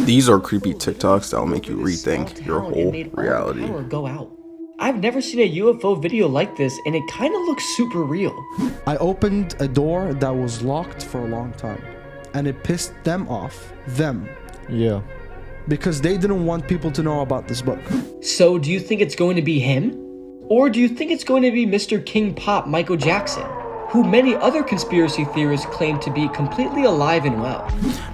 These are creepy TikToks that will make you rethink your whole reality. Go out. I've never seen a UFO video like this, and it kind of looks super real. I opened a door that was locked for a long time, and it pissed them off. Yeah. Because they didn't want people to know about this book. So do you think it's going to be him? Or do you think it's going to be Mr. King Pop Michael Jackson, who many other conspiracy theorists claim to be completely alive and well?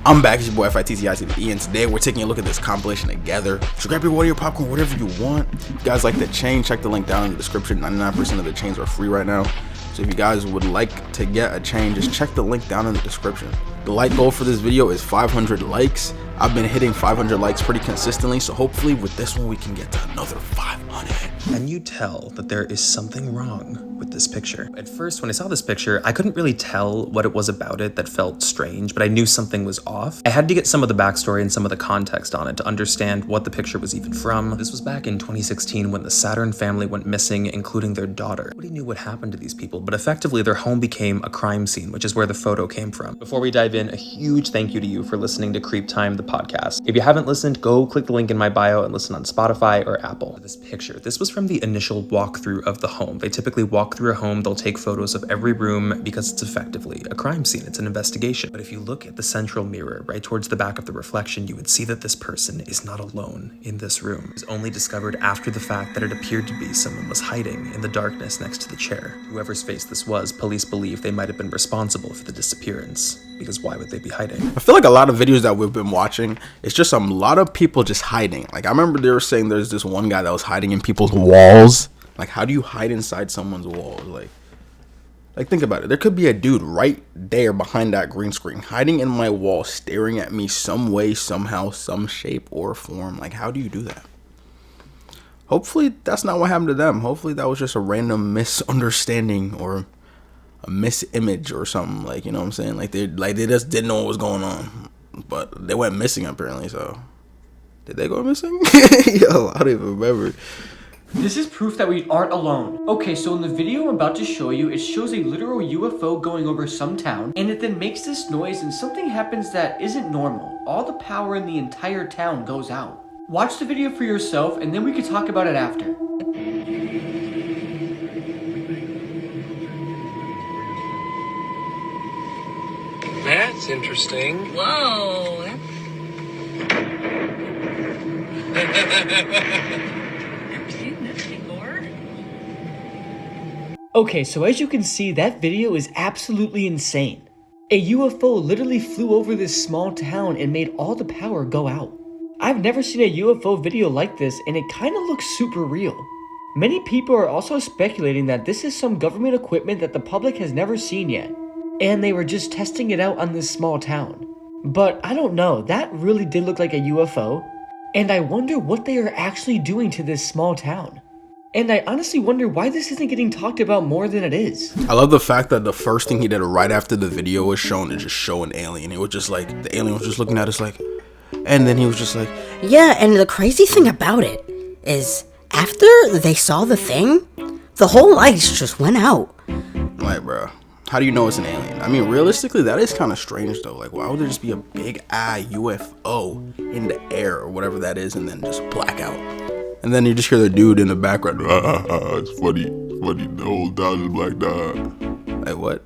I'm back, it's your boy Fittie, and today we're taking a look at this compilation together. So grab your water, your popcorn, whatever you want. If you guys like the chain, check the link down in the description. 99% of the chains are free right now. So if you guys would like to get a chain, just check the link down in the description. The like goal for this video is 500 likes. I've been hitting 500 likes pretty consistently, so hopefully with this one we can get to another 500. Can you tell that there is something wrong with this picture? At first, when I saw this picture, I couldn't really tell what it was about it that felt strange, but I knew something was off. I had to get some of the backstory and some of the context on it to understand what the picture was even from. This was back in 2016 when the Saturn family went missing, including their daughter. Nobody knew what happened to these people, but effectively their home became a crime scene, which is where the photo came from. Before we dive in, a huge thank you to you for listening to Creep Time, the podcast. If you haven't listened, go click the link in my bio and listen on Spotify or Apple. This picture, this was from the initial walkthrough of the home. They typically walk through a home, they'll take photos of every room because it's effectively a crime scene. It's an investigation. But if you look at the central mirror, right towards the back of the reflection, you would see that this person is not alone in this room. It was only discovered after the fact that it appeared to be someone was hiding in the darkness next to the chair. Whoever's face this was, police believe they might have been responsible for the disappearance, because why would they be hiding? I feel like a lot of videos that we've been watching, it's just a lot of people just hiding. Like I remember they were saying there's this one guy that was hiding in people's walls. Like how do you hide inside someone's walls? Like think about it. There could be a dude right there behind that green screen, hiding in my wall, staring at me some way, somehow, some shape or form. Like how do you do that? Hopefully that's not what happened to them. Hopefully that was just a random misunderstanding or a misimage or something. Like, you know what I'm saying? Like they just didn't know what was going on, but they went missing apparently. So did they go missing? Yo, I don't even remember. This is proof that we aren't alone. Okay, so in the video I'm about to show you, it shows a literal UFO going over some town, and it then makes this noise and something happens that isn't normal. All the power in the entire town goes out. Watch the video for yourself, and then we can talk about it after. That's interesting. Whoa. Never seen this before. Okay, so as you can see, that video is absolutely insane. A UFO literally flew over this small town and made all the power go out. I've never seen a UFO video like this, and it kind of looks super real. Many people are also speculating that this is some government equipment that the public has never seen yet, and they were just testing it out on this small town. But I don't know, that really did look like a UFO, and I wonder what they are actually doing to this small town. And I honestly wonder why this isn't getting talked about more than it is. I love the fact that the first thing he did right after the video was shown to just show an alien. It was just like, the alien was just looking at us like, and then he was just like, yeah, and the crazy thing about it is after they saw the thing, the whole lights just went out. Like, bro, how do you know it's an alien? I mean, realistically, that is kind of strange though. Like, why would there just be a big UFO in the air or whatever that is and then just black out? And then you just hear the dude in the background, it's funny, the whole town is blacked out. Like, what?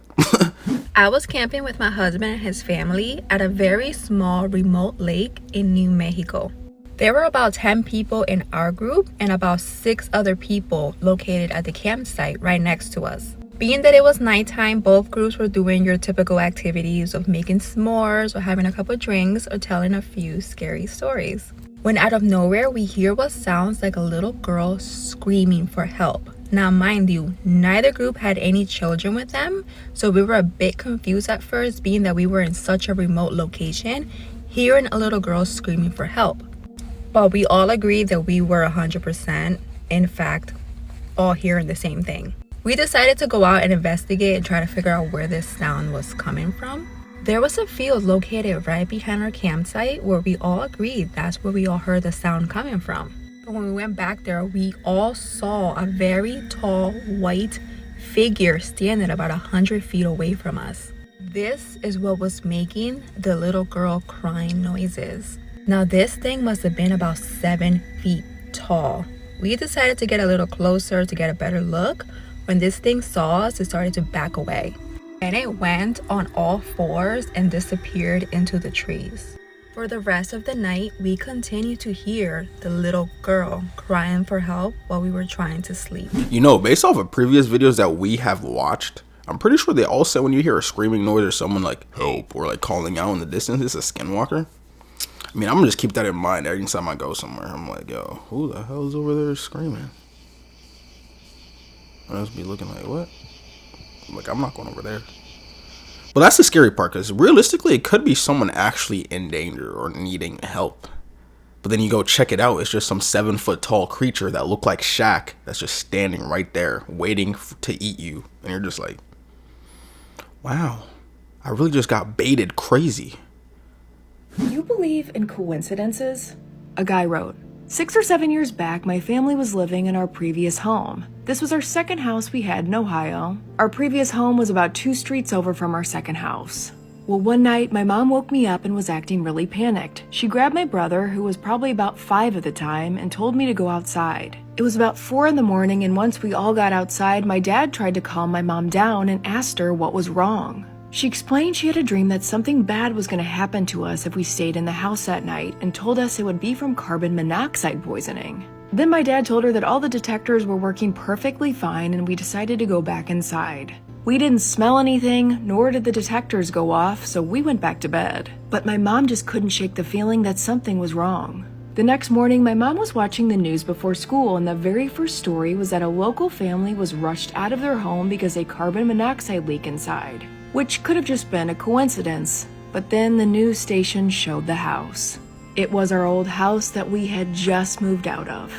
I was camping with my husband and his family at a very small remote lake in New Mexico. There were about 10 people in our group and about 6 other people located at the campsite right next to us. Being that it was nighttime, both groups were doing your typical activities of making s'mores or having a couple drinks or telling a few scary stories. When out of nowhere, we hear what sounds like a little girl screaming for help. Now, mind you, neither group had any children with them, so we were a bit confused at first, being that we were in such a remote location, hearing a little girl screaming for help. But we all agreed that we were 100%, in fact, all hearing the same thing. We decided to go out and investigate and try to figure out where this sound was coming from. There was a field located right behind our campsite where we all agreed that's where we all heard the sound coming from. But when we went back there, we all saw a very tall white figure standing about 100 feet away from us. This is what was making the little girl crying noises. Now this thing must have been about 7 feet tall. We decided to get a little closer to get a better look. When this thing saw us, it started to back away. And it went on all fours and disappeared into the trees. For the rest of the night, we continued to hear the little girl crying for help while we were trying to sleep. You know, based off of previous videos that we have watched, I'm pretty sure they all said when you hear a screaming noise or someone like help or like calling out in the distance, it's a skinwalker. I mean, I'm gonna just keep that in mind every time I go somewhere. I'm like, yo, who the hell is over there screaming? I must be looking like, what? Like, I'm not going over there. But that's the scary part, because realistically, it could be someone actually in danger or needing help. But then you go check it out, it's just some 7-foot tall creature that looked like Shaq that's just standing right there, waiting to eat you. And you're just like, wow, I really just got baited crazy. You believe in coincidences? A guy wrote, 6 or 7 years back, my family was living in our previous home. This was our second house we had in Ohio. Our previous home was about 2 streets over from our second house. Well, one night, my mom woke me up and was acting really panicked. She grabbed my brother, who was probably about 5 at the time, and told me to go outside. It was about 4 in the morning, and once we all got outside, my dad tried to calm my mom down and asked her what was wrong. She explained she had a dream that something bad was going to happen to us if we stayed in the house that night, and told us it would be from carbon monoxide poisoning. Then my dad told her that all the detectors were working perfectly fine, and we decided to go back inside. We didn't smell anything, nor did the detectors go off, so we went back to bed. But my mom just couldn't shake the feeling that something was wrong. The next morning, my mom was watching the news before school, and the very first story was that a local family was rushed out of their home because a carbon monoxide leak inside, which could have just been a coincidence. But then the news station showed the house. It was our old house that we had just moved out of.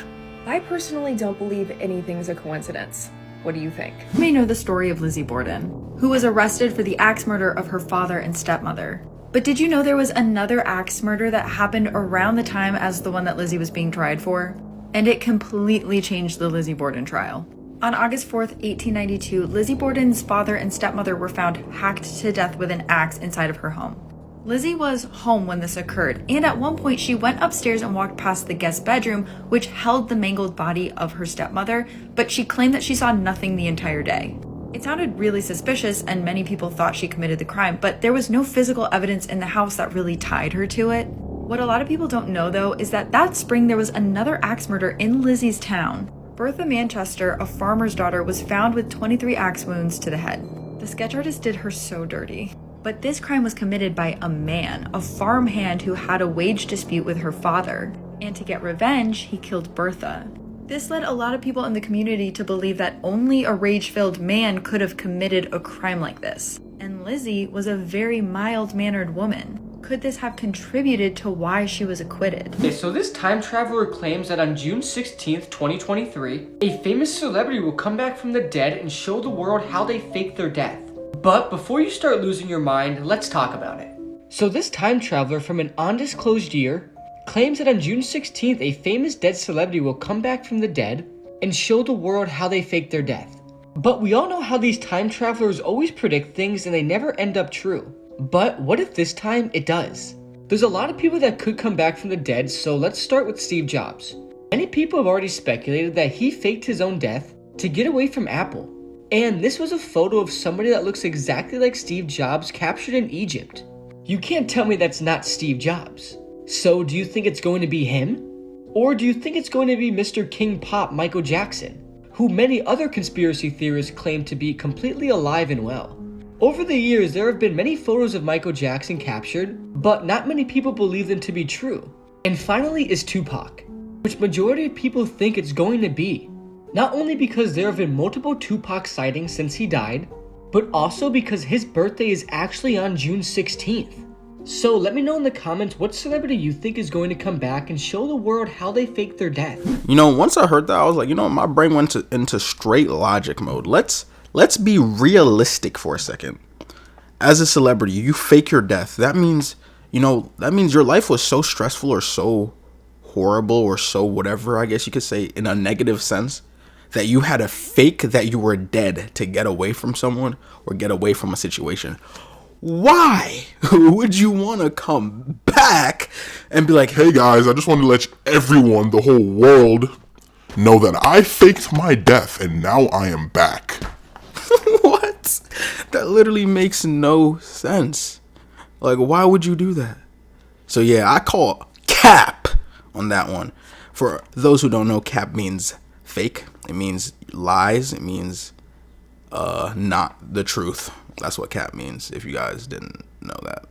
I personally don't believe anything's a coincidence. What do you think? You may know the story of Lizzie Borden, who was arrested for the axe murder of her father and stepmother. But did you know there was another axe murder that happened around the time as the one that Lizzie was being tried for? And it completely changed the Lizzie Borden trial. On August 4th, 1892, Lizzie Borden's father and stepmother were found hacked to death with an axe inside of her home. Lizzie was home when this occurred, and at one point she went upstairs and walked past the guest bedroom, which held the mangled body of her stepmother, but she claimed that she saw nothing the entire day. It sounded really suspicious, and many people thought she committed the crime, but there was no physical evidence in the house that really tied her to it. What a lot of people don't know, though, is that that spring there was another axe murder in Lizzie's town. Bertha Manchester, a farmer's daughter, was found with 23 axe wounds to the head. The sketch artist did her so dirty. But this crime was committed by a man, a farmhand who had a wage dispute with her father. And to get revenge, he killed Bertha. This led a lot of people in the community to believe that only a rage-filled man could have committed a crime like this. And Lizzie was a very mild-mannered woman. Could this have contributed to why she was acquitted? Okay, so this time traveler claims that on June 16th, 2023, a famous celebrity will come back from the dead and show the world how they faked their death. But before you start losing your mind, let's talk about it. So this time traveler from an undisclosed year claims that on June 16th, a famous dead celebrity will come back from the dead and show the world how they faked their death. But we all know how these time travelers always predict things and they never end up true. But what if this time it does? There's a lot of people that could come back from the dead, so let's start with Steve Jobs. Many people have already speculated that he faked his own death to get away from Apple. And this was a photo of somebody that looks exactly like Steve Jobs captured in Egypt. You can't tell me that's not Steve Jobs. So do you think it's going to be him? Or do you think it's going to be Mr. King Pop Michael Jackson, who many other conspiracy theorists claim to be completely alive and well? Over the years, there have been many photos of Michael Jackson captured, but not many people believe them to be true. And finally is Tupac, which majority of people think it's going to be. Not only because there have been multiple Tupac sightings since he died, but also because his birthday is actually on June 16th. So let me know in the comments what celebrity you think is going to come back and show the world how they faked their death. You know, once I heard that, I was like, you know, my brain went into straight logic mode. Let's be realistic for a second. As a celebrity, you fake your death. That means your life was so stressful or so horrible or so whatever, I guess you could say, in a negative sense, that you had to fake that you were dead to get away from someone or get away from a situation. why would you want to come back and be like, hey guys, I just want to let everyone, the whole world, know that I faked my death and now I am back. what? That literally makes no sense. Like, why would you do that? So yeah, I call cap on that one. For those who don't know, cap means fake. It means lies. It means not the truth. That's what cap means, if you guys didn't know that.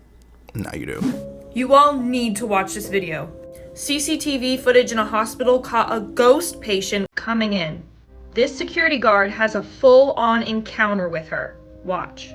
Now you do. You all need to watch this video. CCTV footage in a hospital caught a ghost patient coming in. This security guard has a full-on encounter with her. Watch.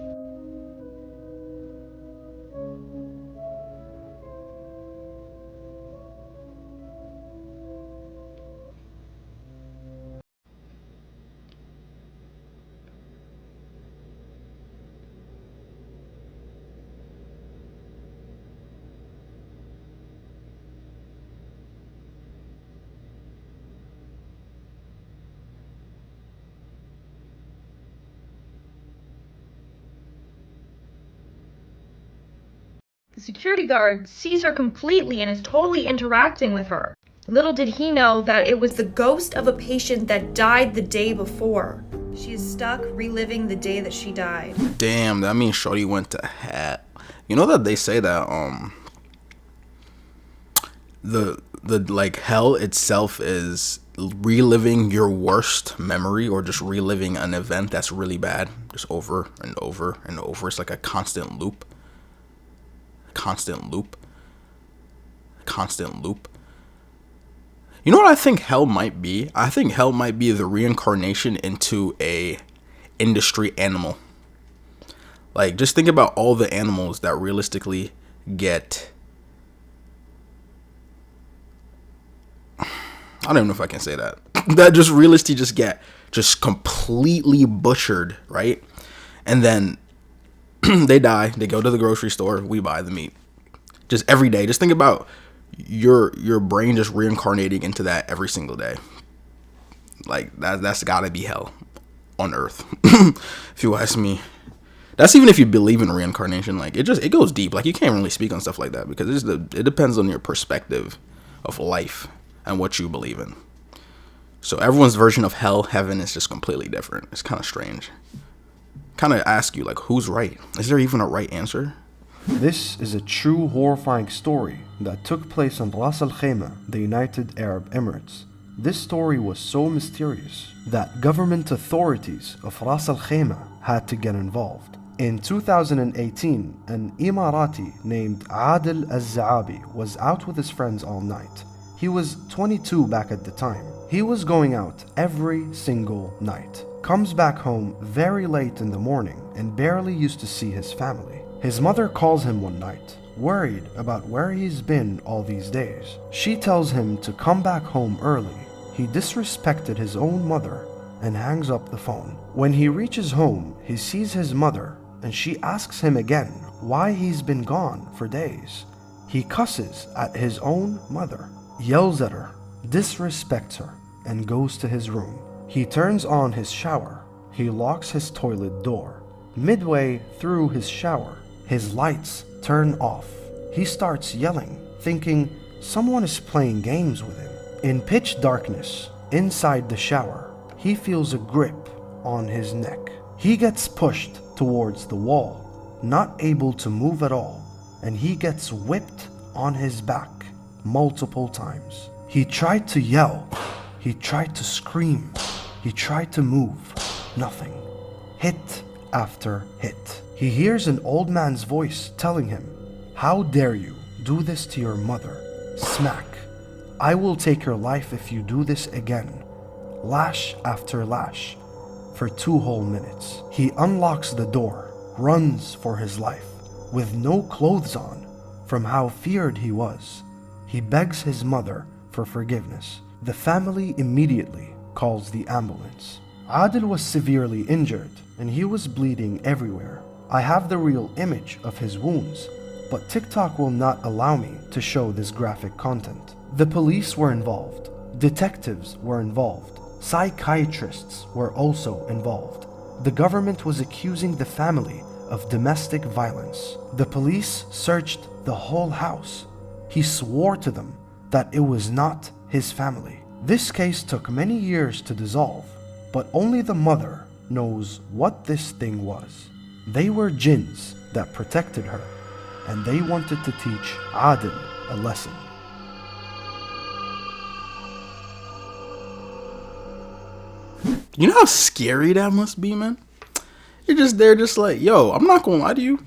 The security guard sees her completely and is totally interacting with her. Little did he know that it was the ghost of a patient that died the day before. She is stuck reliving the day that she died. Damn, that means shorty went to hat. You know that they say that the like hell itself is reliving your worst memory, or just reliving an event that's really bad, just over and over and over. It's like a constant loop. Constant loop. You know what I think hell might be? I think hell might be the reincarnation into a industry animal. Like, just think about all the animals that realistically get, I don't even know if I can say that, that just realistically just get just completely butchered, right? And then they die, they go to the grocery store, we buy the meat. Just every day. Just think about your brain just reincarnating into that every single day. Like, that's gotta be hell on earth. If you ask me. That's even if you believe in reincarnation. Like, it goes deep. Like, you can't really speak on stuff like that, because it depends on your perspective of life and what you believe in. So everyone's version of hell, heaven is just completely different. It's kind of strange. Kind of ask you, like, who's right? Is there even a right answer? This is a true horrifying story that took place on Ras Al Khaimah, the United Arab Emirates. This story was so mysterious that government authorities of Ras Al Khaimah had to get involved. In 2018, an Emirati named Adil Al-Zaabi was out with his friends all night. He was 22 back at the time. He was going out every single night. Comes back home very late in the morning and barely used to see his family. His mother calls him one night, worried about where he's been all these days. She tells him to come back home early. He disrespected his own mother and hangs up the phone. When he reaches home, he sees his mother and she asks him again why he's been gone for days. He cusses at his own mother, yells at her, disrespects her, and goes to his room. He turns on his shower. He locks his toilet door. Midway through his shower, his lights turn off. He starts yelling, thinking someone is playing games with him. In pitch darkness, inside the shower, he feels a grip on his neck. He gets pushed towards the wall, not able to move at all, and he gets whipped on his back multiple times. He tried to yell, he tried to scream, he tried to move, nothing. Hit after hit. He hears an old man's voice telling him, "How dare you do this to your mother? Smack. I will take your life if you do this again." Lash after lash for 2 whole minutes. He unlocks the door, runs for his life, with no clothes on from how feared he was. He begs his mother for forgiveness. The family immediately calls the ambulance. Adil was severely injured and he was bleeding everywhere. I have the real image of his wounds, but TikTok will not allow me to show this graphic content. The police were involved, detectives were involved, psychiatrists were also involved. The government was accusing the family of domestic violence. The police searched the whole house. He swore to them that it was not his family. This case took many years to dissolve, but only the mother knows what this thing was. They were jinns that protected her, and they wanted to teach Adil a lesson. You know how scary that must be, man? You're just there, just like, yo, I'm not gonna lie to you.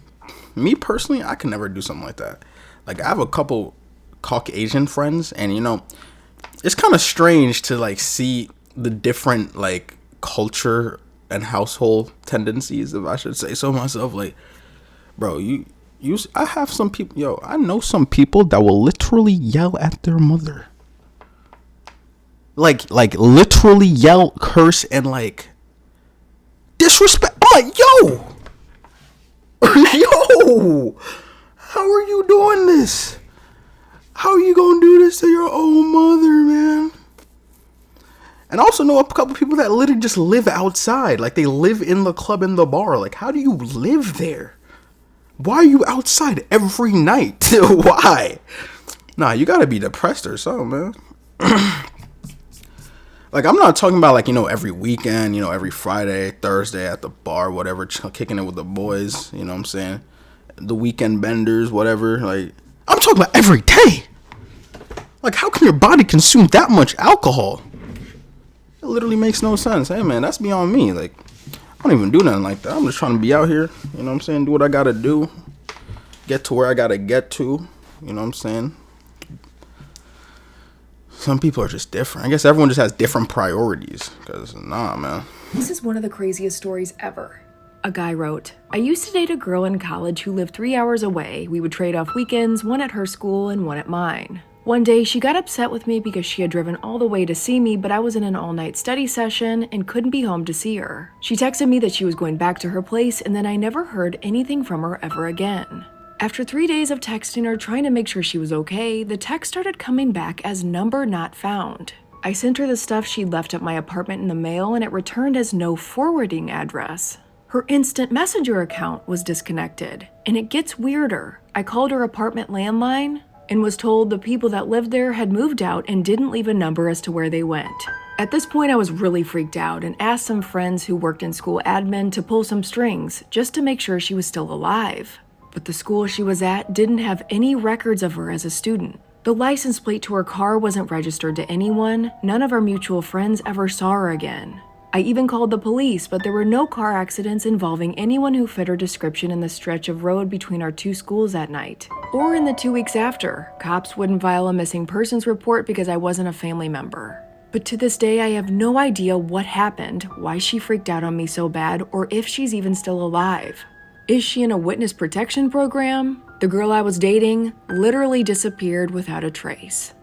Me personally, I can never do something like that. Like, I have a couple Caucasian friends, and you know, it's kind of strange to like see the different like culture and household tendencies, if I should say so myself. Like, bro, I have some people, yo, I know some people that will literally yell at their mother. Like literally yell, curse, and like disrespect. I'm like, yo, yo, how are you doing this? How are you gonna do this to your own mother, man? And I also know a couple people that literally just live outside. Like, they live in the club and the bar. Like, how do you live there? Why are you outside every night? Why? Nah, you gotta be depressed or something, man. Like, I'm not talking about, like, you know, every weekend, you know, every Friday, Thursday at the bar, whatever, kicking it with the boys, you know what I'm saying? The weekend benders, whatever. Like, I'm talking about every day. Like, how can your body consume that much alcohol? It literally makes no sense. Hey, man, that's beyond me. Like, I don't even do nothing like that. I'm just trying to be out here, you know what I'm saying? Do what I gotta do. Get to where I gotta get to, you know what I'm saying? Some people are just different. I guess everyone just has different priorities. Because, nah, man. This is one of the craziest stories ever. A guy wrote, I used to date a girl in college who lived 3 hours away. We would trade off weekends, one at her school and one at mine. One day, she got upset with me because she had driven all the way to see me, but I was in an all-night study session and couldn't be home to see her. She texted me that she was going back to her place, and then I never heard anything from her ever again. After 3 days of texting her trying to make sure she was okay, the text started coming back as number not found. I sent her the stuff she'd left at my apartment in the mail, and it returned as no forwarding address. Her instant messenger account was disconnected, and it gets weirder. I called her apartment landline and was told the people that lived there had moved out and didn't leave a number as to where they went. At this point, I was really freaked out and asked some friends who worked in school admin to pull some strings just to make sure she was still alive. But the school she was at didn't have any records of her as a student. The license plate to her car wasn't registered to anyone. None of our mutual friends ever saw her again. I even called the police, but there were no car accidents involving anyone who fit her description in the stretch of road between our two schools that night. Or in the 2 weeks after. Cops wouldn't file a missing persons report because I wasn't a family member. But to this day, I have no idea what happened, why she freaked out on me so bad, or if she's even still alive. Is she in a witness protection program? The girl I was dating literally disappeared without a trace.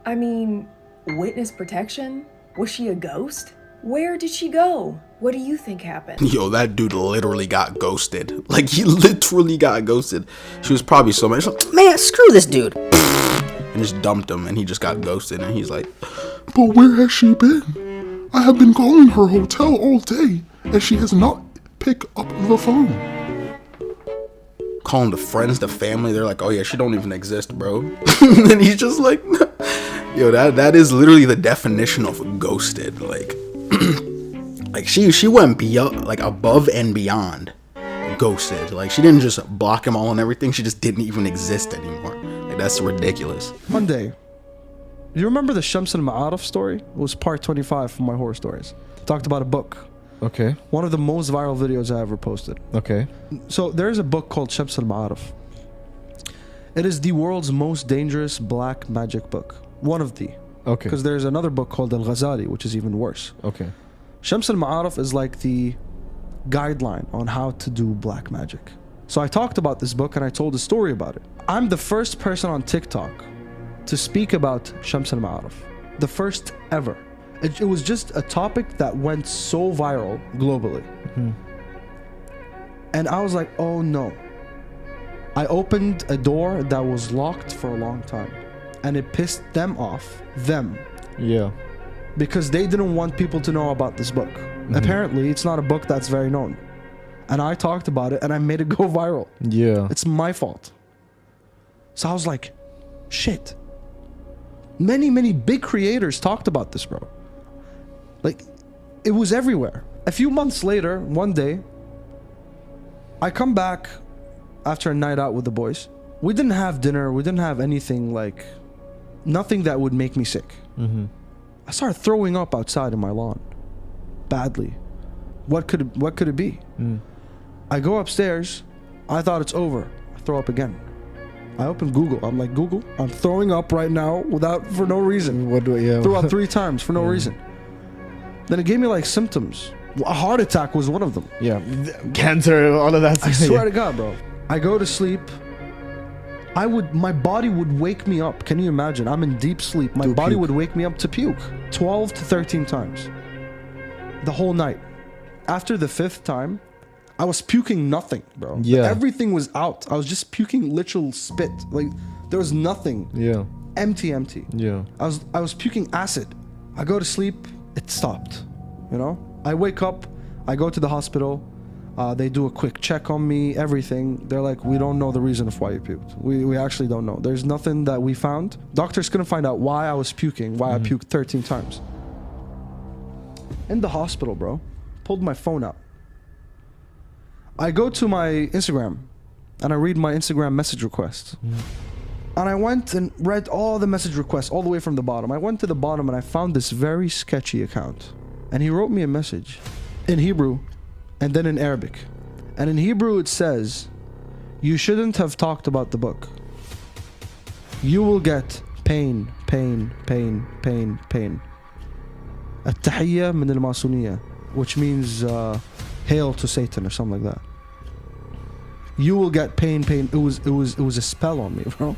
I mean, witness protection? Was she a ghost? Where did she go? What do you think happened? Yo, that dude literally got ghosted. Like, he literally got ghosted. She was probably so mad. Like, man, screw this dude. And just dumped him, and he just got ghosted, and he's like, but where has she been? I have been calling her hotel all day, and she has not picked up the phone. Calling the friends, the family, they're like, oh yeah, she don't even exist, bro. And he's just like, yo, that is literally the definition of ghosted. Like, like she went beyond, like, above and beyond ghosted. Like, she didn't just block him all and everything, she just didn't even exist anymore. Like, that's ridiculous. One day, you remember the Shams al-Ma'arif story? It was part 25 from my horror stories. Talked about a book. Okay. One of the most viral videos I ever posted. Okay. So there's a book called Shams al-Ma'arif. It is the world's most dangerous black magic book. One of the. Okay. Because there's another book called Al-Ghazali, which is even worse. Okay. Shams al-Ma'arif is like the guideline on how to do black magic. So I talked about this book and I told a story about it. I'm the first person on TikTok to speak about Shams al-Ma'arif. The first ever. It was just a topic that went so viral globally. Mm-hmm. And I was like, oh no. I opened a door that was locked for a long time. And it pissed them off. Them. Yeah. Because they didn't want people to know about this book. Mm-hmm. Apparently, it's not a book that's very known. and I talked about it and I made it go viral. Yeah. It's my fault. So I was like, shit. Many big creators talked about this, bro. Like, it was everywhere. A few months later, one day, I come back after a night out with the boys. We didn't have dinner. We didn't have anything, like, nothing that would make me sick. I started throwing up outside in my lawn. Badly. What could it be? I go upstairs. I thought it's over. I throw up again. I open Google. I'm like, Google, I'm throwing up right now for no reason. Threw up 3 times for no reason. Then it gave me like symptoms. A heart attack was one of them. Yeah, cancer, all of that. I swear to God, bro. I go to sleep. My body would wake me up. Can you imagine? I'm in deep sleep. My body would wake me up to puke 12 to 13 times. The whole night. After the 5th time, I was puking nothing, bro. Yeah. Everything was out. I was just puking literal spit. Like, there was nothing. Yeah. Empty. Yeah. I was puking acid. I go to sleep. It stopped. You know? I wake up. I go to the hospital. They do a quick check on me, everything. They're like, we don't know the reason of why you puked. We actually don't know. There's nothing that we found. Doctors couldn't find out why I was puking, why I puked 13 times. In the hospital, bro. Pulled my phone out. I go to my Instagram and I read my Instagram message requests. And I went and read all the message requests all the way from the bottom. I went to the bottom and I found this very sketchy account. And he wrote me a message in Hebrew and then in Arabic. And in Hebrew it says, you shouldn't have talked about the book. You will get pain. At-tahiyya min al-masuniyya, which means hail to Satan or something like that. You will get pain. It was a spell on me, bro.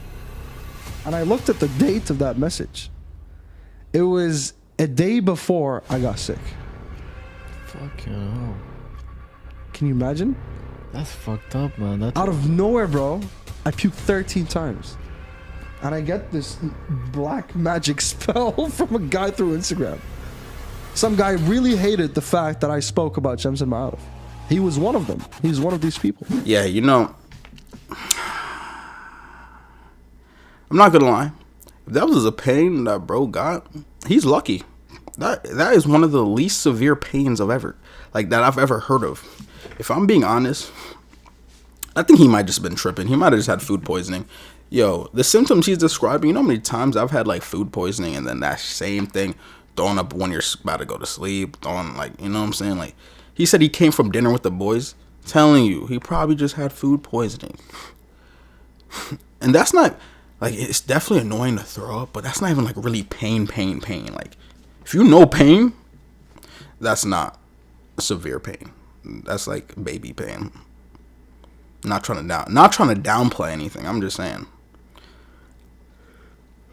And I looked at the date of that message. It was a day before I got sick. Fucking hell. Can you imagine? That's fucked up, man. That's out of nowhere, bro. I puked 13 times. And I get this black magic spell from a guy through Instagram. Some guy really hated the fact that I spoke about Shams and Ma'arif. He was one of them. He's one of these people. Yeah, you know, I'm not gonna lie. If that was a pain that bro got, he's lucky. That is one of the least severe pains that I've ever heard of. If I'm being honest, I think he might just been tripping. He might have just had food poisoning. Yo, the symptoms he's describing, you know how many times I've had like food poisoning and then that same thing throwing up when you're about to go to sleep, throwing like, you know what I'm saying? Like, he said he came from dinner with the boys. Telling you, he probably just had food poisoning. And that's not, like, it's definitely annoying to throw up, but that's not even like really pain. Like, if you know pain, that's not severe pain. That's like baby pain. Not trying to downplay anything. I'm just saying.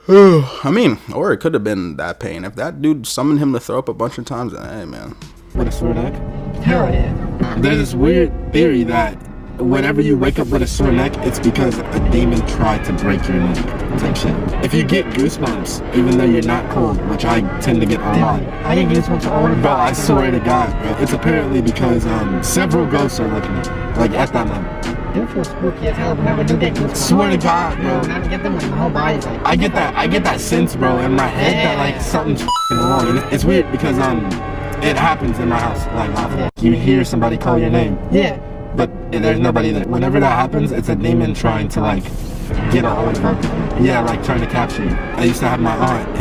I mean, or it could have been that pain. If that dude summoned him to throw up a bunch of times, then hey, man. With a sore neck? Hell yeah. There's this weird theory that whenever you wake up with a sore neck, it's because a demon tried to break your neck. Type shit. If you get goosebumps, even though you're not cold, which I tend to get a lot. I get goosebumps all the time. Bro, I swear to God, bro. It's apparently because several ghosts are looking at me. Like at that moment. You feel spooky as hell whenever you get goosebumps. Swear to God, bro. I get them in my whole body. Like, I get that sense, bro, in my head that like something's wrong. And it's weird because it happens in my house like often. You hear somebody call your name. Yeah. But there's nobody there. Whenever that happens, it's a demon trying to like get a hold of her. Yeah, like trying to capture you. I used to have my aunt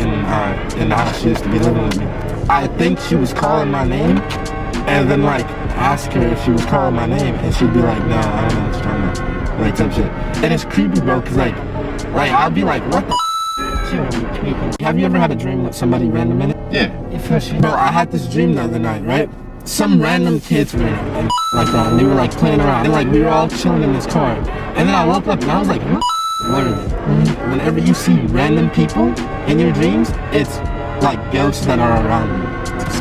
in the house. She used to be living with me. I think she was calling my name, and then like ask her if she was calling my name, and she'd be like, no, I don't know what you're talking about. Like type shit. And it's creepy, bro, cause like I'll be like, what the Have you ever had a dream with somebody random in it? Yeah. Bro, I had this dream the other night, right? Some random kids were in it and like that, and they were like playing around, and like we were all chilling in this car, and then I woke up and I was like, what are they? Whenever you see random people in your dreams, it's like ghosts that are around you.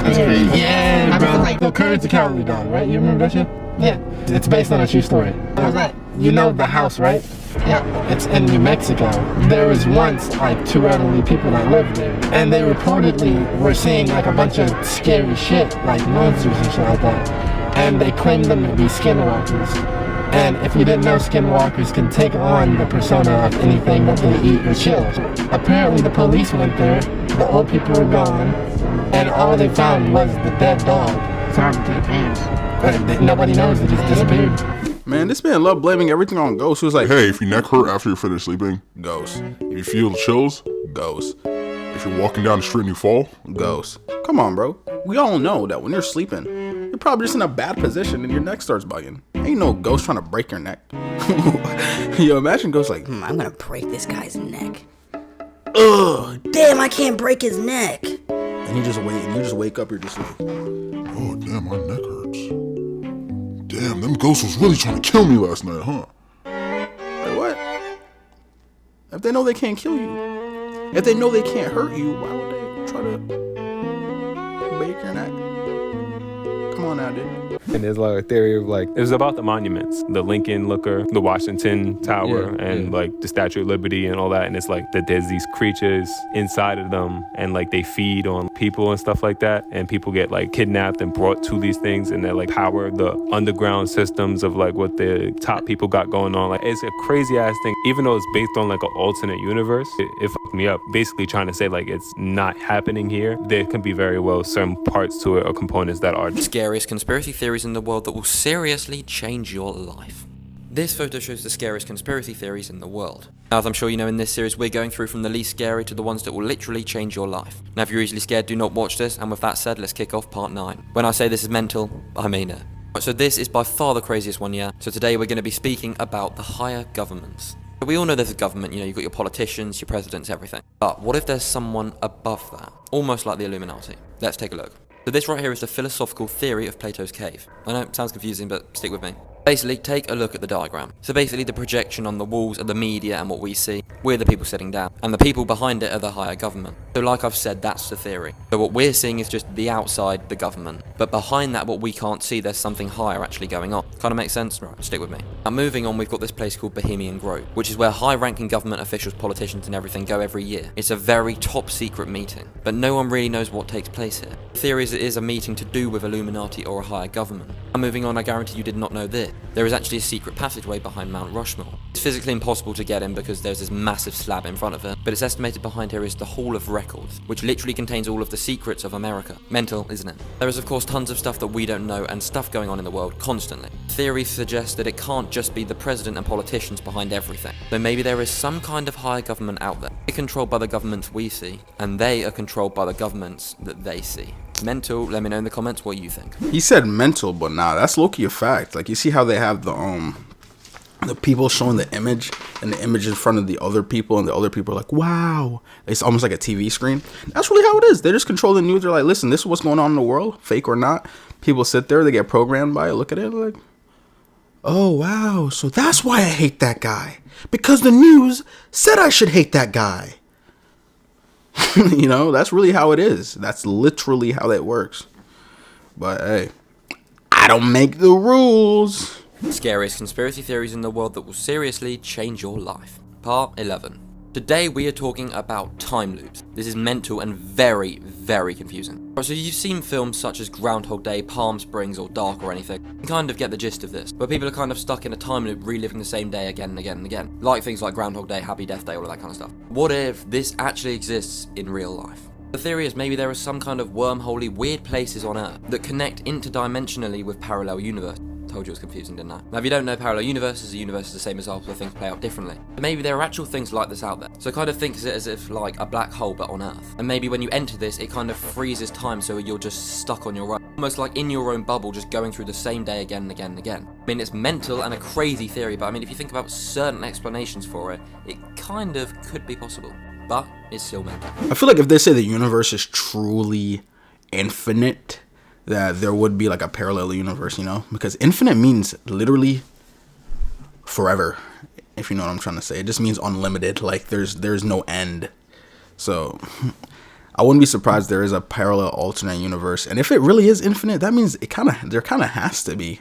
That's crazy. Yeah, bro. Like the Courage the Cowardly Dog, right? You remember that shit? Yeah. It's based on a true story. What was that? You know the house, right? Yeah. It's in New Mexico. There was once like 2 elderly people that lived there, and they reportedly were seeing like a bunch of scary shit, like monsters and shit like that. and they claim them to be skinwalkers. And if you didn't know, skinwalkers can take on the persona of anything that they eat or chill. Apparently the police went there, the old people were gone, and all they found was the dead dog. Sorry to the pants. Nobody knows, it just disappeared. Man, this man loved blaming everything on ghosts. He was like, Hey, if your neck hurt after you finish sleeping, ghosts. if you feel chills, Ghosts. if you're walking down the street and you fall, Ghosts. Come on, bro. We all know that when you're sleeping, you're probably just in a bad position and your neck starts bugging. Ain't no ghost trying to break your neck. Yo, imagine ghosts like, I'm gonna break this guy's neck. Ugh, damn, I can't break his neck. and you just wake up, you're just like, oh damn, my neck hurts. Damn, them ghosts was really trying to kill me last night, huh? like, what? If they know they can't kill you, if they know they can't hurt you, why would they try to break your neck? Come on now, dude. And there's like a theory of like, it was about the monuments, the Lincoln Looker, the Washington Tower, and like the Statue of Liberty and all that. And it's like that there's these creatures inside of them and like they feed on people and stuff like that. And people get like kidnapped and brought to these things and they like power the underground systems of like what the top people got going on. Like it's a crazy ass thing. Even though it's based on like an alternate universe, it fucked me up. Basically trying to say like it's not happening here. There can be very well certain parts to it or components that are. Scariest conspiracy theories in the world that will seriously change your life. This photo shows the scariest conspiracy theories in the world. Now, as I'm sure you know, in this series we're going through from the least scary to the ones that will literally change your life. Now, if you're easily scared, do not watch this, and with that said, let's kick off part 9. When I say this is mental, I mean it. So this is by far the craziest one, yeah? So today we're going to be speaking about the higher governments. We all know there's a government, you know, you've got your politicians, your presidents, everything. But what if there's someone above that? Almost like the Illuminati. Let's take a look. So this right here is the philosophical theory of Plato's cave. I know it sounds confusing, but stick with me. Basically, take a look at the diagram. So basically the projection on the walls of the media and what we see, we're the people sitting down, and the people behind it are the higher government. So like I've said, that's the theory. So what we're seeing is just the outside, the government. But behind that, what we can't see, there's something higher actually going on. Kind of makes sense? Right, stick with me. Now moving on, we've got this place called Bohemian Grove, which is where high-ranking government officials, politicians and everything go every year. It's a very top secret meeting, but no one really knows what takes place here. The theory is it is a meeting to do with Illuminati or a higher government. Now moving on, I guarantee you did not know this. There is actually a secret passageway behind Mount Rushmore. It's physically impossible to get in because there's this massive slab in front of it, but it's estimated behind here is the Hall of Records, which literally contains all of the secrets of America. Mental, isn't it? There is of course tons of stuff that we don't know and stuff going on in the world constantly. Theories suggest that it can't just be the president and politicians behind everything. So maybe there is some kind of higher government out there. They're controlled by the governments we see, and they are controlled by the governments that they see. Mental, let me know in the comments what you think. He said mental, but nah, that's low-key a fact. Like, you see how they have the people showing the image and the image in front of the other people, and the other people are like, wow. It's almost like a TV screen. That's really how it is. They just control the news. They're like, listen, this is what's going on in the world, fake or not. People sit there, they get programmed by it, look at it, like, oh, wow, so that's why I hate that guy. Because the news said I should hate that guy. You know, that's really how it is. That's literally how that works. But hey, I don't make the rules. Scariest conspiracy theories in the world that will seriously change your life. Part 11. Today we are talking about time loops. This is mental and very, very confusing. So you've seen films such as Groundhog Day, Palm Springs, or Dark or anything. You can kind of get the gist of this, where people are kind of stuck in a time loop reliving the same day again and again and again. Like things like Groundhog Day, Happy Death Day, all of that kind of stuff. What if this actually exists in real life? The theory is maybe there are some kind of wormholey weird places on Earth that connect interdimensionally with parallel universes. Told you it was confusing, didn't I? Now, if you don't know, parallel universes, a universe is the same as ours, where things play out differently. But maybe there are actual things like this out there. So kind of think of it as if like a black hole, but on Earth. And maybe when you enter this, it kind of freezes time, so you're just stuck on your own. Almost like in your own bubble, just going through the same day again and again and again. I mean, it's mental and a crazy theory, but I mean, if you think about certain explanations for it, it kind of could be possible. But it's still mental. I feel like if they say the universe is truly infinite, that there would be like a parallel universe, you know, because infinite means literally forever, if you know what I'm trying to say. It just means unlimited, like there's no end. So I wouldn't be surprised there is a parallel alternate universe, and if it really is infinite, that means there kind of has to be,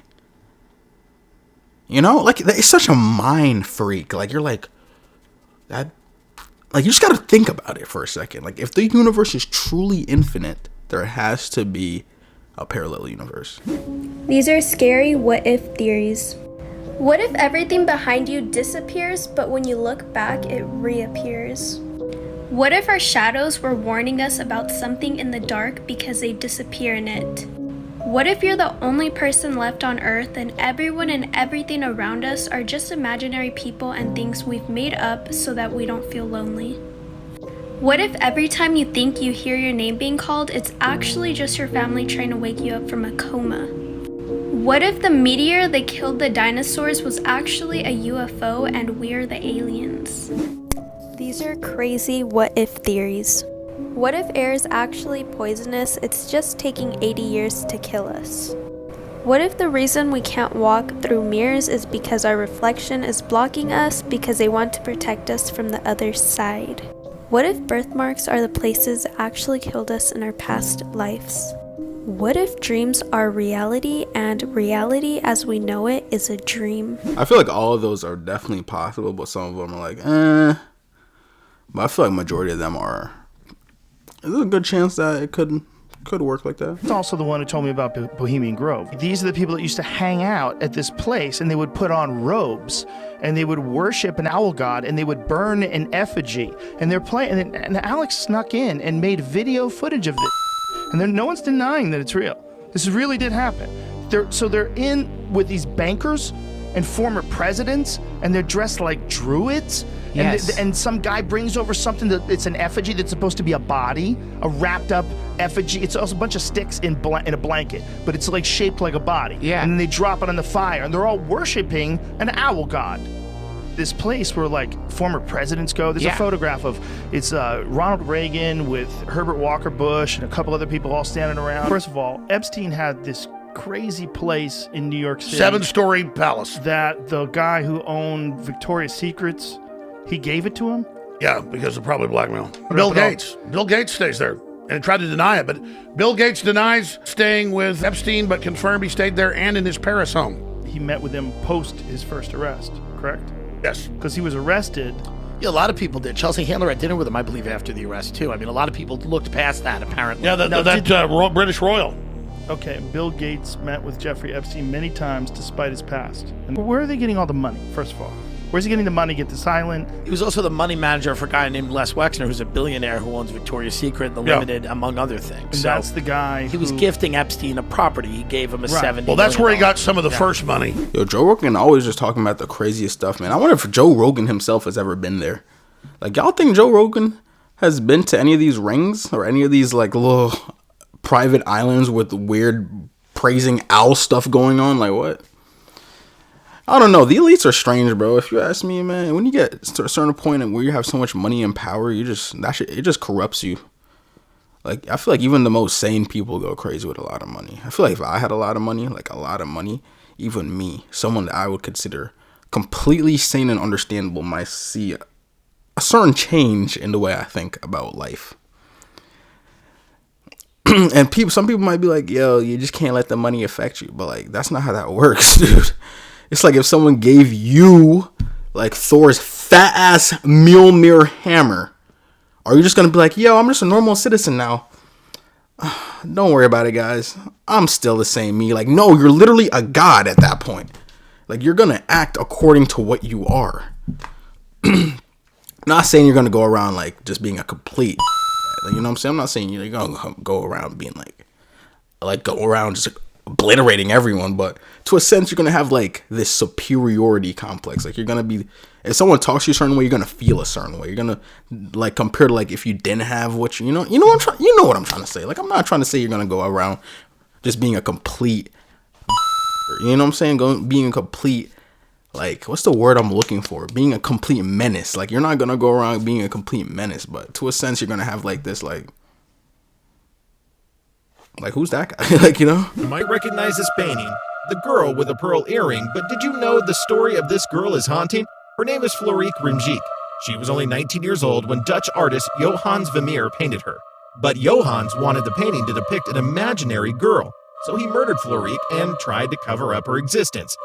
you know, like it's such a mind freak. Like you're like that, like you just got to think about it for a second. Like if the universe is truly infinite, there has to be a parallel universe. These are scary what-if theories. What if everything behind you disappears, but when you look back, it reappears? What if our shadows were warning us about something in the dark because they disappear in it? What if you're the only person left on Earth and everyone and everything around us are just imaginary people and things we've made up so that we don't feel lonely? What if every time you think you hear your name being called, it's actually just your family trying to wake you up from a coma? What if the meteor that killed the dinosaurs was actually a UFO and we're the aliens? These are crazy what-if theories. What if air is actually poisonous, it's just taking 80 years to kill us? What if the reason we can't walk through mirrors is because our reflection is blocking us because they want to protect us from the other side? What if birthmarks are the places that actually killed us in our past lives? What if dreams are reality and reality as we know it is a dream? I feel like all of those are definitely possible, but some of them are like, eh. But I feel like majority of them are. There's a good chance that it could work like that. It's also the one who told me about Bohemian Grove. These are the people that used to hang out at this place, and they would put on robes, and they would worship an owl god, and they would burn an effigy. And they're playing, and Alex snuck in and made video footage of this. And no one's denying that it's real. This really did happen. They're in with these bankers and former presidents, and they're dressed like druids. Yes. And some guy brings over something that it's an effigy that's supposed to be a body, a wrapped up effigy. It's also a bunch of sticks in a blanket, but it's like shaped like a body. Yeah. And then they drop it on the fire, and they're all worshiping an owl god. This place where like former presidents go. There's a photograph of it's Ronald Reagan with Herbert Walker Bush and a couple other people all standing around. First of all, Epstein had this crazy place in New York City. 7-story palace. That the guy who owned Victoria's Secrets, he gave it to him? Yeah, because of probably blackmail. Bill Gates. Bill Gates stays there and tried to deny it, but Bill Gates denies staying with Epstein, but confirmed he stayed there and in his Paris home. He met with him post his first arrest, correct? Yes. Because he was arrested. Yeah, a lot of people did. Chelsea Handler had dinner with him, I believe, after the arrest, too. I mean, a lot of people looked past that, apparently. Yeah, that British royal. Okay, Bill Gates met with Jeffrey Epstein many times despite his past. And where are they getting all the money, first of all? Where's he getting the money to get this island? He was also the money manager for a guy named Les Wexner, who's a billionaire who owns Victoria's Secret, The Limited, among other things. And that's the guy He was gifting Epstein a property. He gave him a $70 Well, that's million where he got some of the first money. Yo, Joe Rogan always just talking about the craziest stuff, man. I wonder if Joe Rogan himself has ever been there. Like, y'all think Joe Rogan has been to any of these rings or any of these, like, little private islands with weird praising owl stuff going on? Like, what? I don't know. The elites are strange, bro. If you ask me, man, when you get to a certain point where you have so much money and power, it just corrupts you. Like, I feel like even the most sane people go crazy with a lot of money. I feel like if I had a lot of money, even me, someone that I would consider completely sane and understandable, might see a certain change in the way I think about life. And some people might be like, yo, you just can't let the money affect you. But, like, that's not how that works, dude. It's like if someone gave you, like, Thor's fat-ass Mjolnir hammer. Are you just going to be like, yo, I'm just a normal citizen now? Don't worry about it, guys. I'm still the same me. Like, no, you're literally a god at that point. Like, you're going to act according to what you are. Not saying you're going to go around, like, just being a complete... You know what I'm saying? I'm not saying you're going to go around being, go around just obliterating everyone, but to a sense, you're going to have, like, this superiority complex. Like, you're going to be... If someone talks to you a certain way, you're going to feel a certain way. You're going to, like, compare to, like, if you didn't have what you know what I'm trying to say. Like, I'm not trying to say you're going to go around just being a complete... You know what I'm saying? Being a complete... Like, what's the word I'm looking for? Being a complete menace. Like, you're not going to go around being a complete menace, but to a sense, you're going to have, like, this, like, who's that guy? Like, you know? You might recognize this painting, The Girl with a Pearl Earring, but did you know the story of this girl is haunting? Her name is Florique Rimjic. She was only 19 years old when Dutch artist Johannes Vermeer painted her. But Johannes wanted the painting to depict an imaginary girl, so he murdered Florique and tried to cover up her existence.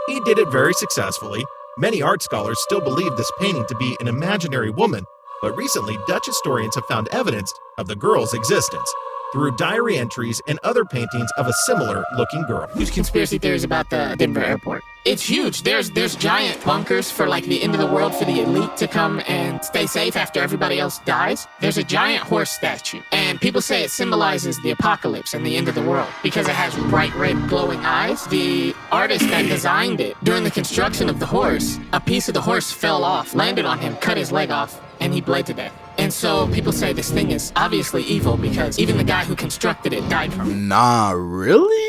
He did it very successfully. Many art scholars still believe this painting to be an imaginary woman, but recently Dutch historians have found evidence of the girl's existence. through diary entries and other paintings of a similar looking girl. Huge conspiracy theories about the Denver airport. It's huge. There's giant bunkers for like the end of the world for the elite to come and stay safe after everybody else dies. There's a giant horse statue, and people say it symbolizes the apocalypse and the end of the world because it has bright red glowing eyes. The artist that designed it, during the construction of the horse, a piece of the horse fell off, landed on him, cut his leg off, and he bled to death. And so people say this thing is obviously evil because even the guy who constructed it died from it. Nah, really?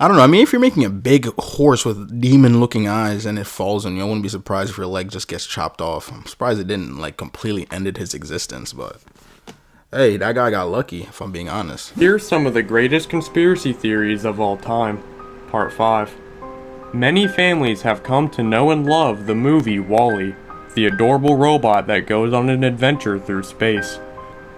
I don't know. I mean, if you're making a big horse with demon-looking eyes and it falls on you, I wouldn't be surprised if your leg just gets chopped off. I'm surprised it didn't, like, completely ended his existence, but... Hey, that guy got lucky, if I'm being honest. Here's some of the greatest conspiracy theories of all time. Part 5. Many families have come to know and love the movie WALL-E, the adorable robot that goes on an adventure through space.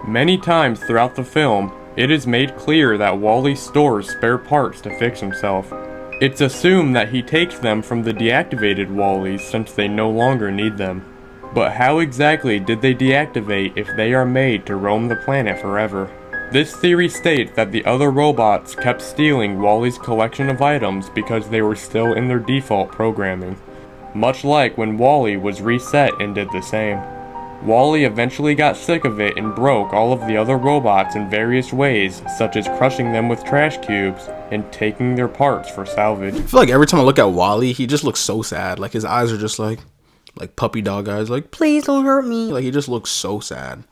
Many times throughout the film, it is made clear that WALL-E stores spare parts to fix himself. It's assumed that he takes them from the deactivated WALL-Es since they no longer need them. But how exactly did they deactivate if they are made to roam the planet forever? This theory states that the other robots kept stealing WALL-E's collection of items because they were still in their default programming. Much like when WALL-E was reset and did the same. WALL-E eventually got sick of it and broke all of the other robots in various ways, such as crushing them with trash cubes and taking their parts for salvage. I feel like every time I look at WALL-E, he just looks so sad. Like, his eyes are just like puppy dog eyes. Like, please don't hurt me. Like, he just looks so sad.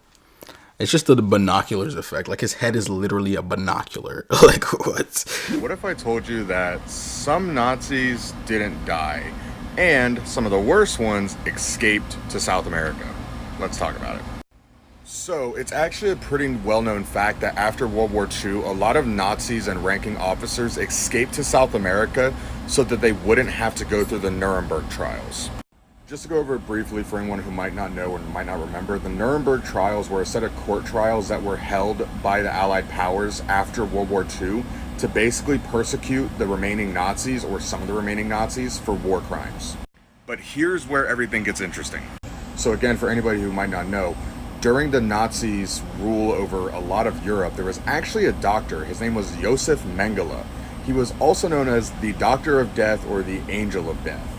It's just the binoculars effect. Like, his head is literally a binocular. Like, what? What if I told you that some Nazis didn't die, and some of the worst ones escaped to South America? Let's talk about it. So, it's actually a pretty well-known fact that after World War II, a lot of Nazis and ranking officers escaped to South America so that they wouldn't have to go through the Nuremberg trials. Just to go over it briefly for anyone who might not know or might not remember, the Nuremberg trials were a set of court trials that were held by the Allied powers after World War II to basically persecute the remaining Nazis, or some of the remaining Nazis, for war crimes. But here's where everything gets interesting. So again, for anybody who might not know, during the Nazis' rule over a lot of Europe, there was actually a doctor. His name was Josef Mengele. He was also known as the Doctor of Death or the Angel of Death.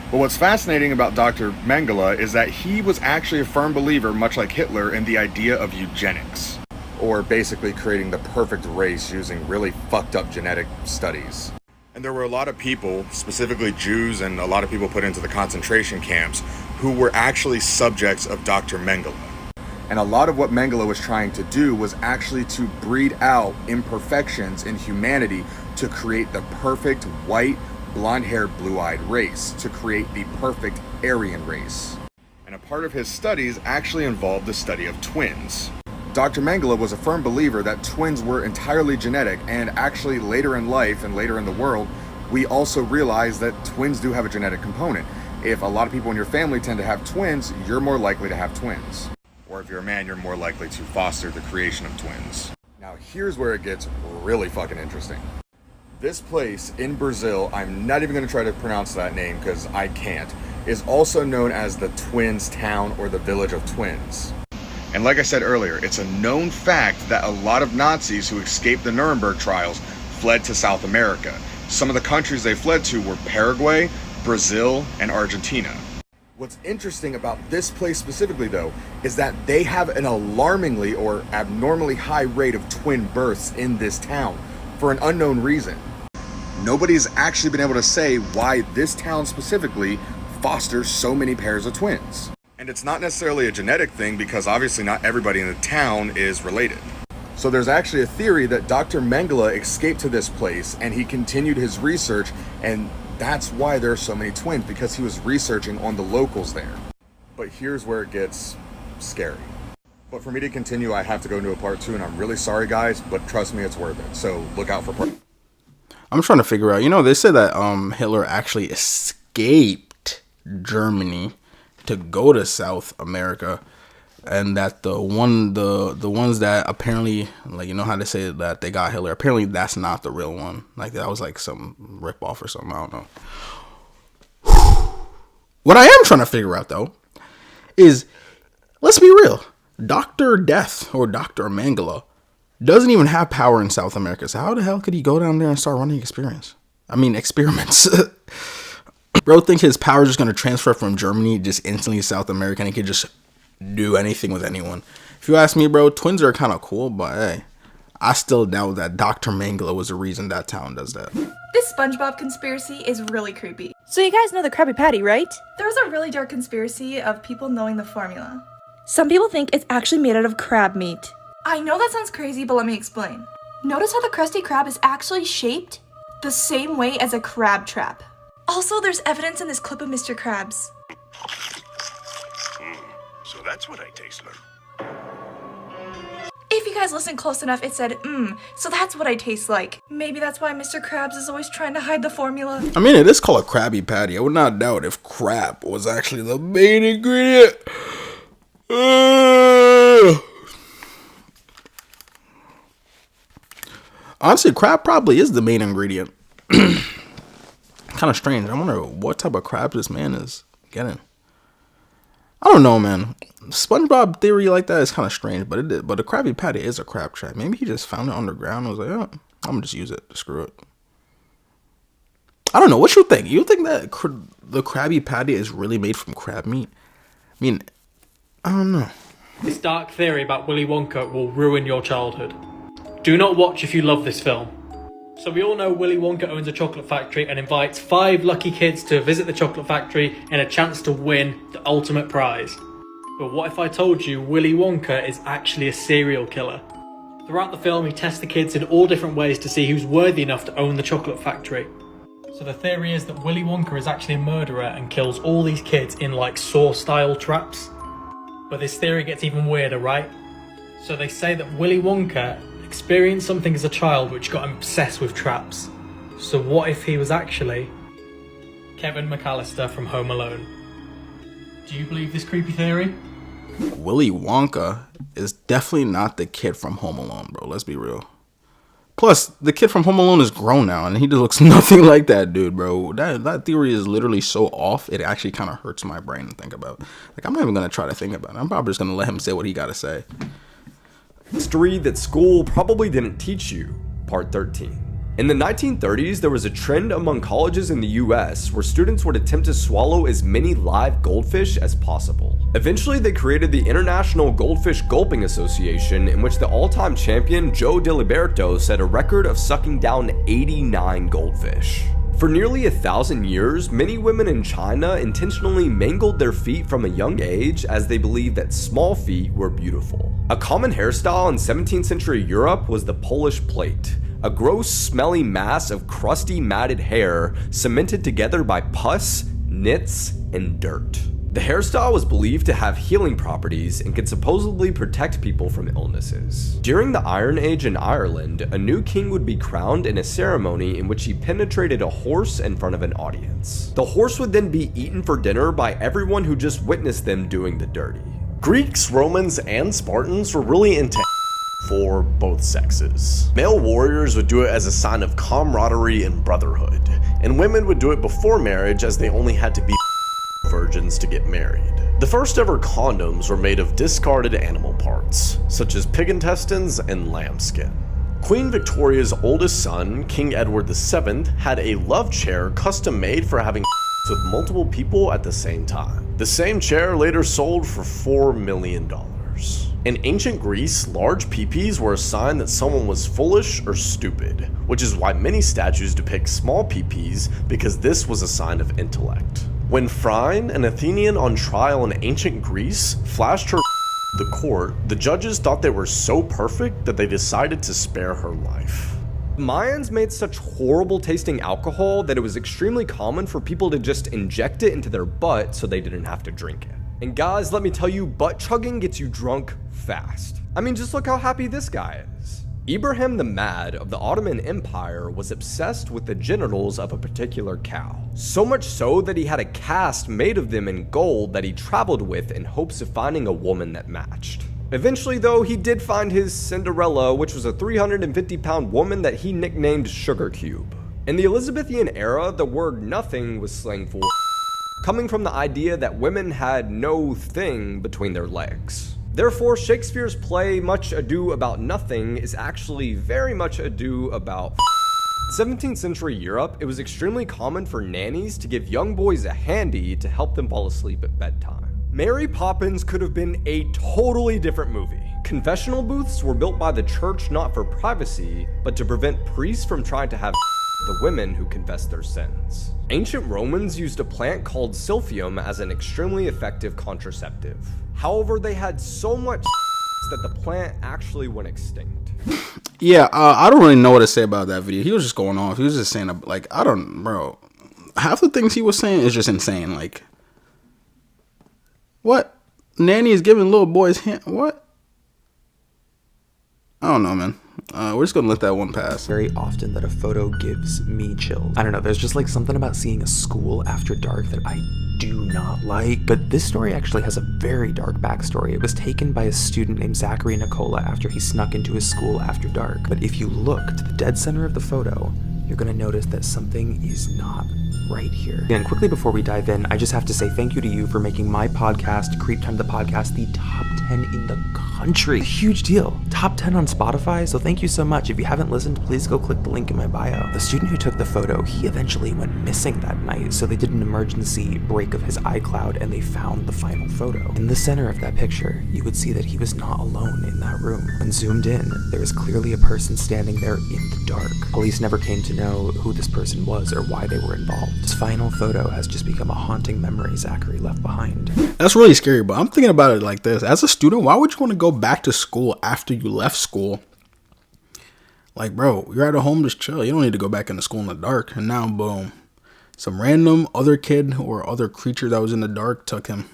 But what's fascinating about Dr. Mengele is that he was actually a firm believer, much like Hitler, in the idea of eugenics, or basically creating the perfect race using really fucked up genetic studies. And there were a lot of people, specifically Jews and a lot of people put into the concentration camps, who were actually subjects of Dr. Mengele. And a lot of what Mengele was trying to do was actually to breed out imperfections in humanity to create the perfect white, blonde-haired, blue-eyed race, to create the perfect Aryan race. And a part of his studies actually involved the study of twins. Dr. Mengele was a firm believer that twins were entirely genetic, and actually later in life and later in the world, we also realized that twins do have a genetic component. If a lot of people in your family tend to have twins, you're more likely to have twins. Or if you're a man, you're more likely to foster the creation of twins. Now here's where it gets really fucking interesting. This place in Brazil, I'm not even going to try to pronounce that name because I can't, is also known as the Twins Town or the Village of Twins. And like I said earlier, it's a known fact that a lot of Nazis who escaped the Nuremberg trials fled to South America. Some of the countries they fled to were Paraguay, Brazil, and Argentina. What's interesting about this place specifically, though, is that they have an alarmingly or abnormally high rate of twin births in this town for an unknown reason. Nobody's actually been able to say why this town specifically fosters so many pairs of twins. And it's not necessarily a genetic thing because obviously not everybody in the town is related. So there's actually a theory that Dr. Mengele escaped to this place and he continued his research, and that's why there are so many twins, because he was researching on the locals there. But here's where it gets scary. But for me to continue, I have to go into a part 2, and I'm really sorry, guys, but trust me, it's worth it. So look out for part. I'm trying to figure out, they say that Hitler actually escaped Germany to go to South America, and that the ones that apparently, like, how they say that they got Hitler, apparently that's not the real one. Like, that was like some ripoff or something. I don't know. What I am trying to figure out, though, is, let's be real. Dr. Death or Dr. Mangala doesn't even have power in South America. So how the hell could he go down there and start running experiments? Bro, think his power is just going to transfer from Germany just instantly to South America and he could just do anything with anyone. If you ask me, bro, twins are kind of cool, but hey, I still doubt that Dr. Mangala was the reason that town does that. This SpongeBob conspiracy is really creepy. So you guys know the Krabby Patty, right? There's a really dark conspiracy of people knowing the formula. Some people think it's actually made out of crab meat. I know that sounds crazy, but let me explain. Notice how the Krusty Krab is actually shaped the same way as a crab trap. Also, there's evidence in this clip of Mr. Krabs. So that's what I taste like. If you guys listen close enough, it said, so that's what I taste like. Maybe that's why Mr. Krabs is always trying to hide the formula. I mean, it is called a Krabby Patty. I would not doubt if crab was actually the main ingredient. Honestly, crab probably is the main ingredient. Kind of strange. I wonder what type of crab this man is getting. I don't know, man. SpongeBob theory like that is kind of strange, but a Krabby Patty is a crab trap. Maybe he just found it underground and was like, oh, I'm gonna just use it. Screw it. I don't know. What you think? You think that the Krabby Patty is really made from crab meat? I mean, I don't know. This dark theory about Willy Wonka will ruin your childhood. Do not watch if you love this film. So we all know Willy Wonka owns a chocolate factory and invites 5 lucky kids to visit the chocolate factory and a chance to win the ultimate prize. But what if I told you Willy Wonka is actually a serial killer? Throughout the film, he tests the kids in all different ways to see who's worthy enough to own the chocolate factory. So the theory is that Willy Wonka is actually a murderer and kills all these kids in like Saw-style traps. But this theory gets even weirder, right? So they say that Willy Wonka experienced something as a child which got him obsessed with traps. So what if he was actually Kevin McAllister from Home Alone? Do you believe this creepy theory? Willy Wonka is definitely not the kid from Home Alone, bro. Let's be real. Plus, the kid from Home Alone is grown now, and he just looks nothing like that dude, bro. That theory is literally so off, it actually kind of hurts my brain to think about. Like, I'm not even going to try to think about it. I'm probably just going to let him say what he got to say. History that school probably didn't teach you, part 13. In the 1930s, there was a trend among colleges in the US where students would attempt to swallow as many live goldfish as possible. Eventually, they created the International Goldfish Gulping Association, in which the all-time champion Joe DiLiberto set a record of sucking down 89 goldfish. For nearly 1,000 years, many women in China intentionally mangled their feet from a young age as they believed that small feet were beautiful. A common hairstyle in 17th century Europe was the Polish plait, a gross, smelly mass of crusty, matted hair cemented together by pus, nits, and dirt. The hairstyle was believed to have healing properties and could supposedly protect people from illnesses. During the Iron Age in Ireland, a new king would be crowned in a ceremony in which he penetrated a horse in front of an audience. The horse would then be eaten for dinner by everyone who just witnessed them doing the dirty. Greeks, Romans, and Spartans were really into for both sexes. Male warriors would do it as a sign of camaraderie and brotherhood, and women would do it before marriage as they only had to be virgins to get married. The first ever condoms were made of discarded animal parts, such as pig intestines and lambskin. Queen Victoria's oldest son, King Edward VII, had a love chair custom made for having with multiple people at the same time. The same chair later sold for $4 million. In ancient Greece, large peepees were a sign that someone was foolish or stupid, which is why many statues depict small peepees, because this was a sign of intellect. When Phryne, an Athenian on trial in ancient Greece, flashed her the court, the judges thought they were so perfect that they decided to spare her life. Mayans made such horrible tasting alcohol that it was extremely common for people to just inject it into their butt so they didn't have to drink it. And guys, let me tell you, butt chugging gets you drunk fast. I mean, just look how happy this guy is. Ibrahim the Mad of the Ottoman Empire was obsessed with the genitals of a particular cow. So much so that he had a cast made of them in gold that he traveled with in hopes of finding a woman that matched. Eventually though, he did find his Cinderella, which was a 350-pound woman that he nicknamed Sugar Cube. In the Elizabethan era, the word nothing was slang for coming from the idea that women had no thing between their legs. Therefore, Shakespeare's play Much Ado About Nothing is actually very much ado about 17th century Europe, it was extremely common for nannies to give young boys a handy to help them fall asleep at bedtime. Mary Poppins could have been a totally different movie. Confessional booths were built by the church not for privacy, but to prevent priests from trying to have the women who confessed their sins. Ancient Romans used a plant called silphium as an extremely effective contraceptive. However, they had so much that the plant actually went extinct. Yeah, I don't really know what to say about that video. He was just going off. He was just saying, like, I don't, bro. Half the things he was saying is just insane. Like, what? Nanny is giving little boys hand. What? I don't know, man. We're just gonna let that one pass. Very often that a photo gives me chills. I don't know, there's just like something about seeing a school after dark that I do not like. But this story actually has a very dark backstory. It was taken by a student named Zachary Nicola after he snuck into his school after dark. But if you look to the dead center of the photo, you're gonna notice that something is not right here. And quickly before we dive in, I just have to say thank you to you for making my podcast, Creep Time the Podcast, the top 10 in the country. Huge deal. Top 10 on Spotify, so thank you so much. If you haven't listened, please go click the link in my bio. The student who took the photo, he eventually went missing that night, so they did an emergency break of his iCloud and they found the final photo. In the center of that picture, you would see that he was not alone in that room. When zoomed in, there was clearly a person standing there in the dark. Police never came to know who this person was or why they were involved. This final photo has just become a haunting memory Zachary left behind. That's really scary, but I'm thinking about it like this. As a student, why would you want to go back to school after you left school? Like, bro, you're at home, just chill. You don't need to go back into school in the dark. And now, boom, some random other kid or other creature that was in the dark took him.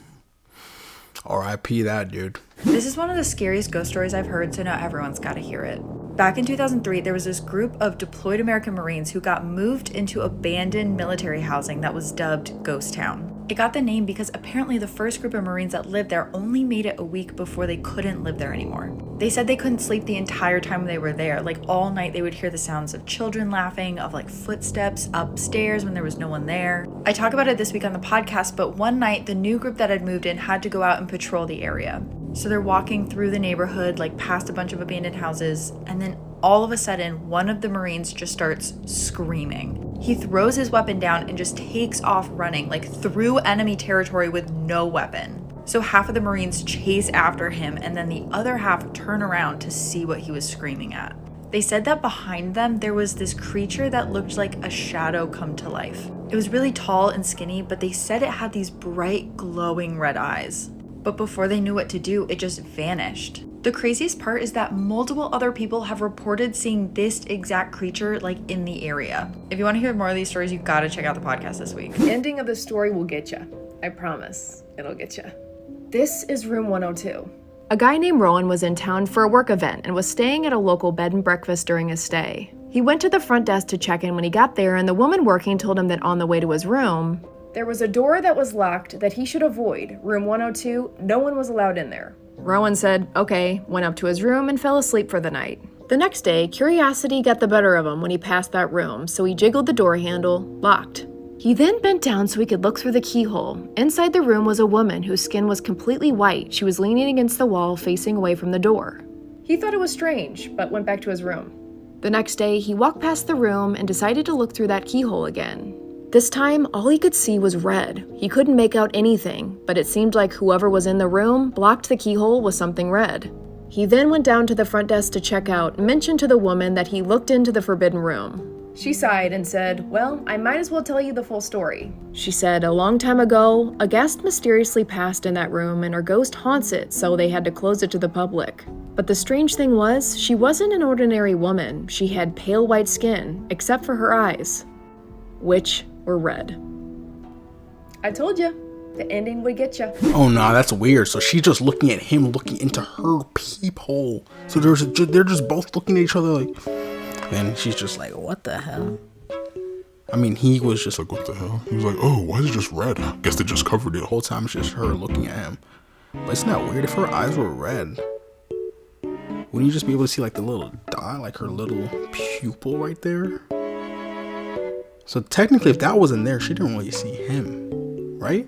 R.I.P. that dude. This is one of the scariest ghost stories I've heard, so now everyone's got to hear it. Back in 2003, there was this group of deployed American Marines who got moved into abandoned military housing that was dubbed Ghost Town. It got the name because apparently the first group of Marines that lived there only made it a week before they couldn't live there anymore. They said they couldn't sleep the entire time they were there. Like all night they would hear the sounds of children laughing, of like footsteps upstairs when there was no one there. I talk about it this week on the podcast, but one night the new group that had moved in had to go out and patrol the area. So they're walking through the neighborhood, like past a bunch of abandoned houses, and then all of a sudden, one of the Marines just starts screaming. He throws his weapon down and just takes off running, like through enemy territory with no weapon. So half of the Marines chase after him, and then the other half turn around to see what he was screaming at. They said that behind them, there was this creature that looked like a shadow come to life. It was really tall and skinny, but they said it had these bright, glowing red eyes. But before they knew what to do, it just vanished. The craziest part is that multiple other people have reported seeing this exact creature like in the area. If you want to hear more of these stories, you gotta check out the podcast this week. The ending of the story will get you. I promise. It'll get you. This is room 102. A guy named Rowan was in town for a work event and was staying at a local bed and breakfast during his stay. He went to the front desk to check in when he got there, and the woman working told him that on the way to his room, there was a door that was locked that he should avoid. Room 102, no one was allowed in there. Rowan said, okay, went up to his room and fell asleep for the night. The next day, curiosity got the better of him when he passed that room, so he jiggled the door handle, locked. He then bent down so he could look through the keyhole. Inside the room was a woman whose skin was completely white. She was leaning against the wall, facing away from the door. He thought it was strange, but went back to his room. The next day, he walked past the room and decided to look through that keyhole again. This time, all he could see was red. He couldn't make out anything, but it seemed like whoever was in the room blocked the keyhole with something red. He then went down to the front desk to check out and mentioned to the woman that he looked into the forbidden room. She sighed and said, well, I might as well tell you the full story. She said, a long time ago, a guest mysteriously passed in that room and her ghost haunts it, so they had to close it to the public. But the strange thing was, she wasn't an ordinary woman. She had pale white skin, except for her eyes, which were red. I told you, the ending would get you. Oh nah, that's weird. So she's just looking at him, looking into her peephole. So they're just both looking at each other like, and she's just like, what the hell? I mean, he was just like, what the hell? He was like, oh, why is it just red? I guess they just covered it. The whole time it's just her looking at him. But isn't that weird? If her eyes were red, wouldn't you just be able to see like the little dot, like her little pupil right there? So technically, if that wasn't there, she didn't really see him, right?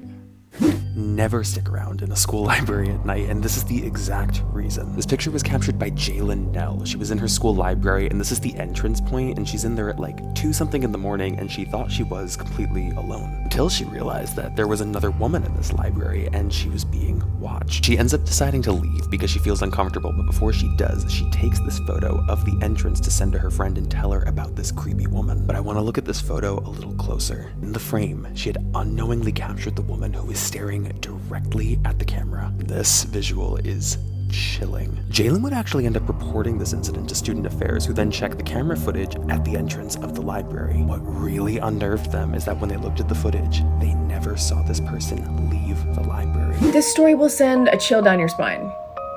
never stick around in a school library at night, and this is the exact reason. This picture was captured by Jalen Nell. She was in her school library, and this is the entrance point, and she's in there at like 2-something in the morning, and she thought she was completely alone. Until she realized that there was another woman in this library, and she was being watched. She ends up deciding to leave because she feels uncomfortable, but before she does, she takes this photo of the entrance to send to her friend and tell her about this creepy woman. But I want to look at this photo a little closer. In the frame, she had unknowingly captured the woman who was staring directly at the camera. This visual is chilling. Jalen would actually end up reporting this incident to Student Affairs, who then checked the camera footage at the entrance of the library. What really unnerved them is that when they looked at the footage, they never saw this person leave the library. This story will send a chill down your spine.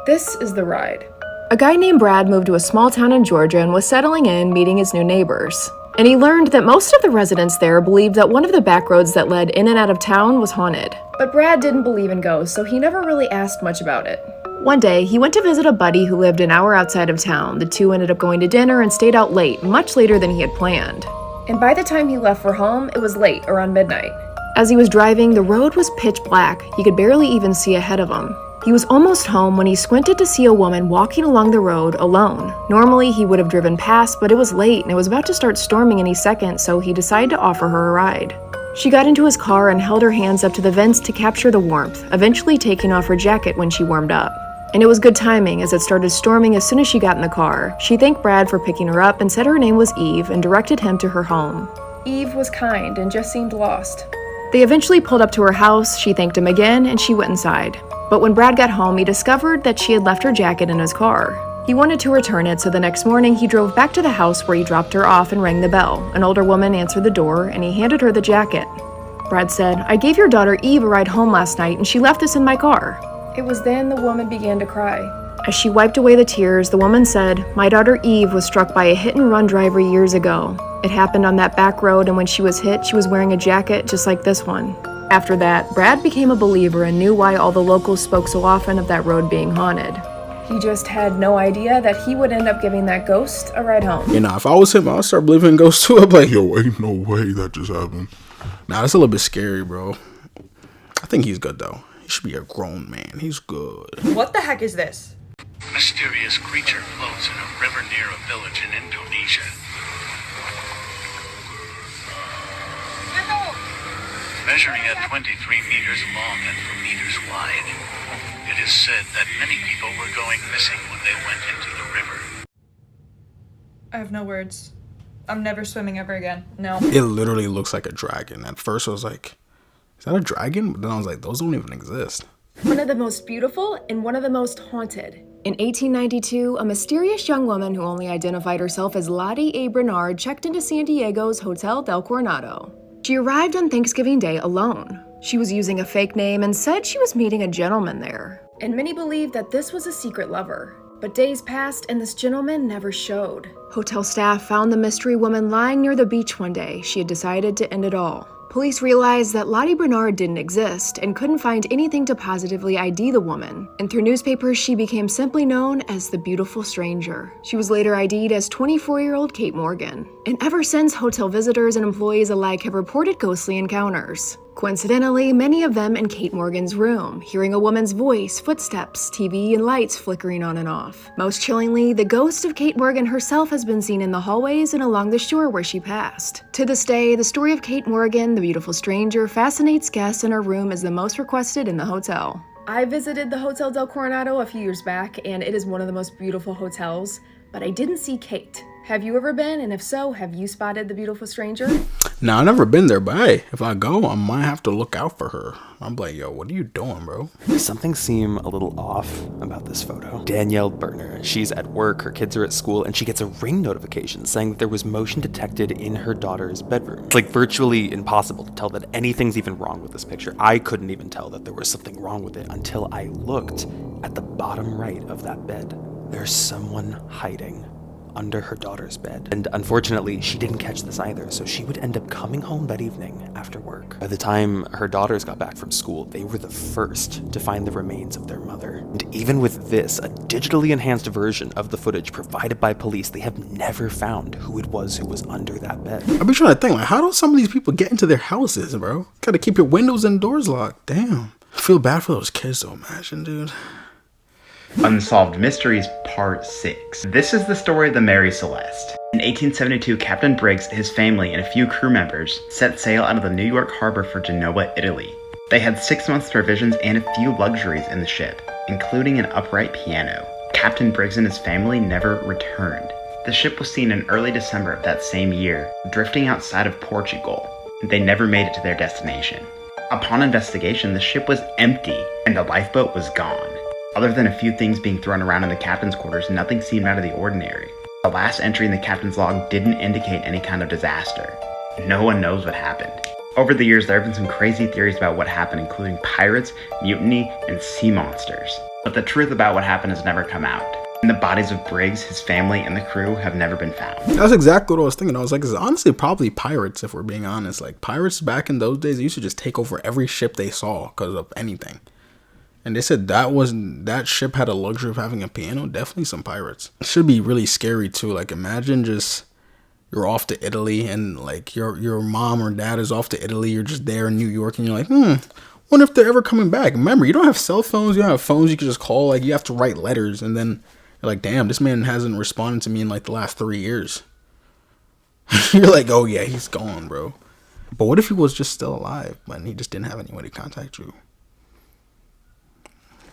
This is the ride. A guy named Brad moved to a small town in Georgia and was settling in, meeting his new neighbors. And he learned that most of the residents there believed that one of the back roads that led in and out of town was haunted. But Brad didn't believe in ghosts, so he never really asked much about it. One day, he went to visit a buddy who lived an hour outside of town. The two ended up going to dinner and stayed out late, much later than he had planned. And by the time he left for home, it was late, around midnight. As he was driving, the road was pitch black. He could barely even see ahead of him. He was almost home when he squinted to see a woman walking along the road alone. Normally, he would have driven past, but it was late and it was about to start storming any second, so he decided to offer her a ride. She got into his car and held her hands up to the vents to capture the warmth, eventually taking off her jacket when she warmed up. And it was good timing, as it started storming as soon as she got in the car. She thanked Brad for picking her up and said her name was Eve and directed him to her home. Eve was kind and just seemed lost. They eventually pulled up to her house, she thanked him again, and she went inside. But when Brad got home, he discovered that she had left her jacket in his car. He wanted to return it, so the next morning he drove back to the house where he dropped her off and rang the bell. An older woman answered the door, and he handed her the jacket. Brad said, "I gave your daughter Eve a ride home last night, and she left this in my car." It was then the woman began to cry. As she wiped away the tears, the woman said, "My daughter Eve was struck by a hit-and-run driver years ago. It happened on that back road, and when she was hit, she was wearing a jacket just like this one." After that, Brad became a believer and knew why all the locals spoke so often of that road being haunted. He just had no idea that he would end up giving that ghost a ride home. You know, if I was him, I'd start believing in ghosts too. I'd be like, yo, ain't no way that just happened. Nah, that's a little bit scary, bro. I think he's good, though. He should be a grown man. He's good. What the heck is this? Mysterious creature floats in a river near a village in Indonesia. Measuring at 23 meters long and 4 meters wide, it is said that many people were going missing when they went into the river. I have no words. I'm never swimming ever again. No. It literally looks like a dragon. At first I was like, is that a dragon? But then I was like, those don't even exist. One of the most beautiful and one of the most haunted. In 1892, a mysterious young woman who only identified herself as Lottie A. Bernard checked into San Diego's Hotel del Coronado. She arrived on Thanksgiving Day alone. She was using a fake name and said she was meeting a gentleman there. And many believed that this was a secret lover. But days passed and this gentleman never showed. Hotel staff found the mystery woman lying near the beach one day. She had decided to end it all. Police realized that Lottie Bernard didn't exist and couldn't find anything to positively ID the woman. And through newspapers, she became simply known as the Beautiful Stranger. She was later ID'd as 24-year-old Kate Morgan. And ever since, hotel visitors and employees alike have reported ghostly encounters. Coincidentally, many of them in Kate Morgan's room, hearing a woman's voice, footsteps, TV, and lights flickering on and off. Most chillingly, the ghost of Kate Morgan herself has been seen in the hallways and along the shore where she passed. To this day, the story of Kate Morgan, the Beautiful Stranger, fascinates guests, and her room is the most requested in the hotel. I visited the Hotel del Coronado a few years back, and it is one of the most beautiful hotels, but I didn't see Kate. Have you ever been? And if so, have you spotted the Beautiful Stranger? Nah, I've never been there, but hey, if I go, I might have to look out for her. I'm like, yo, what are you doing, bro? Something seemed a little off about this photo. Danielle Berner, she's at work, her kids are at school, and she gets a ring notification saying that there was motion detected in her daughter's bedroom. It's like virtually impossible to tell that anything's even wrong with this picture. I couldn't even tell that there was something wrong with it until I looked at the bottom right of that bed. There's someone hiding under her daughter's bed. And unfortunately, she didn't catch this either, so she would end up coming home that evening after work. By the time her daughters got back from school, they were the first to find the remains of their mother. And even with this, a digitally enhanced version of the footage provided by police, they have never found who it was who was under that bed. I've been trying to think, like, how do some of these people get into their houses, bro? Gotta keep your windows and doors locked. Damn. I feel bad for those kids though, imagine, dude. Unsolved Mysteries Part 6. This is the story of the Mary Celeste. In 1872, Captain Briggs, his family, and a few crew members set sail out of the New York harbor for Genoa, Italy. They had 6 months' provisions and a few luxuries in the ship, including an upright piano. Captain Briggs and his family never returned. The ship was seen in early December of that same year, drifting outside of Portugal. They never made it to their destination. Upon investigation, the ship was empty and the lifeboat was gone. Other than a few things being thrown around in the captain's quarters, nothing seemed out of the ordinary. The last entry in the captain's log didn't indicate any kind of disaster. No one knows what happened. Over the years, there have been some crazy theories about what happened, including pirates, mutiny, and sea monsters. But the truth about what happened has never come out. And the bodies of Briggs, his family, and the crew have never been found. That's exactly what I was thinking. I was like, it's honestly probably pirates, if we're being honest. Like, pirates back in those days, they used to just take over every ship they saw because of anything. And they said that ship had a luxury of having a piano. Definitely some pirates. It should be really scary too. Like, imagine just you're off to Italy and like your mom or dad is off to Italy. You're just there in New York and you're like, wonder if they're ever coming back. Remember, you don't have cell phones. You don't have phones you can just call. Like, you have to write letters. And then you're like, damn, this man hasn't responded to me in like the last 3 years. You're like, oh yeah, he's gone, bro. But what if he was just still alive, but he just didn't have anyone to contact you?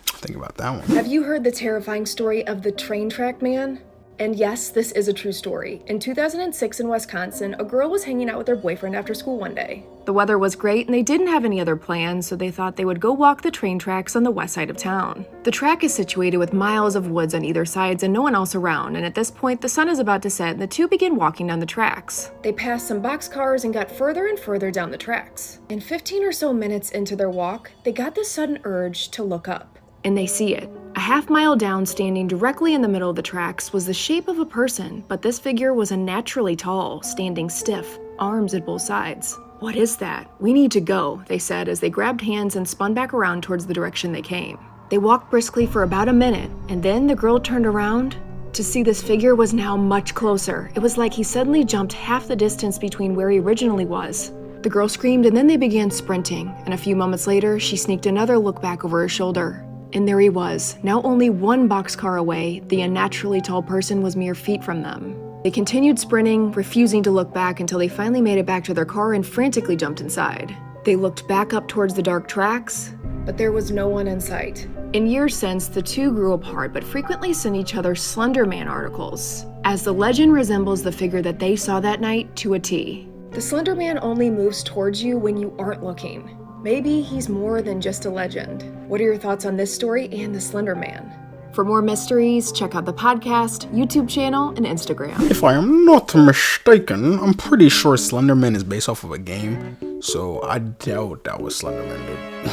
Think about that one. Have you heard the terrifying story of the train track man? And yes, this is a true story. In 2006 in Wisconsin, a girl was hanging out with her boyfriend after school one day. The weather was great and they didn't have any other plans, so they thought they would go walk the train tracks on the west side of town. The track is situated with miles of woods on either sides and no one else around, and at this point the sun is about to set and the two begin walking down the tracks. They passed some boxcars and got further and further down the tracks. And 15 or so minutes into their walk, they got this sudden urge to look up. And they see it. A half-mile down, standing directly in the middle of the tracks, was the shape of a person, but this figure was unnaturally tall, standing stiff, arms at both sides. What is that? We need to go, they said as they grabbed hands and spun back around towards the direction they came. They walked briskly for about a minute, and then the girl turned around to see this figure was now much closer. It was like he suddenly jumped half the distance between where he originally was. The girl screamed and then they began sprinting, and a few moments later, she sneaked another look back over her shoulder. And there he was, now only one boxcar away. The unnaturally tall person was mere feet from them. They continued sprinting, refusing to look back until they finally made it back to their car and frantically jumped inside. They looked back up towards the dark tracks, but there was no one in sight. In years since, the two grew apart, but frequently sent each other Slender Man articles, as the legend resembles the figure that they saw that night to a T. The Slender Man only moves towards you when you aren't looking. Maybe he's more than just a legend. What are your thoughts on this story and the Slender Man? For more mysteries, check out the podcast, YouTube channel, and Instagram. If I am not mistaken, I'm pretty sure Slenderman is based off of a game, so I doubt that was Slenderman, dude.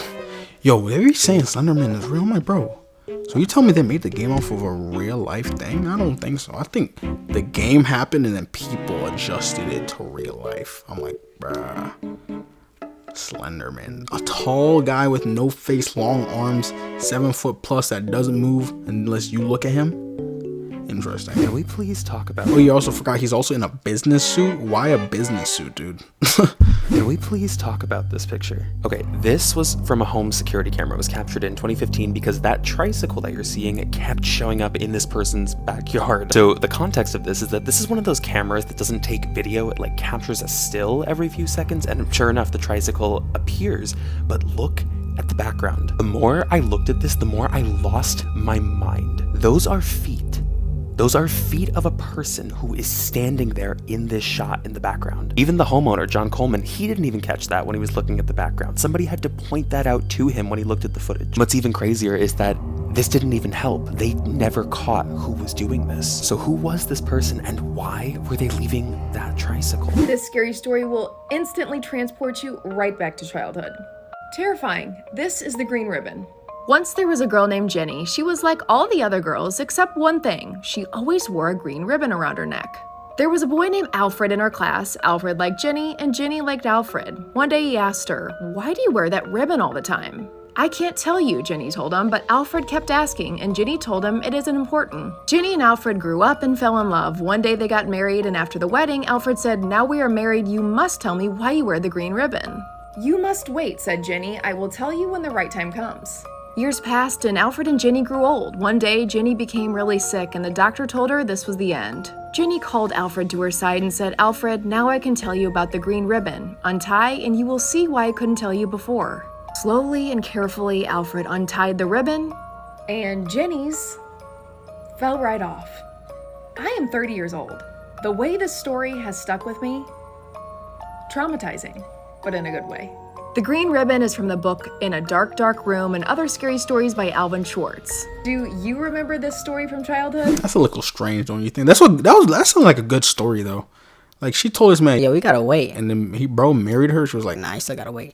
Yo, they be saying Slenderman is real? I'm like, bro, so you tell me they made the game off of a real life thing? I don't think so. I think the game happened and then people adjusted it to real life. I'm like, bruh. Slenderman, a tall guy with no face, long arms, 7 foot plus that doesn't move unless you look at him. Interesting. Can we please talk about... Oh, you also forgot he's also in a business suit? Why a business suit, dude? Can we please talk about this picture? Okay, this was from a home security camera. It was captured in 2015 because that tricycle that you're seeing kept showing up in this person's backyard. So the context of this is that this is one of those cameras that doesn't take video. It like captures a still every few seconds, and sure enough, the tricycle appears. But look at the background. The more I looked at this, the more I lost my mind. Those are feet. Those are feet of a person who is standing there in this shot in the background. Even the homeowner, John Coleman, he didn't even catch that when he was looking at the background. Somebody had to point that out to him when he looked at the footage. What's even crazier is that this didn't even help. They never caught who was doing this. So who was this person and why were they leaving that tricycle? This scary story will instantly transport you right back to childhood. Terrifying. This is the green ribbon. Once there was a girl named Jenny. She was like all the other girls except one thing. She always wore a green ribbon around her neck. There was a boy named Alfred in her class. Alfred liked Jenny and Jenny liked Alfred. One day he asked her, "Why do you wear that ribbon all the time?" "I can't tell you," Jenny told him, but Alfred kept asking and Jenny told him it isn't important. Jenny and Alfred grew up and fell in love. One day they got married and after the wedding, Alfred said, "Now we are married, you must tell me why you wear the green ribbon." "You must wait," said Ginny. "I will tell you when the right time comes." Years passed and Alfred and Ginny grew old. One day, Ginny became really sick and the doctor told her this was the end. Ginny called Alfred to her side and said, "Alfred, now I can tell you about the green ribbon. Untie and you will see why I couldn't tell you before." Slowly and carefully, Alfred untied the ribbon and Ginny's fell right off. I am 30 years old. The way this story has stuck with me, traumatizing, but in a good way. The Green Ribbon is from the book In a Dark, Dark Room and Other Scary Stories by Alvin Schwartz. Do you remember this story from childhood? That's a little strange, don't you think? That sounded like a good story though. Like she told this man, "Yeah, we gotta wait," and then bro married her. She was like, "Nah, I still gotta wait."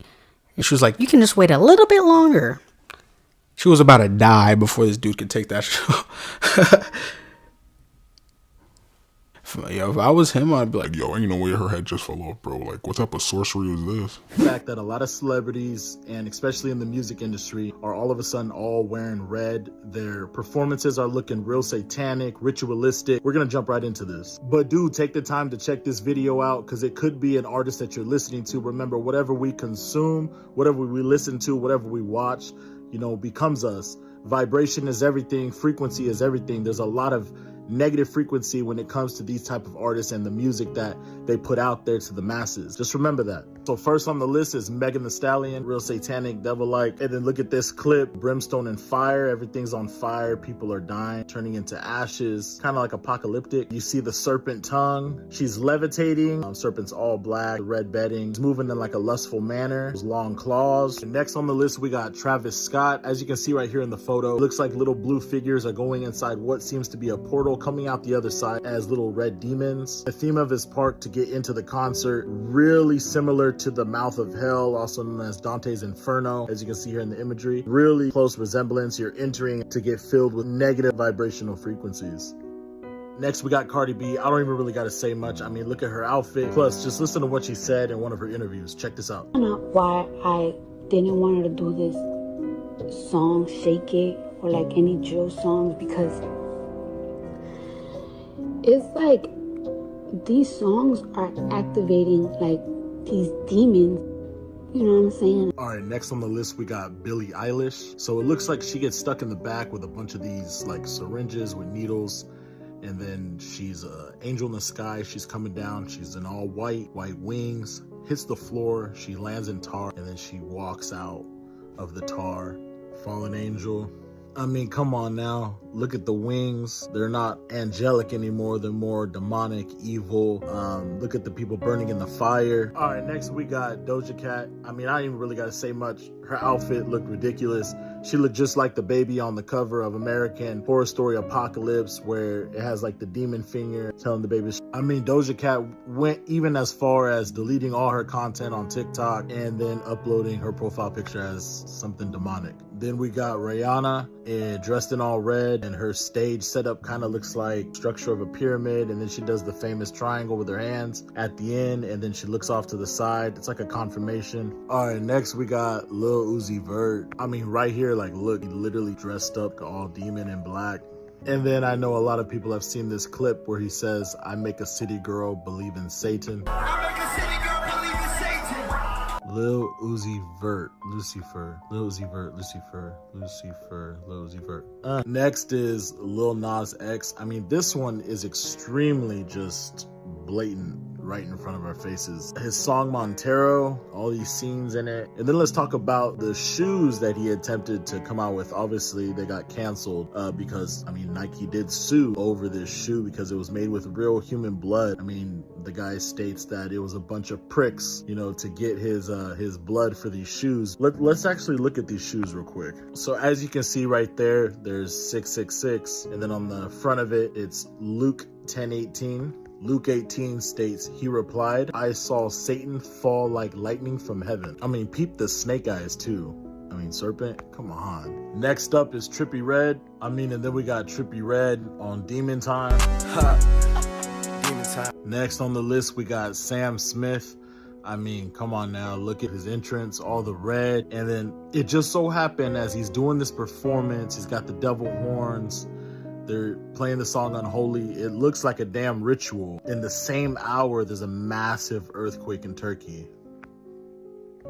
And she was like, "You can just wait a little bit longer." She was about to die before this dude could take that show. If I was him, I'd be like, yo, ain't no way her head just fell off, bro. Like, what type of sorcery is this? The fact that a lot of celebrities, and especially in the music industry, are all of a sudden all wearing red. Their performances are looking real satanic, ritualistic. We're gonna jump right into this. But dude, take the time to check this video out because it could be an artist that you're listening to. Remember, whatever we consume, whatever we listen to, whatever we watch, becomes us. Vibration is everything. Frequency is everything. There's a lot of negative frequency when it comes to these type of artists and the music that they put out there to the masses. Just remember that. So first on the list is Megan Thee Stallion, real satanic, devil-like. And then look at this clip, brimstone and fire. Everything's on fire. People are dying, turning into ashes, kind of like apocalyptic. You see the serpent tongue. She's levitating. Serpent's all black, red bedding. She's moving in like a lustful manner. Those long claws. And next on the list, we got Travis Scott. As you can see right here in the photo, it looks like little blue figures are going inside what seems to be a portal, coming out the other side as little red demons. The theme of his park to get into the concert, really similar to the Mouth of Hell, also known as Dante's Inferno, as you can see here in the imagery. Really close resemblance. You're entering to get filled with negative vibrational frequencies. Next, we got Cardi B. I don't even really got to say much. I mean, look at her outfit. Plus, just listen to what she said in one of her interviews. Check this out. I don't know why I didn't want her to do this song, Shake It, or like any drill songs, because it's like these songs are activating like these demons. You know what I'm saying? All right, next on the list, we got Billie Eilish. So it looks like she gets stuck in the back with a bunch of these like syringes with needles. And then she's an angel in the sky. She's coming down. She's in all white wings, hits the floor. She lands in tar and then she walks out of the tar. Fallen angel. I mean, come on now. Look at the wings. They're not angelic anymore. They're more demonic, evil. Look at the people burning in the fire. All right, next we got Doja Cat. I mean, I ain't even really got to say much. Her outfit looked ridiculous. She looked just like the baby on the cover of American Horror Story Apocalypse, where it has like the demon finger telling the baby. I mean, Doja Cat went even as far as deleting all her content on TikTok and then uploading her profile picture as something demonic. Then we got Rihanna dressed in all red, and her stage setup kind of looks like structure of a pyramid, and then she does the famous triangle with her hands at the end, and then she looks off to the side. It's like a confirmation. All right, next we got Lil Uzi Vert. I mean, right here, like, look, he literally dressed up all demon in black. And then I know a lot of people have seen this clip where he says, "I make a city girl believe in Satan." Lil Uzi Vert, Lucifer, Lil Uzi Vert, Lucifer, Lucifer, Lil Uzi Vert. Next is Lil Nas X. I mean, this one is extremely just blatant, right in front of our faces. His song Montero, all these scenes in it. And then let's talk about the shoes that he attempted to come out with. Obviously, they got canceled because, I mean, Nike did sue over this shoe because it was made with real human blood. I mean, the guy states that it was a bunch of pricks, to get his blood for these shoes. Let's actually look at these shoes real quick. So as you can see right there, there's 666, and then on the front of it, it's Luke 10:18. Luke 18 states, he replied, "I saw Satan fall like lightning from heaven." I mean, peep the snake eyes too. I mean, serpent, come on. Next up is Trippie Redd. I mean, and then we got Trippie Redd on Demon Time. Demon Time. Next on the list, we got Sam Smith. I mean, come on now, look at his entrance, all the red. And then it just so happened as he's doing this performance, he's got the devil horns. They're playing the song Unholy. It looks like a damn ritual. In the same hour, there's a massive earthquake in Turkey.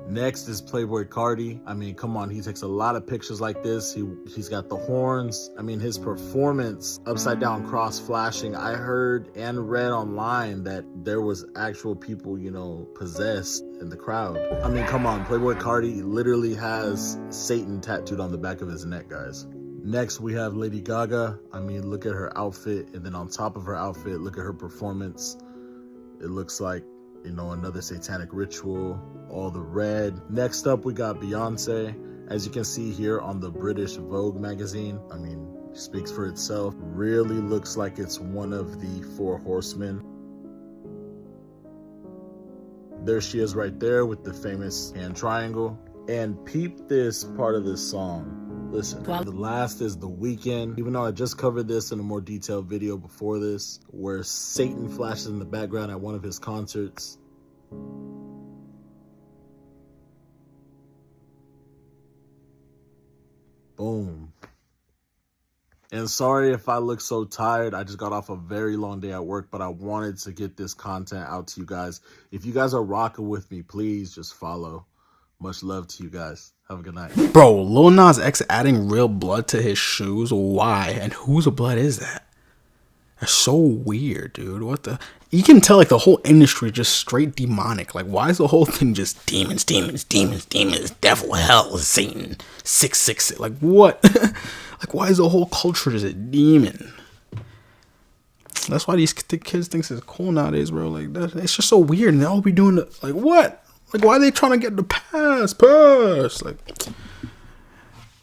Next is Playboy Cardi. I mean, come on, he takes a lot of pictures like this. He's got the horns. I mean, his performance, upside down cross flashing. I heard and read online that there was actual people, you know, possessed in the crowd. I mean, come on, Playboy Cardi literally has Satan tattooed on the back of his neck, guys. Next, we have Lady Gaga. I mean, look at her outfit, and then on top of her outfit, look at her performance. It looks like, you know, another satanic ritual, all the red. Next up, we got Beyonce. As you can see here on the British Vogue magazine, I mean, speaks for itself. Really looks like it's one of the 4 horsemen. There she is right there with the famous hand triangle. And peep this part of this song. Listen, the last is The Weeknd. Even though I just covered this in a more detailed video before this, where Satan flashes in the background at one of his concerts. Boom. And sorry if I look so tired. I just got off a very long day at work, but I wanted to get this content out to you guys. If you guys are rocking with me, please just follow. Much love to you guys. Have a good night. Bro, Lil Nas X adding real blood to his shoes. Why? And whose blood is that? That's so weird, dude. What the? You can tell, like, the whole industry is just straight demonic. Like, why is the whole thing just demons, demons, demons, demons, devil, hell, Satan, 666? Like, what? Like, why is the whole culture just a demon? That's why these kids think it's cool nowadays, bro. Like, it's just so weird. And they all be doing it. Like, what? Like, why are they trying to get the pass? Like,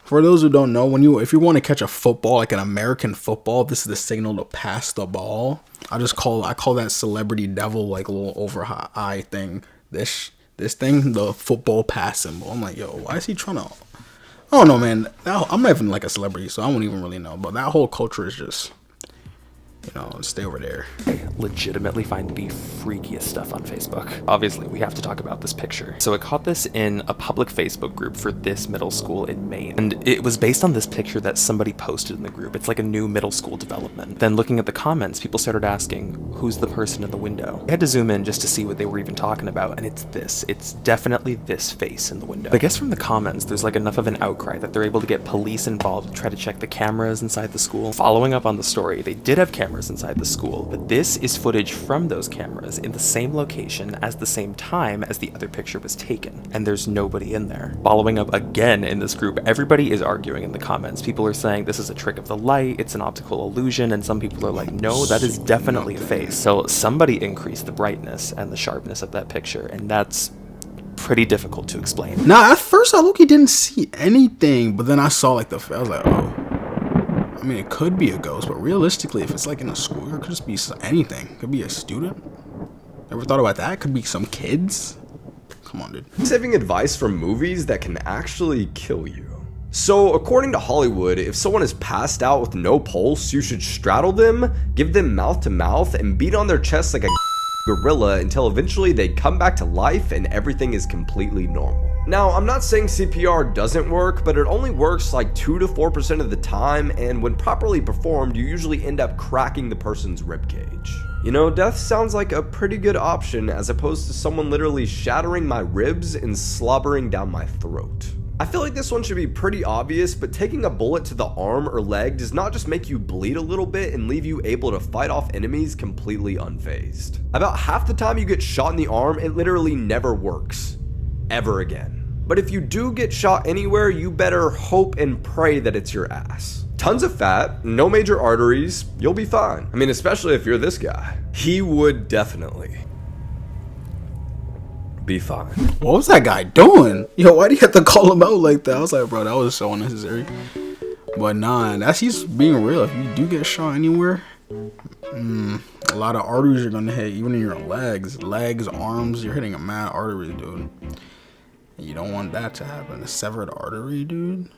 for those who don't know, if you want to catch a football, like an American football, this is the signal to pass the ball. I call that celebrity devil, like, a little over eye thing. This thing, the football pass symbol. I'm like, yo, why is he trying to? I don't know, man. I'm not even like a celebrity, so I won't even really know. But that whole culture is just, you know, stay over there. I legitimately find the freakiest stuff on Facebook. Obviously, we have to talk about this picture. So I caught this in a public Facebook group for this middle school in Maine. And it was based on this picture that somebody posted in the group. It's like a new middle school development. Then looking at the comments, people started asking, who's the person in the window? I had to zoom in just to see what they were even talking about, and it's this. It's definitely this face in the window. But I guess from the comments, there's like enough of an outcry that they're able to get police involved to try to check the cameras inside the school. Following up on the story, they did have cameras inside the school, but this is footage from those cameras in the same location as the same time as the other picture was taken, and there's nobody in there. Following up again in this group, everybody is arguing in the comments. People are saying this is a trick of the light, it's an optical illusion, and some people are like, no, that is definitely a face. So somebody increased the brightness and the sharpness of that picture, and that's pretty difficult to explain. Nah, at first I look, didn't see anything, but then I saw like I was like, oh. I mean, it could be a ghost, but realistically, if it's like in a school, it could just be anything. It could be a student. Ever thought about that? It could be some kids. Come on, dude. Saving advice from movies that can actually kill you. So, according to Hollywood, if someone is passed out with no pulse, you should straddle them, give them mouth to mouth, and beat on their chest like a gorilla until eventually they come back to life and everything is completely normal. Now, I'm not saying CPR doesn't work, but it only works like 2 to 4% of the time, and when properly performed, you usually end up cracking the person's ribcage. You know, death sounds like a pretty good option as opposed to someone literally shattering my ribs and slobbering down my throat. I feel like this one should be pretty obvious, but taking a bullet to the arm or leg does not just make you bleed a little bit and leave you able to fight off enemies completely unfazed. About half the time you get shot in the arm, it literally never works. Ever again. But if you do get shot anywhere, you better hope and pray that it's your ass. Tons of fat, no major arteries, you'll be fine. I mean, especially if you're this guy. He would definitely be fine. What was that guy doing? Yo, why do you have to call him out like that? I was like, bro, that was so unnecessary. But nah, he's being real. If you do get shot anywhere, a lot of arteries are gonna hit, even in your legs, arms. You're hitting a mad artery, dude. You don't want that to happen. A severed artery, dude.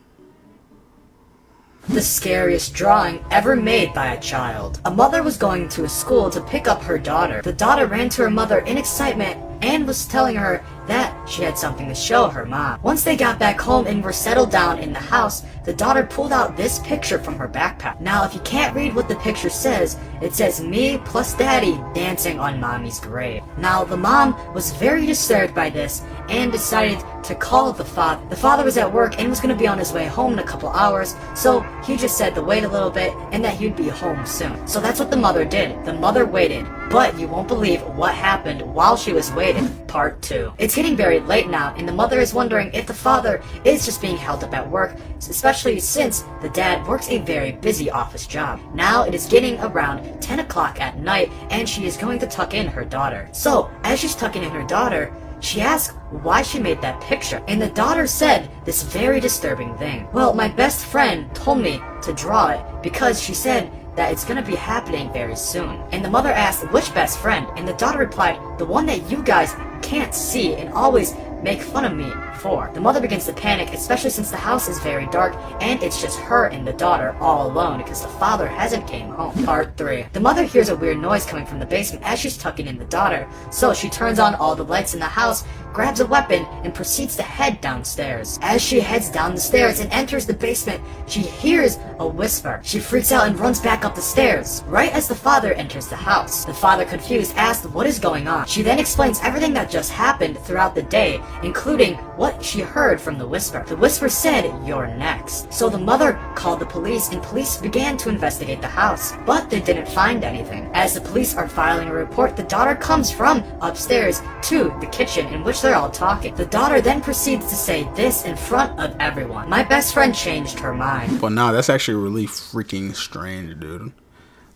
The scariest drawing ever made by a child. A mother was going to a school to pick up her daughter. The daughter ran to her mother in excitement and was telling her that she had something to show her mom. Once they got back home and were settled down in the house, the daughter pulled out this picture from her backpack. Now, if you can't read what the picture says, it says me plus daddy dancing on mommy's grave. Now, the mom was very disturbed by this and decided to call the father. The father was at work and was going to be on his way home in a couple hours, so he just said to wait a little bit and that he'd be home soon. So that's what the mother did. The mother waited, but you won't believe what happened while she was waiting. Part 2. It's getting very late now, and the mother is wondering if the father is just being held up at work, especially since the dad works a very busy office job. Now it is getting around 10 o'clock at night, and she is going to tuck in her daughter. So, as she's tucking in her daughter, she asked why she made that picture, and the daughter said this very disturbing thing. Well, my best friend told me to draw it because she said that it's gonna be happening very soon. And the mother asked which best friend, and the daughter replied, the one that you guys can't see and always make fun of me for. The mother begins to panic, especially since the house is very dark and it's just her and the daughter all alone because the father hasn't came home. Part 3. The mother hears a weird noise coming from the basement as she's tucking in the daughter, so she turns on all the lights in the house, grabs a weapon, and proceeds to head downstairs. As she heads down the stairs and enters the basement, she hears a whisper. She freaks out and runs back up the stairs, right as the father enters the house. The father, confused, asks what is going on. She then explains everything that just happened throughout the day, including what she heard from the whisper. The whisper said, "You're next." So the mother called the police, and police began to investigate the house, but they didn't find anything. As the police are filing a report, the daughter comes from upstairs to the kitchen in which they're all talking. The daughter then proceeds to say this in front of everyone: "My best friend changed her mind." But nah, that's actually really freaking strange, dude.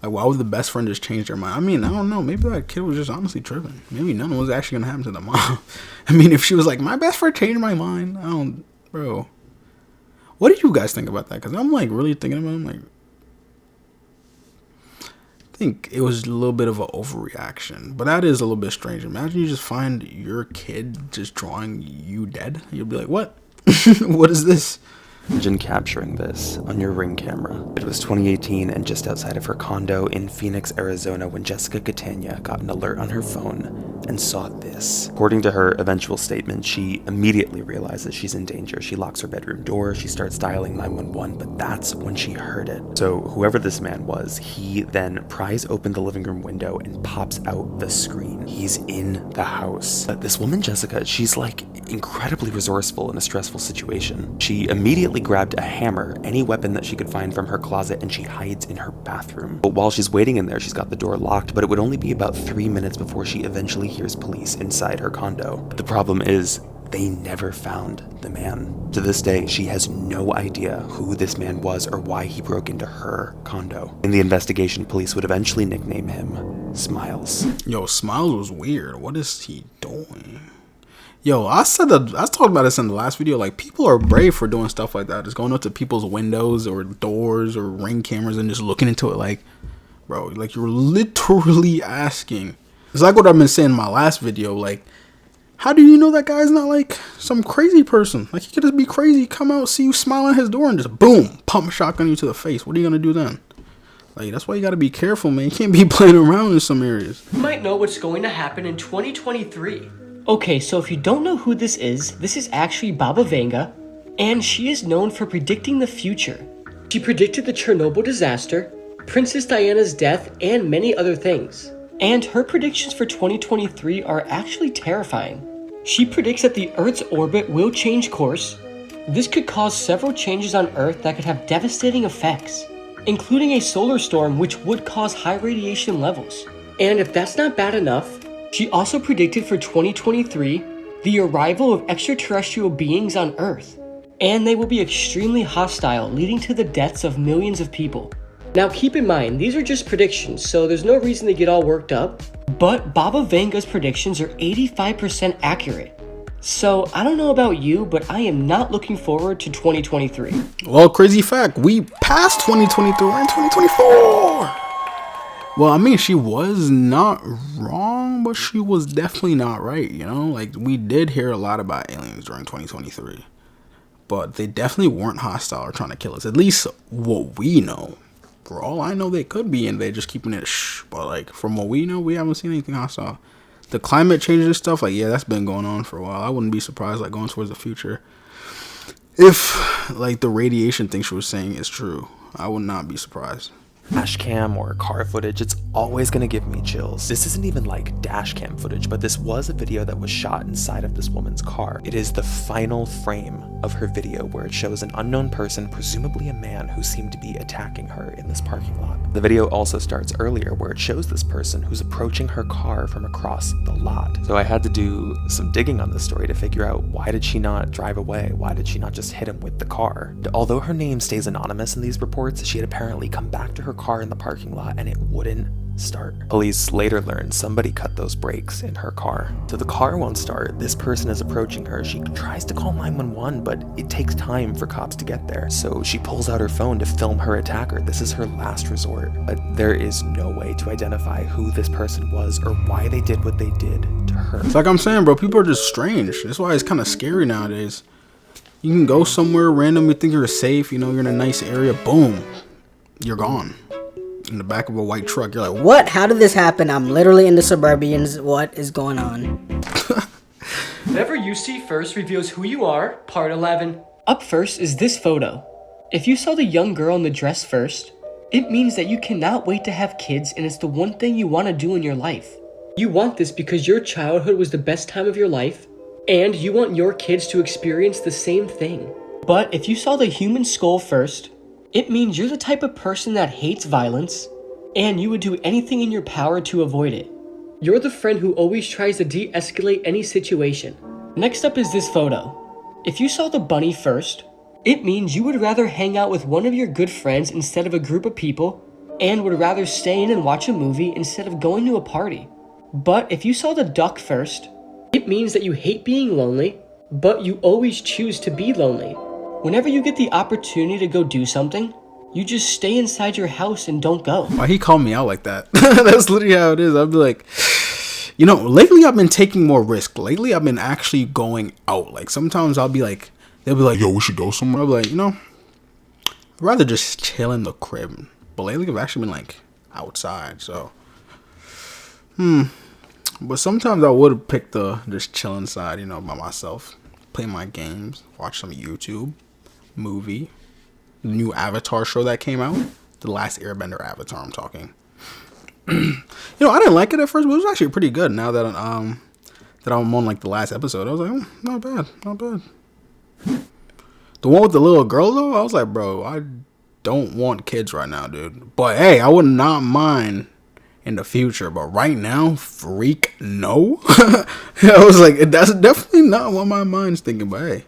Like, why would the best friend just change their mind? I mean, I don't know. Maybe that kid was just honestly tripping. Maybe nothing was actually gonna happen to the mom. I mean, if she was like, my best friend changed my mind, bro. What did you guys think about that? Because I'm like really thinking about it. I'm like, I think it was a little bit of an overreaction, but that is a little bit strange. Imagine you just find your kid just drawing you dead. You'll be like, what? What is this? Imagine capturing this on your Ring camera. It was 2018 and just outside of her condo in Phoenix, Arizona, when Jessica Catania got an alert on her phone and saw this. According to her eventual statement, she immediately realizes she's in danger. She locks her bedroom door, she starts dialing 911, but that's when she heard it. So whoever this man was, he then pries open the living room window and pops out the screen. He's in the house. But this woman, Jessica, she's like incredibly resourceful in a stressful situation. She immediately grabbed a hammer, any weapon that she could find from her closet, and she hides in her bathroom. But while she's waiting in there, she's got the door locked, but it would only be about 3 minutes before she eventually hears police inside her condo. But the problem is, they never found the man. To this day, she has no idea who this man was or why he broke into her condo. In the investigation, police would eventually nickname him Smiles. Yo, Smiles was weird. What is he doing? Yo, I talked about this in the last video. Like, people are brave for doing stuff like that. Just going up to people's windows or doors or Ring cameras and just looking into it. Like, bro, like, you're literally asking. It's like what I've been saying in my last video. Like, how do you know that guy's not like some crazy person? Like, he could just be crazy, come out, see you smile at his door, and just boom, pump shotgun you to the face. What are you gonna do then? Like, that's why you gotta be careful, man. You can't be playing around in some areas. You might know what's going to happen in 2023. Okay, so if you don't know who this is actually Baba Vanga, and she is known for predicting the future. She predicted the Chernobyl disaster, Princess Diana's death, and many other things. And her predictions for 2023 are actually terrifying. She predicts that the Earth's orbit will change course. This could cause several changes on Earth that could have devastating effects, including a solar storm which would cause high radiation levels. And if that's not bad enough, she also predicted for 2023 the arrival of extraterrestrial beings on Earth, and they will be extremely hostile, leading to the deaths of millions of people. Now keep in mind, these are just predictions, so there's no reason to get all worked up, but Baba Vanga's predictions are 85% accurate. So I don't know about you, but I am not looking forward to 2023. Well, crazy fact, we passed 2023, we're in 2024. Well, I mean, she was not wrong, but she was definitely not right, you know? Like, we did hear a lot about aliens during 2023, but they definitely weren't hostile or trying to kill us. At least what we know. For all I know, they could be, and they're just keeping it shh. But, like, from what we know, we haven't seen anything hostile. the climate change and stuff, like, yeah, that's been going on for a while. I wouldn't be surprised, like, going towards the future, if, like, the radiation thing she was saying is true. I would not be surprised. Dash cam or car footage, it's always gonna give me chills. This isn't even like dash cam footage, but this was a video that was shot inside of this woman's car. It is the final frame of her video where it shows an unknown person, presumably a man, who seemed to be attacking her in this parking lot. The video also starts earlier where it shows this person who's approaching her car from across the lot. So I had to do some digging on this story to figure out, why did she not drive away? Why did she not just hit him with the car? Although her name stays anonymous in these reports, she had apparently come back to her car in the parking lot and it wouldn't start. Police later learned somebody cut those brakes in her car. So the car won't start. This person is approaching her. She tries to call 911, but it takes time for cops to get there. So she pulls out her phone to film her attacker. This is her last resort. But there is no way to identify who this person was or why they did what they did to her. It's like I'm saying, bro, people are just strange. That's why it's kind of scary nowadays. You can go somewhere random, you think you're safe, you know, you're in a nice area, boom, you're gone. In the back of a white truck, you're like, what? How did this happen? I'm literally in the Suburbians. What is going on? Whatever you see first reveals who you are, part 11. Up first is this photo. If you saw the young girl in the dress first, it means that you cannot wait to have kids and it's the one thing you want to do in your life. You want this because your childhood was the best time of your life, and you want your kids to experience the same thing. But if you saw the human skull first, it means you're the type of person that hates violence, and you would do anything in your power to avoid it. You're the friend who always tries to de-escalate any situation. Next up is this photo. If you saw the bunny first, it means you would rather hang out with one of your good friends instead of a group of people, and would rather stay in and watch a movie instead of going to a party. But if you saw the duck first, it means that you hate being lonely, but you always choose to be lonely. Whenever you get the opportunity to go do something, you just stay inside your house and don't go. Why he called me out like that? That's literally how it is. I'd be like, you know, lately I've been taking more risk. Lately I've been actually going out. Like sometimes I'll be like, they'll be like, yo, we should go somewhere. I'll be like, you know, I'd rather just chill in the crib. But lately I've actually been like outside. So, but sometimes I would pick the just chill inside, you know, by myself, play my games, watch some YouTube, movie, the new Avatar show that came out, the last Airbender Avatar I'm talking. You know, I didn't like it at first, but it was actually pretty good. Now that I'm on like the last episode, I was like, not bad. The one with the little girl though, I was like, bro, I don't want kids right now, dude. But hey, I would not mind in the future, but right now, freak no. I was like, that's definitely not what my mind's thinking, but hey,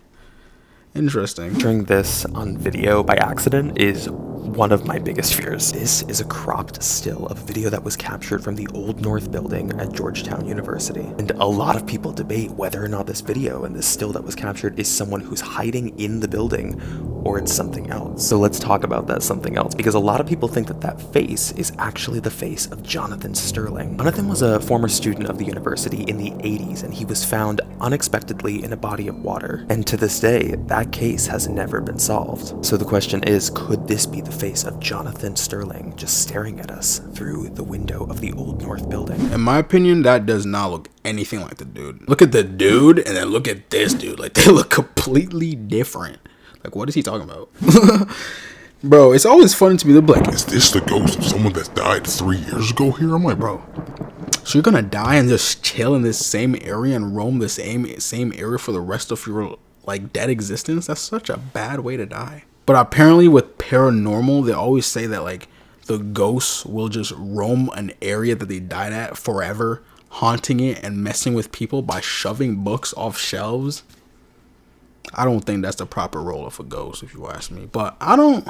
interesting. Sharing this on video by accident is one of my biggest fears. This is a cropped still of a video that was captured from the Old North building at Georgetown University. And a lot of people debate whether or not this video and this still that was captured is someone who's hiding in the building or it's something else. So let's talk about that something else, because a lot of people think that that face is actually the face of Jonathan Sterling. Jonathan was a former student of the university in the 80s, and he was found unexpectedly in a body of water. And to this day, that case has never been solved. So the question is, could this be the face of Jonathan Sterling just staring at us through the window of the Old North building? In my opinion, that does not look anything like the dude. Look at the dude and then look at this dude. Like, they look completely different. Like, what is he talking about? Bro, it's always funny to me. They're like, is this the ghost of someone that died 3 years ago here? I'm like, bro, so you're gonna die and just chill in this same area and roam the same area for the rest of your like dead existence? That's such a bad way to die. But apparently with paranormal, they always say that like the ghosts will just roam an area that they died at forever, haunting it and messing with people by shoving books off shelves. I don't think that's the proper role of a ghost, if you ask me. But I don't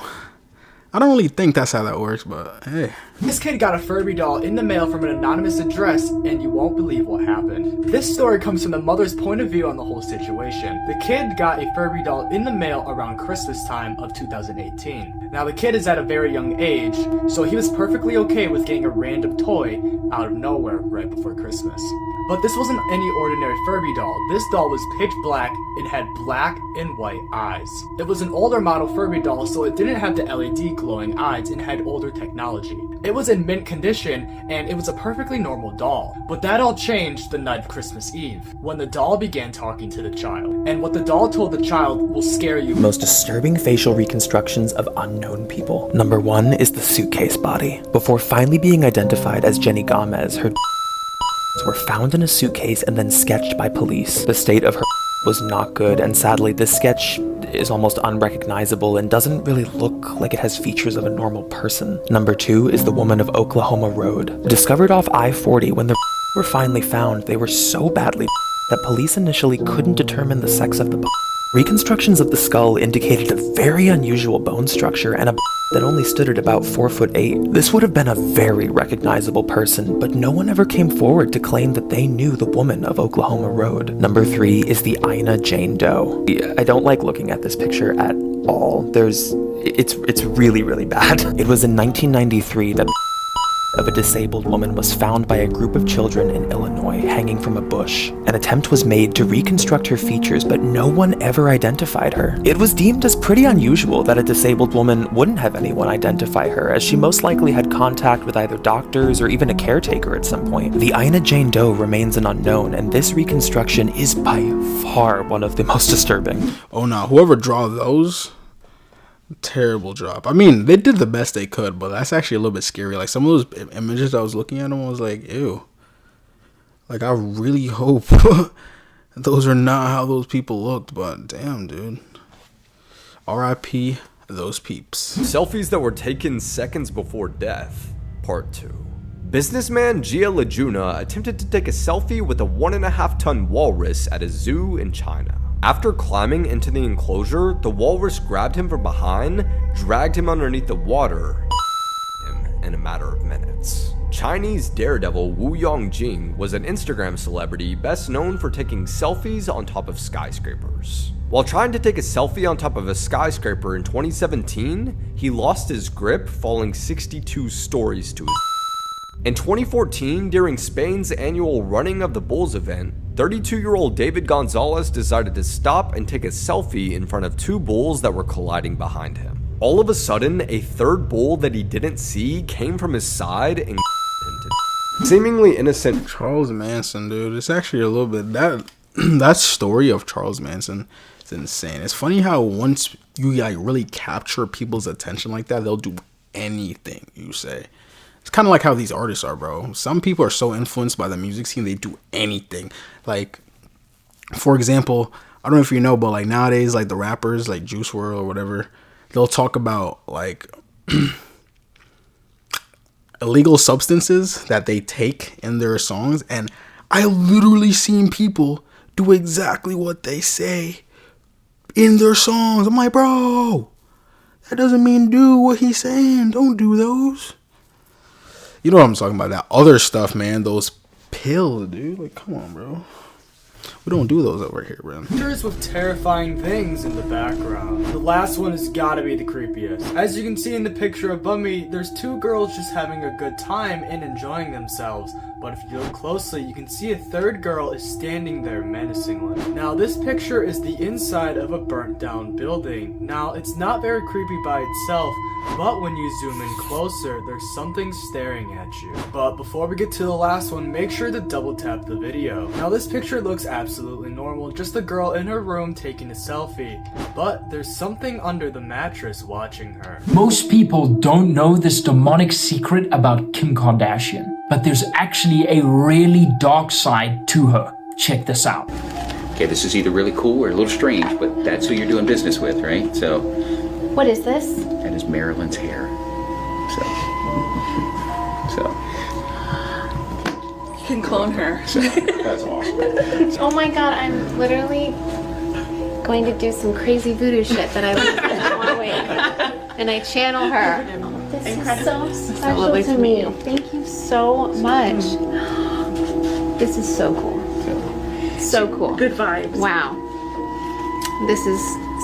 really think that's how that works, but hey. This kid got a Furby doll in the mail from an anonymous address, and you won't believe what happened. This story comes from the mother's point of view on the whole situation. The kid got a Furby doll in the mail around Christmas time of 2018. Now the kid is at a very young age, so he was perfectly okay with getting a random toy out of nowhere right before Christmas. But this wasn't any ordinary Furby doll. This doll was pitch black and had black and white eyes. It was an older model Furby doll, so it didn't have the LED glowing eyes and had older technology. It was in mint condition, and it was a perfectly normal doll. But that all changed the night of Christmas Eve, when the doll began talking to the child. And what the doll told the child will scare you. Most disturbing facial reconstructions of unknown people. Number 1 is the suitcase body. Before finally being identified as Jenny Gomez, her were found in a suitcase and then sketched by police. The state of her was not good, and sadly this sketch is almost unrecognizable and doesn't really look like it has features of a normal person. Number 2 is the woman of Oklahoma Road. Discovered off I-40, when the were finally found, they were so badly that police initially couldn't determine the sex of the Reconstructions of the skull indicated a very unusual bone structure and a that only stood at about 4'8". This would have been a very recognizable person, but no one ever came forward to claim that they knew the woman of Oklahoma Road. Number 3 is the Ina Jane Doe. I don't like looking at this picture at all. It's really, really bad. It was in 1993 that of a disabled woman was found by a group of children in Illinois hanging from a bush. An attempt was made to reconstruct her features, but no one ever identified her. It was deemed as pretty unusual that a disabled woman wouldn't have anyone identify her, as she most likely had contact with either doctors or even a caretaker at some point. The Ina Jane Doe remains an unknown, and this reconstruction is by far one of the most disturbing. Oh no, whoever draw those, terrible job. I mean, they did the best they could, but that's actually a little bit scary. Like, some of those images I was looking at them, I was like, ew. Like, I really hope those are not how those people looked, but damn, dude. R.I.P. those peeps. Selfies that were taken seconds before death, part 2. Businessman Gia Lajuna attempted to take a selfie with a 1.5-ton walrus at a zoo in China. After climbing into the enclosure, the walrus grabbed him from behind, dragged him underneath the water, in a matter of minutes. Chinese daredevil Wu Yongjing was an Instagram celebrity best known for taking selfies on top of skyscrapers. While trying to take a selfie on top of a skyscraper in 2017, he lost his grip, falling 62 stories to his. In 2014, during Spain's annual Running of the Bulls event, 32-year-old David Gonzalez decided to stop and take a selfie in front of 2 bulls that were colliding behind him. All of a sudden, a third bull that he didn't see came from his side and seemingly innocent. Charles Manson, dude. It's actually a little bit that story of Charles Manson is insane. It's funny how once you like really capture people's attention like that, they'll do anything you say. It's kind of like how these artists are, bro. Some people are so influenced by the music scene, they do anything. Like, for example, I don't know if you know, but like nowadays, like the rappers, like Juice WRLD or whatever, they'll talk about like illegal substances that they take in their songs. And I literally seen people do exactly what they say in their songs. I'm like, bro, that doesn't mean do what he's saying. Don't do those. You know what I'm talking about, that other stuff, man. Those pills, dude. Like, come on, bro. We don't do those over here, bro. Pictures with terrifying things in the background. The last one has gotta be the creepiest. As you can see in the picture above me, there's 2 girls just having a good time and enjoying themselves. But if you look closely, you can see a 3rd girl is standing there menacingly. Now, this picture is the inside of a burnt down building. Now, it's not very creepy by itself, but when you zoom in closer, there's something staring at you. But before we get to the last one, make sure to double tap the video. Now, this picture looks absolutely normal, just a girl in her room taking a selfie. But there's something under the mattress watching her. Most people don't know this demonic secret about Kim Kardashian, but there's actually a really dark side to her. Check this out. Okay, this is either really cool or a little strange, but that's who you're doing business with, right? So, what is this? that is Marilyn's hair. You can clone her. That's awesome. Oh my god, I'm literally going to do some crazy voodoo shit that I learned from one week. And I channel her. This is so special to me. Thank you so much. This is so cool. So cool. Good vibes. Wow. This is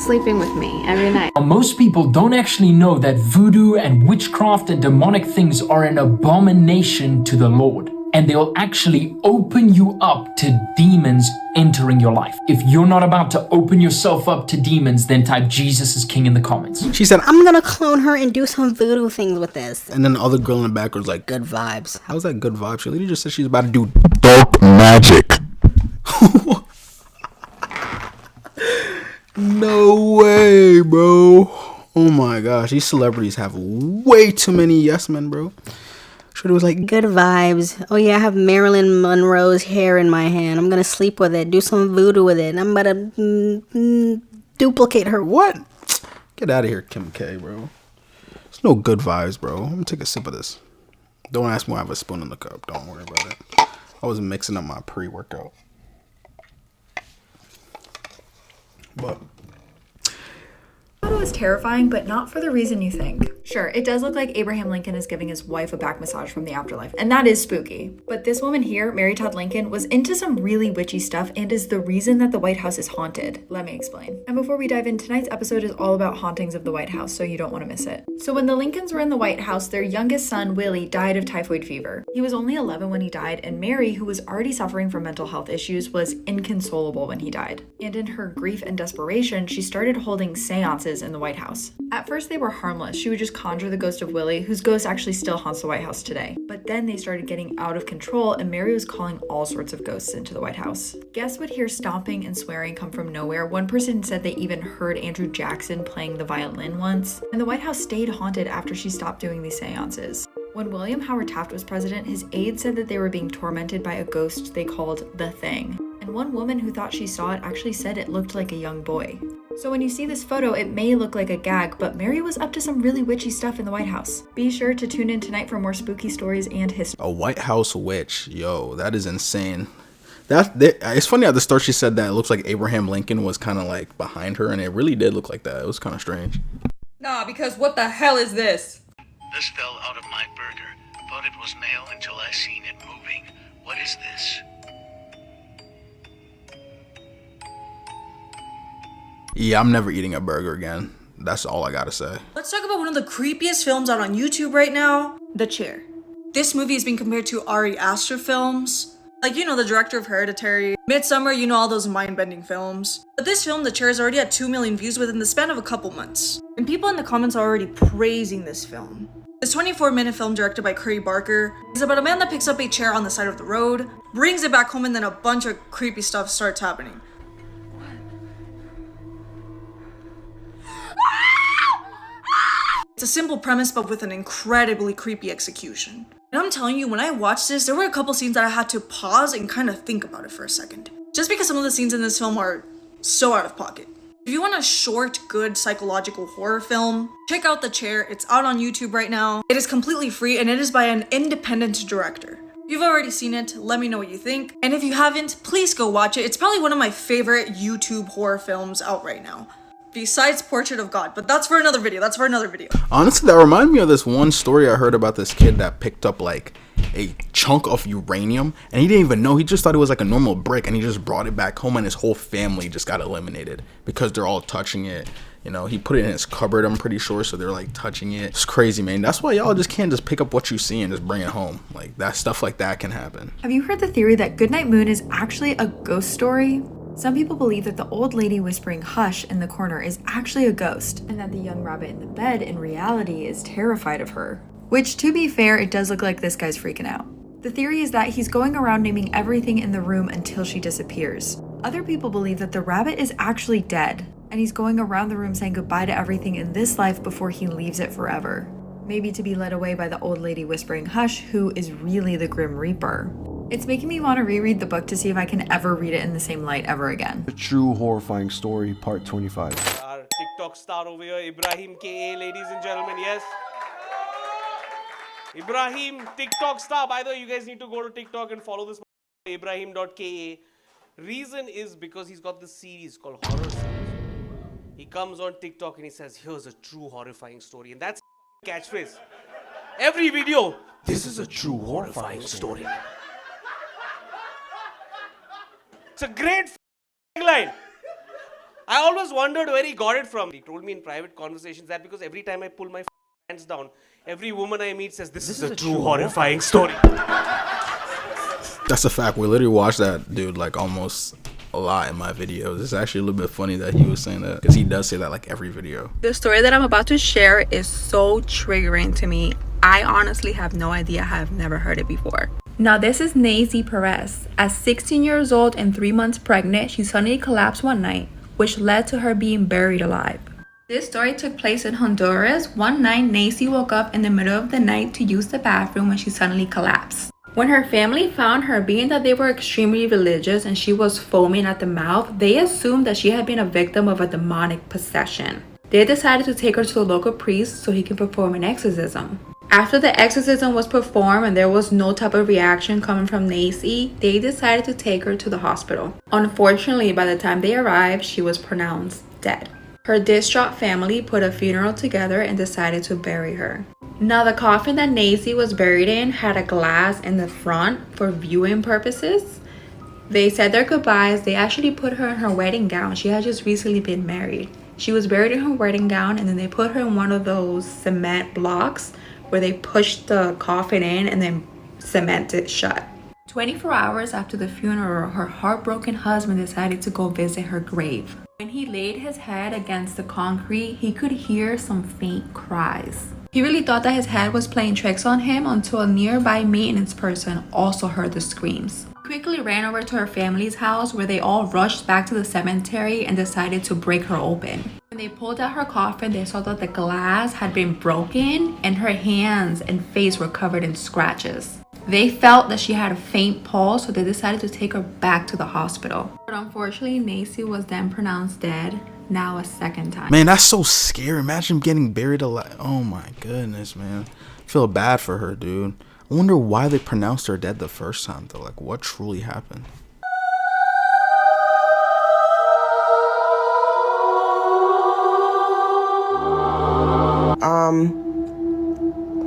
sleeping with me every night. Most people don't actually know that voodoo and witchcraft and demonic things are an abomination to the Lord. and they'll actually open you up to demons entering your life. If you're not about to open yourself up to demons, then type Jesus is King in the comments. She said, I'm gonna clone her and do some voodoo things with this. and then the other girl in the back was like, Good vibes. how's that good vibe? She literally just said she's about to do dark magic. No way, bro. Oh my gosh, these celebrities have way too many yes men, bro. Shorty was like, Good vibes. Oh yeah, I have Marilyn Monroe's hair in my hand. I'm gonna sleep with it, do some voodoo with it. I'm about to duplicate her. What? Get out of here, Kim K, bro. There's no good vibes, bro. I'm gonna take a sip of this. Don't ask me why I have a spoon in the cup. Don't worry about it. I was mixing up my pre-workout. But The photo is terrifying, but not for the reason you think. Sure, it does look like Abraham Lincoln is giving his wife a back massage from the afterlife, and that is spooky. But this woman here, Mary Todd Lincoln, was into some really witchy stuff and is the reason that the White House is haunted. Let me explain. And before we dive in, tonight's episode is all about hauntings of the White House, so you don't want to miss it. So when the Lincolns were in the White House, their youngest son, Willie, died of typhoid fever. He was only 11 when he died, and Mary, who was already suffering from mental health issues, was inconsolable when he died. And in her grief and desperation, she started holding seances in the White House. At first, they were harmless. She would just conjure the ghost of Willie, whose ghost actually still haunts the White House today. But then they started getting out of control, and Mary was calling all sorts of ghosts into the White House. Guests would hear stomping and swearing come from nowhere. One person said they even heard Andrew Jackson playing the violin once. And the White House stayed haunted after she stopped doing these seances. When William Howard Taft was president, his aides said that they were being tormented by a ghost they called the Thing. And one woman who thought she saw it actually said it looked like a young boy. So when you see this photo, it may look like a gag, but Mary was up to some really witchy stuff in the White House. Be sure to tune in tonight for more spooky stories and history. a White House witch, yo, that is insane. It's funny at the start she said that it looks like Abraham Lincoln was kind of like behind her, and it really did look like that. It was kind of strange. Nah, because what the hell is this? This fell out of my burger. Thought it was mail until I seen it moving. What is this? Yeah, I'm never eating a burger again. That's all I gotta say. Let's talk about one of the creepiest films out on YouTube right now, The Chair. This movie is being compared to Ari Aster films. Like, you know, the director of Hereditary, Midsommar, you know, all those mind-bending films. But this film, The Chair, is already at 2 million views within the span of a couple months. And people in the comments are already praising this film. This 24-minute film directed by Curry Barker is about a man that picks up a chair on the side of the road, brings it back home, and then a bunch of creepy stuff starts happening. It's a simple premise, but with an incredibly creepy execution. And I'm telling you, when I watched this, there were a couple scenes that I had to pause and kind of think about it for a second. Just because some of the scenes in this film are so out of pocket. If you want a short, good psychological horror film, check out The Chair. It's out on YouTube right now. It is completely free, and it is by an independent director. If you've already seen it, let me know what you think. And if you haven't, please go watch it. It's probably one of my favorite YouTube horror films out right now. Besides Portrait of God, but that's for another video. Honestly, that reminded me of this one story I heard about this kid that picked up like a chunk of uranium, and he didn't even know. He just thought it was like a normal brick, and he just brought it back home, and his whole family just got eliminated because they're all touching it. You know, he put it in his cupboard, I'm pretty sure, so they're like touching it. It's crazy, man. That's why y'all just can't just pick up what you see and just bring it home. Like, that stuff like that can happen. Have you heard the theory that Goodnight Moon is actually a ghost story? Some people believe that the old lady whispering hush in the corner is actually a ghost, and that the young rabbit in the bed in reality is terrified of her. Which, to be fair, it does look like this guy's freaking out. The theory is that he's going around naming everything in the room until she disappears. Other people believe that the rabbit is actually dead, and he's going around the room saying goodbye to everything in this life before he leaves it forever. Maybe to be led away by the old lady whispering hush, who is really the Grim Reaper. It's making me want to reread the book to see if I can ever read it in the same light ever again. A True Horrifying Story, Part 25. Our TikTok star over here, Ibrahim K.A., ladies and gentlemen, yes? Ibrahim, TikTok star. By the way, you guys need to go to TikTok and follow this Ibrahim.Ka. Reason is because he's got this series called Horror Series. He comes on TikTok and he says, here's a true horrifying story. And that's catchphrase. Every video, this is a true horrifying story. It's a great line. I always wondered where he got it from. He told me in private conversations that because every time I pull my hands down, every woman I meet says, this is a true horrifying story. That's a fact. We literally watched that dude like almost a lot in my videos. It's actually a little bit funny that he was saying that, because he does say that like every video. The story that I'm about to share is so triggering to me. I honestly have no idea. I have never heard it before. Now this is Nacy Perez. At 16 years old and 3 months pregnant, she suddenly collapsed one night, which led to her being buried alive. This story took place in Honduras. One night, Nacy woke up in the middle of the night to use the bathroom when she suddenly collapsed. When her family found her, being that they were extremely religious and she was foaming at the mouth, they assumed that she had been a victim of a demonic possession. They decided to take her to the local priest so he can perform an exorcism. After the exorcism was performed and there was no type of reaction coming from Nacy, they decided to take her to the hospital. Unfortunately, by the time they arrived, she was pronounced dead. Her distraught family put a funeral together and decided to bury her. Now, the coffin that Nacy was buried in had a glass in the front for viewing purposes. They said their goodbyes. They actually put her in her wedding gown. She had just recently been married. She was buried in her wedding gown, and then they put her in one of those cement blocks where they pushed the coffin in and then cement it shut. 24 hours after the funeral, her heartbroken husband decided to go visit her grave. When he laid his head against the concrete, he could hear some faint cries. He really thought that his head was playing tricks on him until a nearby maintenance person also heard the screams. He quickly ran over to her family's house, where they all rushed back to the cemetery and decided to break her open. When they pulled out her coffin, they saw that the glass had been broken and her hands and face were covered in scratches. They felt that she had a faint pulse, so they decided to take her back to the hospital. But unfortunately, Nacy was then pronounced dead, now a second time. Man, that's so scary. Imagine getting buried alive. Oh my goodness, man. I feel bad for her, dude. I wonder why they pronounced her dead the first time, though. Like, what truly happened?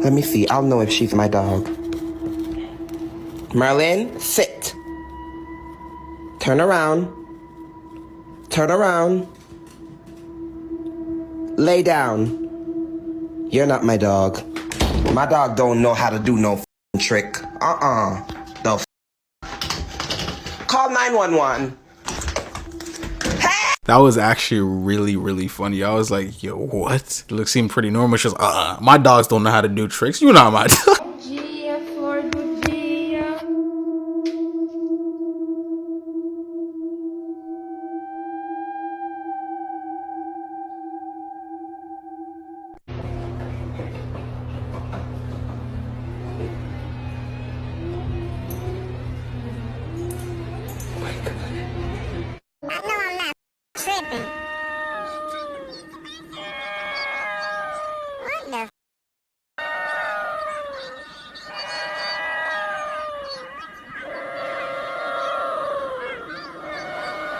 Let me see. I'll know if she's my dog. Merlin, sit. Turn around. Turn around. Lay down. You're not my dog. My dog don't know how to do no trick. No. Call 911. That was actually really, really funny. I was like, yo, what? It seemed pretty normal. She was, my dogs don't know how to do tricks. You're not my dog.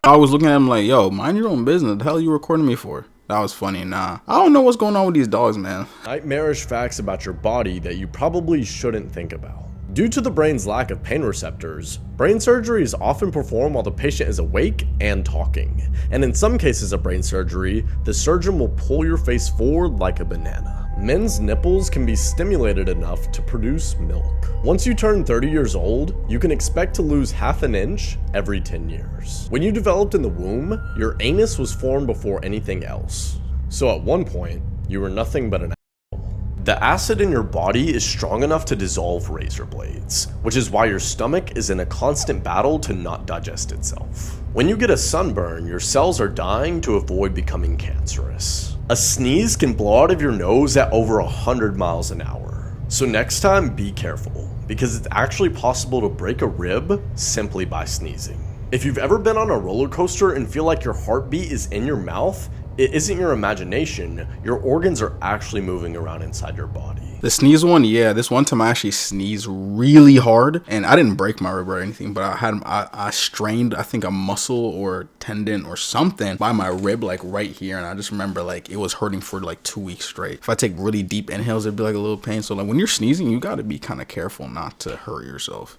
I was looking at him like, yo, mind your own business. The hell are you recording me for? That was funny. Nah, I don't know what's going on with these dogs, man. Nightmarish facts about your body that you probably shouldn't think about. Due to the brain's lack of pain receptors, brain surgery is often performed while the patient is awake and talking. And in some cases of brain surgery, the surgeon will pull your face forward like a banana. Men's nipples can be stimulated enough to produce milk. Once you turn 30 years old, you can expect to lose half an inch every 10 years. When you developed in the womb, your anus was formed before anything else. So at one point, you were nothing but an asshole. The acid in your body is strong enough to dissolve razor blades, which is why your stomach is in a constant battle to not digest itself. When you get a sunburn, your cells are dying to avoid becoming cancerous. A sneeze can blow out of your nose at over 100 miles an hour. So next time, be careful, because it's actually possible to break a rib simply by sneezing. If you've ever been on a roller coaster and feel like your heartbeat is in your mouth, it isn't your imagination. Your organs are actually moving around inside your body. The sneeze one, yeah, this one time I actually sneezed really hard, and I didn't break my rib or anything, but I strained, I think, a muscle or tendon or something by my rib, like right here, and I just remember like it was hurting for like 2 weeks straight. If I take really deep inhales, it'd be like a little pain. So like when you're sneezing, you got to be kind of careful not to hurt yourself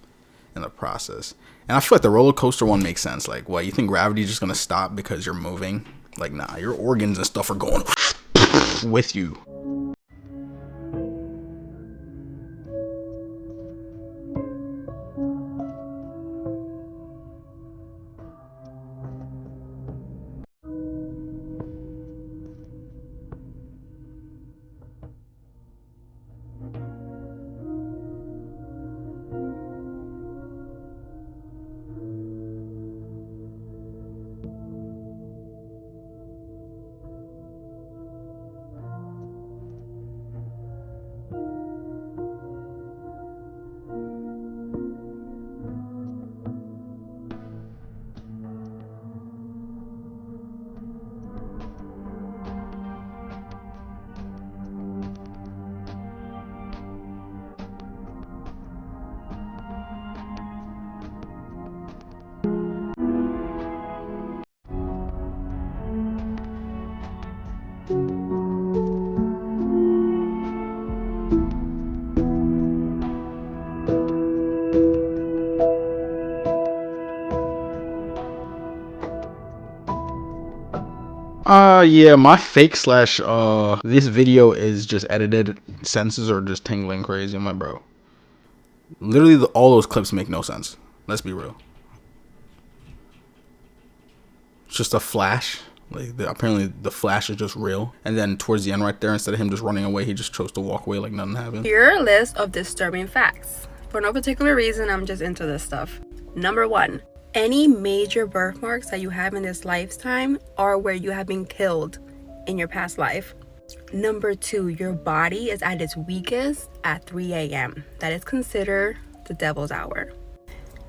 in the process. And I feel like the roller coaster one makes sense. Like, what, you think gravity's just gonna stop because you're moving? Like, nah, your organs and stuff are going with you. Yeah, my fake slash this video is just edited. Senses are just tingling crazy, my bro. Literally, all those clips make no sense. Let's be real. It's just a flash. Like apparently the flash is just real. And then towards the end right there, instead of him just running away, he just chose to walk away like nothing happened. Here are a list of disturbing facts. For no particular reason, I'm just into this stuff. Number 1. Any major birthmarks that you have in this lifetime are where you have been killed in your past life. Number 2, your body is at its weakest at 3 a.m. That is considered the devil's hour.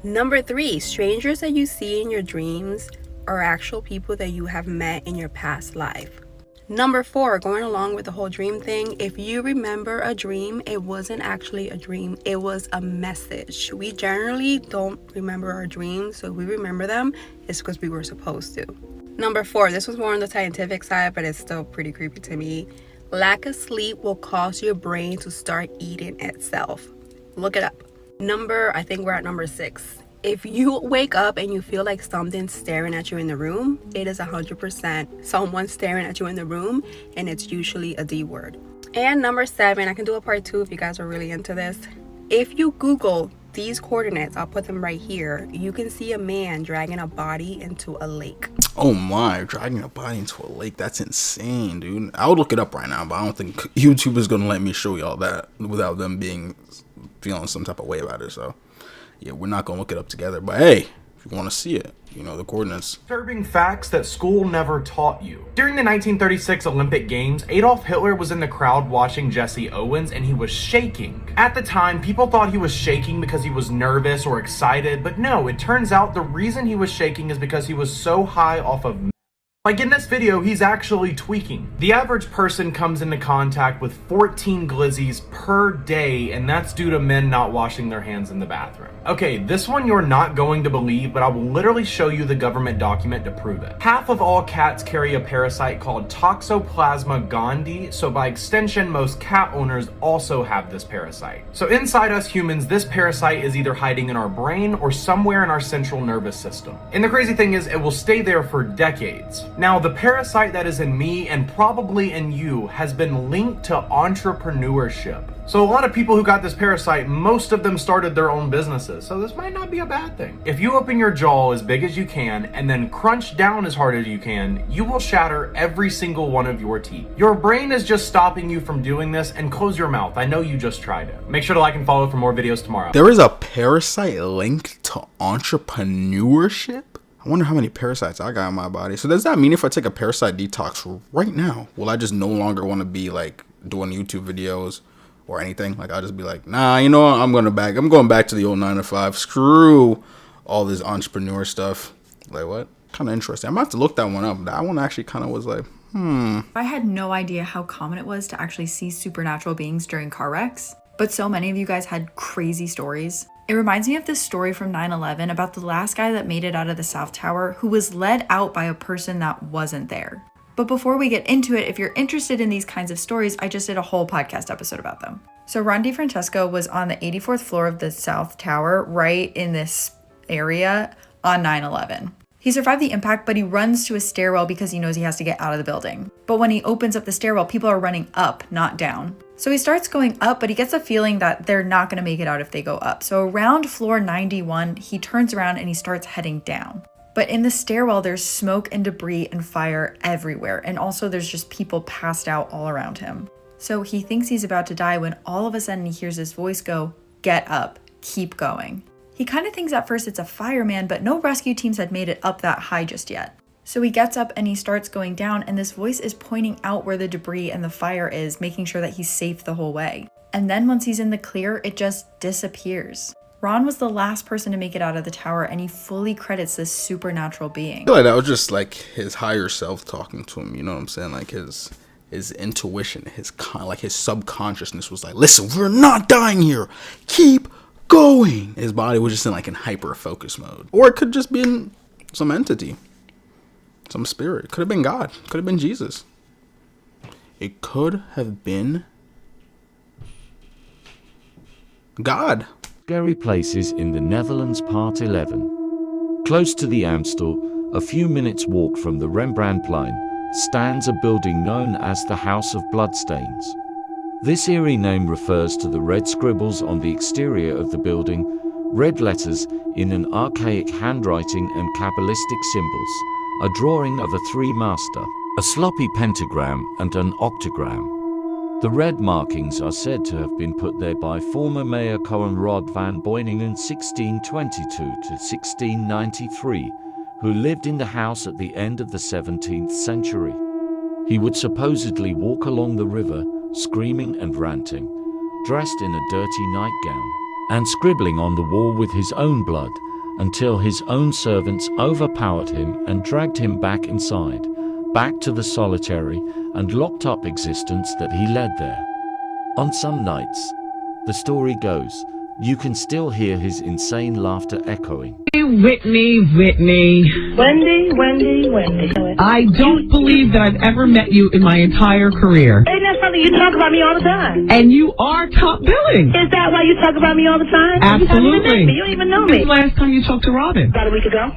Number 3, strangers that you see in your dreams are actual people that you have met in your past life. Number 4, going along with the whole dream thing, if you remember a dream, it wasn't actually a dream, it was a message. We generally don't remember our dreams, so if we remember them, it's because we were supposed to. Number 4, this was more on the scientific side, but it's still pretty creepy to me. Lack of sleep will cause your brain to start eating itself. Look it up. I think we're at number 6. If you wake up and you feel like something's staring at you in the room, it is 100% someone staring at you in the room, and it's usually a D word. And number 7, I can do a part 2 if you guys are really into this. If you Google these coordinates, I'll put them right here, you can see a man dragging a body into a lake. Oh my, dragging a body into a lake, that's insane, dude. I would look it up right now, but I don't think YouTube is gonna let me show y'all that without them feeling some type of way about it. So yeah, we're not gonna look it up together, but hey, if you want to see it, you know the coordinates. Disturbing facts that school never taught you. During the 1936 Olympic Games, Adolf Hitler was in the crowd watching Jesse Owens, and he was shaking. At the time, people thought he was shaking because he was nervous or excited, but no, it turns out the reason he was shaking is because he was so high off of meth. Like in this video, he's actually tweaking. The average person comes into contact with 14 glizzies per day, and that's due to men not washing their hands in the bathroom. Okay, this one you're not going to believe, but I will literally show you the government document to prove it. Half of all cats carry a parasite called Toxoplasma gondii, so by extension, most cat owners also have this parasite. So inside us humans, this parasite is either hiding in our brain or somewhere in our central nervous system. And the crazy thing is, it will stay there for decades. Now, the parasite that is in me and probably in you has been linked to entrepreneurship. So a lot of people who got this parasite, most of them started their own businesses, so this might not be a bad thing. If you open your jaw as big as you can and then crunch down as hard as you can, you will shatter every single one of your teeth. Your brain is just stopping you from doing this, and close your mouth. I know you just tried it. Make sure to like and follow for more videos tomorrow. There is a parasite linked to entrepreneurship? I wonder how many parasites I got in my body. So does that mean if I take a parasite detox right now, will I just no longer want to be like doing YouTube videos or anything? Like I'll just be like, nah, you know what? I'm going back to the old 9 to 5. Screw all this entrepreneur stuff. Like what? Kind of interesting. I'm about to look that one up. That one actually kind of was like, I had no idea how common it was to actually see supernatural beings during car wrecks, but so many of you guys had crazy stories. It reminds me of this story from 9/11 about the last guy that made it out of the South Tower who was led out by a person that wasn't there. But before we get into it, if you're interested in these kinds of stories, I just did a whole podcast episode about them. So Ron DeFrancesco was on the 84th floor of the South Tower, right in this area on 9/11. He survived the impact, but he runs to a stairwell because he knows he has to get out of the building. But when he opens up the stairwell, people are running up, not down. So he starts going up, but he gets a feeling that they're not going to make it out if they go up. So around floor 91, he turns around and he starts heading down. But in the stairwell, there's smoke and debris and fire everywhere. And also there's just people passed out all around him. So he thinks he's about to die when all of a sudden he hears his voice go, "Get up, keep going." He kind of thinks at first it's a fireman, but no rescue teams had made it up that high just yet. So he gets up and he starts going down, and this voice is pointing out where the debris and the fire is, making sure that he's safe the whole way. And then once he's in the clear, it just disappears. Ron was the last person to make it out of the tower, and he fully credits this supernatural being. I feel like that was just like his higher self talking to him, you know what I'm saying? Like his intuition, his subconsciousness was like, listen, we're not dying here. Keep going. His body was just in hyper focus mode. Or it could just be in some entity. Some spirit. Could have been God. Could have been Jesus. It could have been God. Scary places in the Netherlands, part 11. Close to the Amstel, a few minutes walk from the Rembrandtplein, stands a building known as the House of Bloodstains. This eerie name refers to the red scribbles on the exterior of the building, red letters in an archaic handwriting and Kabbalistic symbols, a drawing of a three-master, a sloppy pentagram and an octagram. The red markings are said to have been put there by former Mayor Conrad van Beuningen 1622 to 1693, who lived in the house at the end of the 17th century. He would supposedly walk along the river, screaming and ranting, dressed in a dirty nightgown, and scribbling on the wall with his own blood, until his own servants overpowered him and dragged him back inside, back to the solitary and locked up existence that he led there. On some nights, the story goes, you can still hear his insane laughter echoing. Whitney. Wendy. I don't believe that I've ever met you in my entire career. Ain't that something you talk about me all the time? And you are top billing. Is that why you talk about me all the time? Absolutely. You don't even know me. When's the last time you talked to Robin? About a week ago.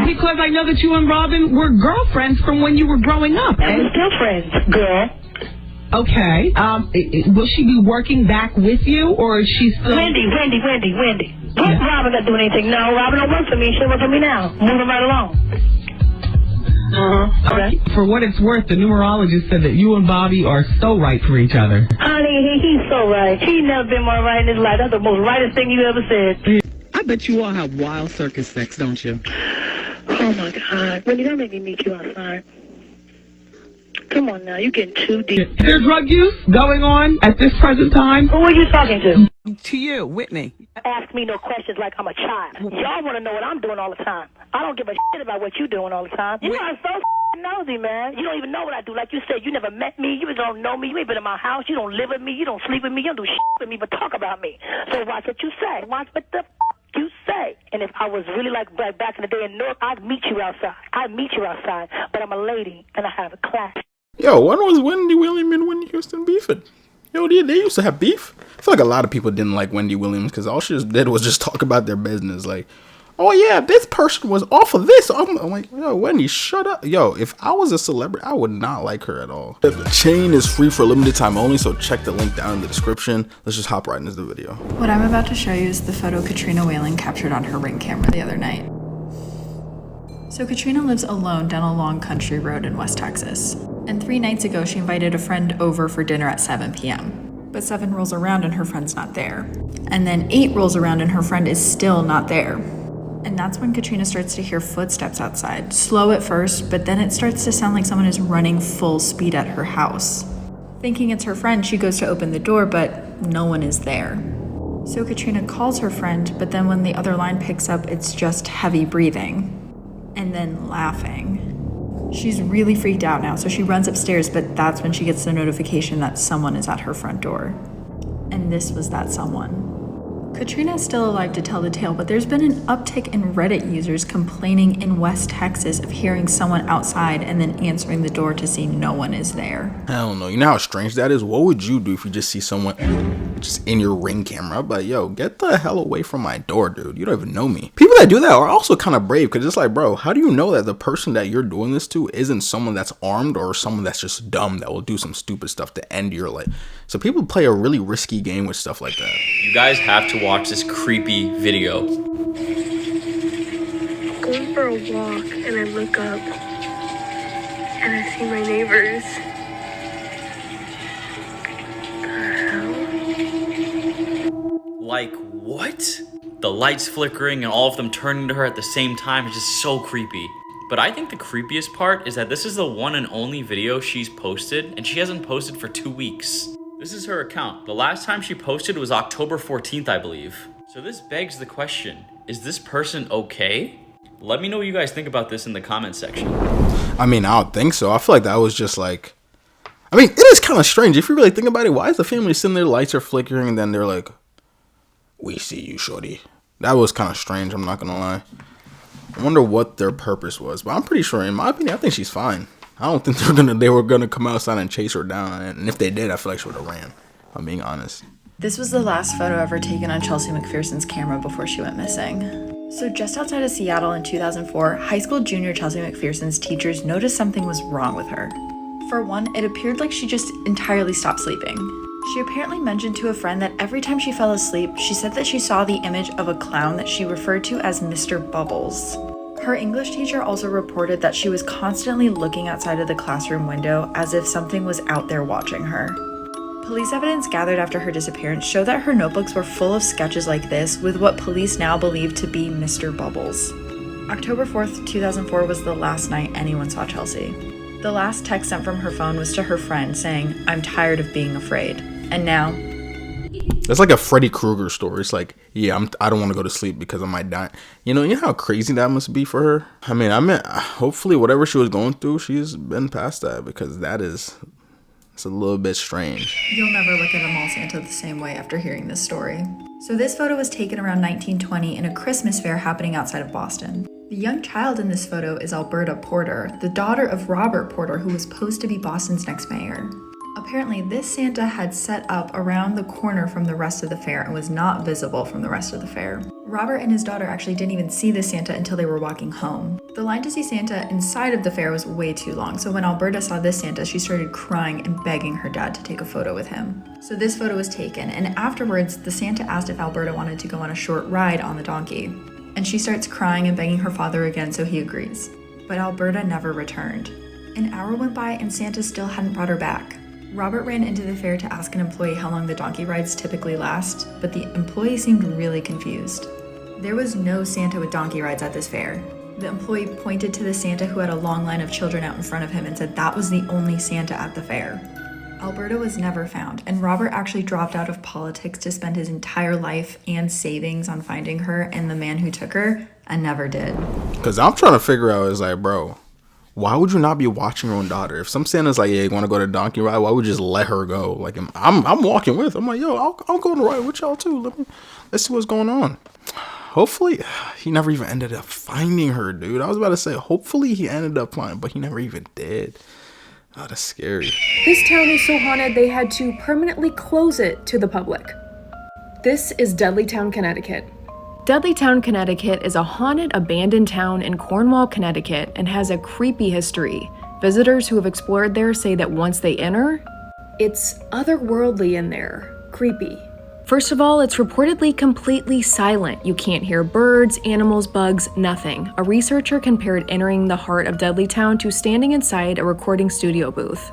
Because I know that you and Robin were girlfriends from when you were growing up. And we're still friends, girl. Okay. Will she be working back with you, or is she still... Wendy. What's Robin not doing anything? No, Robin don't work for me. She'll work for me now. Moving right along. Okay. For what it's worth, the numerologist said that you and Bobby are so right for each other. Honey, he's so right. He's never been more right in his life. That's the most rightest thing you ever said. I bet you all have wild circus sex, don't you? Oh, my God. Wendy, don't make me meet you outside. Come on now, you're getting too deep. Is there drug use going on at this present time? Who are you talking to? To you, Whitney. Ask me no questions like I'm a child. Y'all want to know what I'm doing all the time. I don't give a shit about what you're doing all the time. You are so nosy, man. You don't even know what I do. Like you said, you never met me. You don't know me. You ain't been in my house. You don't live with me. You don't sleep with me. You don't do shit with me but talk about me. So watch what you say. Watch what the you say. And if I was really like back in the day in North, I'd meet you outside. But I'm a lady and I have a class. Yo, when was Wendy Williams and Whitney Houston beefing? Yo, they used to have beef. I feel like a lot of people didn't like Wendy Williams because all she just did was just talk about their business. Like, oh yeah, this person was off of this. I'm like, yo, Wendy, shut up. Yo, if I was a celebrity, I would not like her at all. The chain is free for a limited time only, so check the link down in the description. Let's just hop right into the video. What I'm about to show you is the photo Katrina Whalen captured on her Ring camera the other night. So Katrina lives alone down a long country road in West Texas. And 3 nights ago, she invited a friend over for dinner at 7 p.m. But 7 rolls around and her friend's not there. And then 8 rolls around and her friend is still not there. And that's when Katrina starts to hear footsteps outside. Slow at first, but then it starts to sound like someone is running full speed at her house. Thinking it's her friend, she goes to open the door, but no one is there. So Katrina calls her friend, but then when the other line picks up, it's just heavy breathing. And then laughing. She's really freaked out now, so she runs upstairs, but that's when she gets the notification that someone is at her front door. And this was that someone. Katrina is still alive to tell the tale, but there's been an uptick in Reddit users complaining in West Texas of hearing someone outside and then answering the door to see no one is there. Hell no. You know how strange that is? What would you do if you just see someone just in your Ring camera? But yo, get the hell away from my door, dude. You don't even know me. People that do that are also kind of brave because it's like, bro, how do you know that the person that you're doing this to isn't someone that's armed or someone that's just dumb that will do some stupid stuff to end your life? So people play a really risky game with stuff like that. You guys have to watch this creepy video. I'm going for a walk and I look up and I see my neighbors. Like, what? The lights flickering and all of them turning to her at the same time is just so creepy. But I think the creepiest part is that this is the one and only video she's posted, and she hasn't posted for 2 weeks. This is her account. The last time she posted was October 14th, I believe. So this begs the question, is this person okay? Let me know what you guys think about this in the comment section. I mean, I don't think so. I feel like that was just like, I mean, it is kind of strange. If you really think about it, why is the family sitting there, lights are flickering, and then they're like, we see you, shorty. That was kind of strange, I'm not gonna lie. I wonder what their purpose was, but I'm pretty sure, in my opinion, I think she's fine. I don't think they were gonna come outside and chase her down, and if they did, I feel like she would have ran, if I'm being honest. This was the last photo ever taken on Chelsea McPherson's camera before she went missing. So just outside of Seattle in 2004, high school junior Chelsea McPherson's teachers noticed something was wrong with her. For one, it appeared like she just entirely stopped sleeping. She apparently mentioned to a friend that every time she fell asleep, she said that she saw the image of a clown that she referred to as Mr. Bubbles. Her English teacher also reported that she was constantly looking outside of the classroom window as if something was out there watching her. Police evidence gathered after her disappearance showed that her notebooks were full of sketches like this with what police now believe to be Mr. Bubbles. October 4th, 2004 was the last night anyone saw Chelsea. The last text sent from her phone was to her friend saying, "I'm tired of being afraid." And now... That's like a Freddy Krueger story. It's like, yeah, I don't want to go to sleep because I might die. You know how crazy that must be for her? I mean, hopefully whatever she was going through, she's been past that, because it's a little bit strange. You'll never look at a mall Santa the same way after hearing this story. So this photo was taken around 1920 in a Christmas fair happening outside of Boston. The young child in this photo is Alberta Porter, the daughter of Robert Porter, who was posed to be Boston's next mayor. Apparently, this Santa had set up around the corner from the rest of the fair and was not visible from the rest of the fair. Robert and his daughter actually didn't even see the Santa until they were walking home. The line to see Santa inside of the fair was way too long, so when Alberta saw this Santa, she started crying and begging her dad to take a photo with him. So this photo was taken, and afterwards, the Santa asked if Alberta wanted to go on a short ride on the donkey. And she starts crying and begging her father again, so he agrees. But Alberta never returned. An hour went by and Santa still hadn't brought her back. Robert ran into the fair to ask an employee how long the donkey rides typically last, but the employee seemed really confused. There was no Santa with donkey rides at this fair. The employee pointed to the Santa who had a long line of children out in front of him and said that was the only Santa at the fair. Alberta was never found, and Robert actually dropped out of politics to spend his entire life and savings on finding her and the man who took her, and never did. Because I'm trying to figure out, is like, bro, why would you not be watching your own daughter? If some Santa's like, yeah, you want to go to donkey ride, why would you just let her go? Like, I'm walking with. I'm like, yo, I'll go on the ride with y'all too. Let's see what's going on. Hopefully, he never even ended up finding her, dude. I was about to say, hopefully he ended up finding, but he never even did. Oh, that's scary. This town is so haunted they had to permanently close it to the public. This is Dudleytown, Connecticut. Dudleytown, Connecticut is a haunted, abandoned town in Cornwall, Connecticut, and has a creepy history. Visitors who have explored there say that once they enter, it's otherworldly in there. Creepy. First of all, it's reportedly completely silent. You can't hear birds, animals, bugs, nothing. A researcher compared entering the heart of Dudleytown to standing inside a recording studio booth.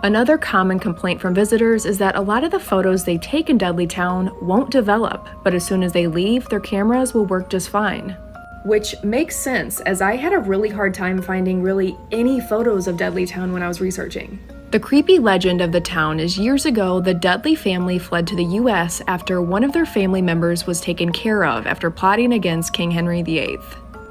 Another common complaint from visitors is that a lot of the photos they take in Dudleytown won't develop, but as soon as they leave, their cameras will work just fine. Which makes sense, as I had a really hard time finding really any photos of Dudleytown when I was researching. The creepy legend of the town is years ago, the Dudley family fled to the US after one of their family members was taken care of after plotting against King Henry VIII.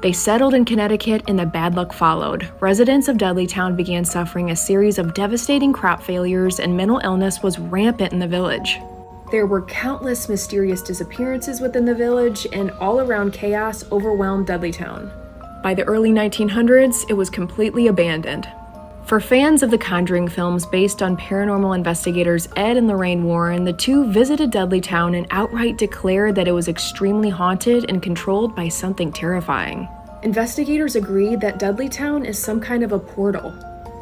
They settled in Connecticut and the bad luck followed. Residents of Dudleytown began suffering a series of devastating crop failures and mental illness was rampant in the village. There were countless mysterious disappearances within the village and all-around chaos overwhelmed Dudleytown. By the early 1900s, it was completely abandoned. For fans of the Conjuring films based on paranormal investigators Ed and Lorraine Warren, the two visited Dudleytown and outright declared that it was extremely haunted and controlled by something terrifying. Investigators agreed that Dudleytown is some kind of a portal.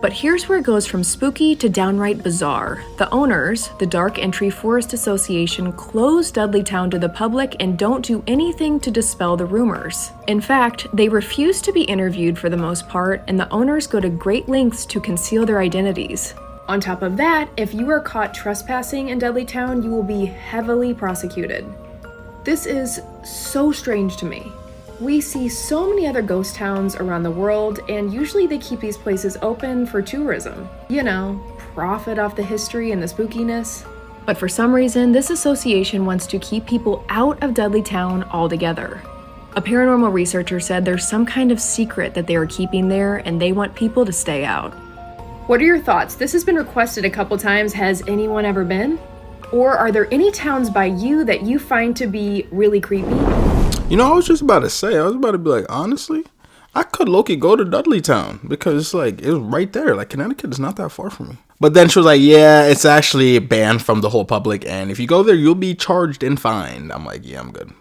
But here's where it goes from spooky to downright bizarre. The owners, the Dark Entry Forest Association, closed Dudleytown to the public and don't do anything to dispel the rumors. In fact, they refuse to be interviewed for the most part, and the owners go to great lengths to conceal their identities. On top of that, if you are caught trespassing in Dudleytown, you will be heavily prosecuted. This is so strange to me. We see so many other ghost towns around the world, and usually they keep these places open for tourism. You know, profit off the history and the spookiness. But for some reason, this association wants to keep people out of Dudleytown altogether. A paranormal researcher said there's some kind of secret that they are keeping there, and they want people to stay out. What are your thoughts? This has been requested a couple times. Has anyone ever been? Or are there any towns by you that you find to be really creepy? You know, I was just about to say, I was about to be like, honestly, I could low-key go to Dudleytown because it's like, it's right there. Like, Connecticut is not that far from me. But then she was like, yeah, it's actually banned from the whole public. And if you go there, you'll be charged and fined. I'm like, yeah, I'm good.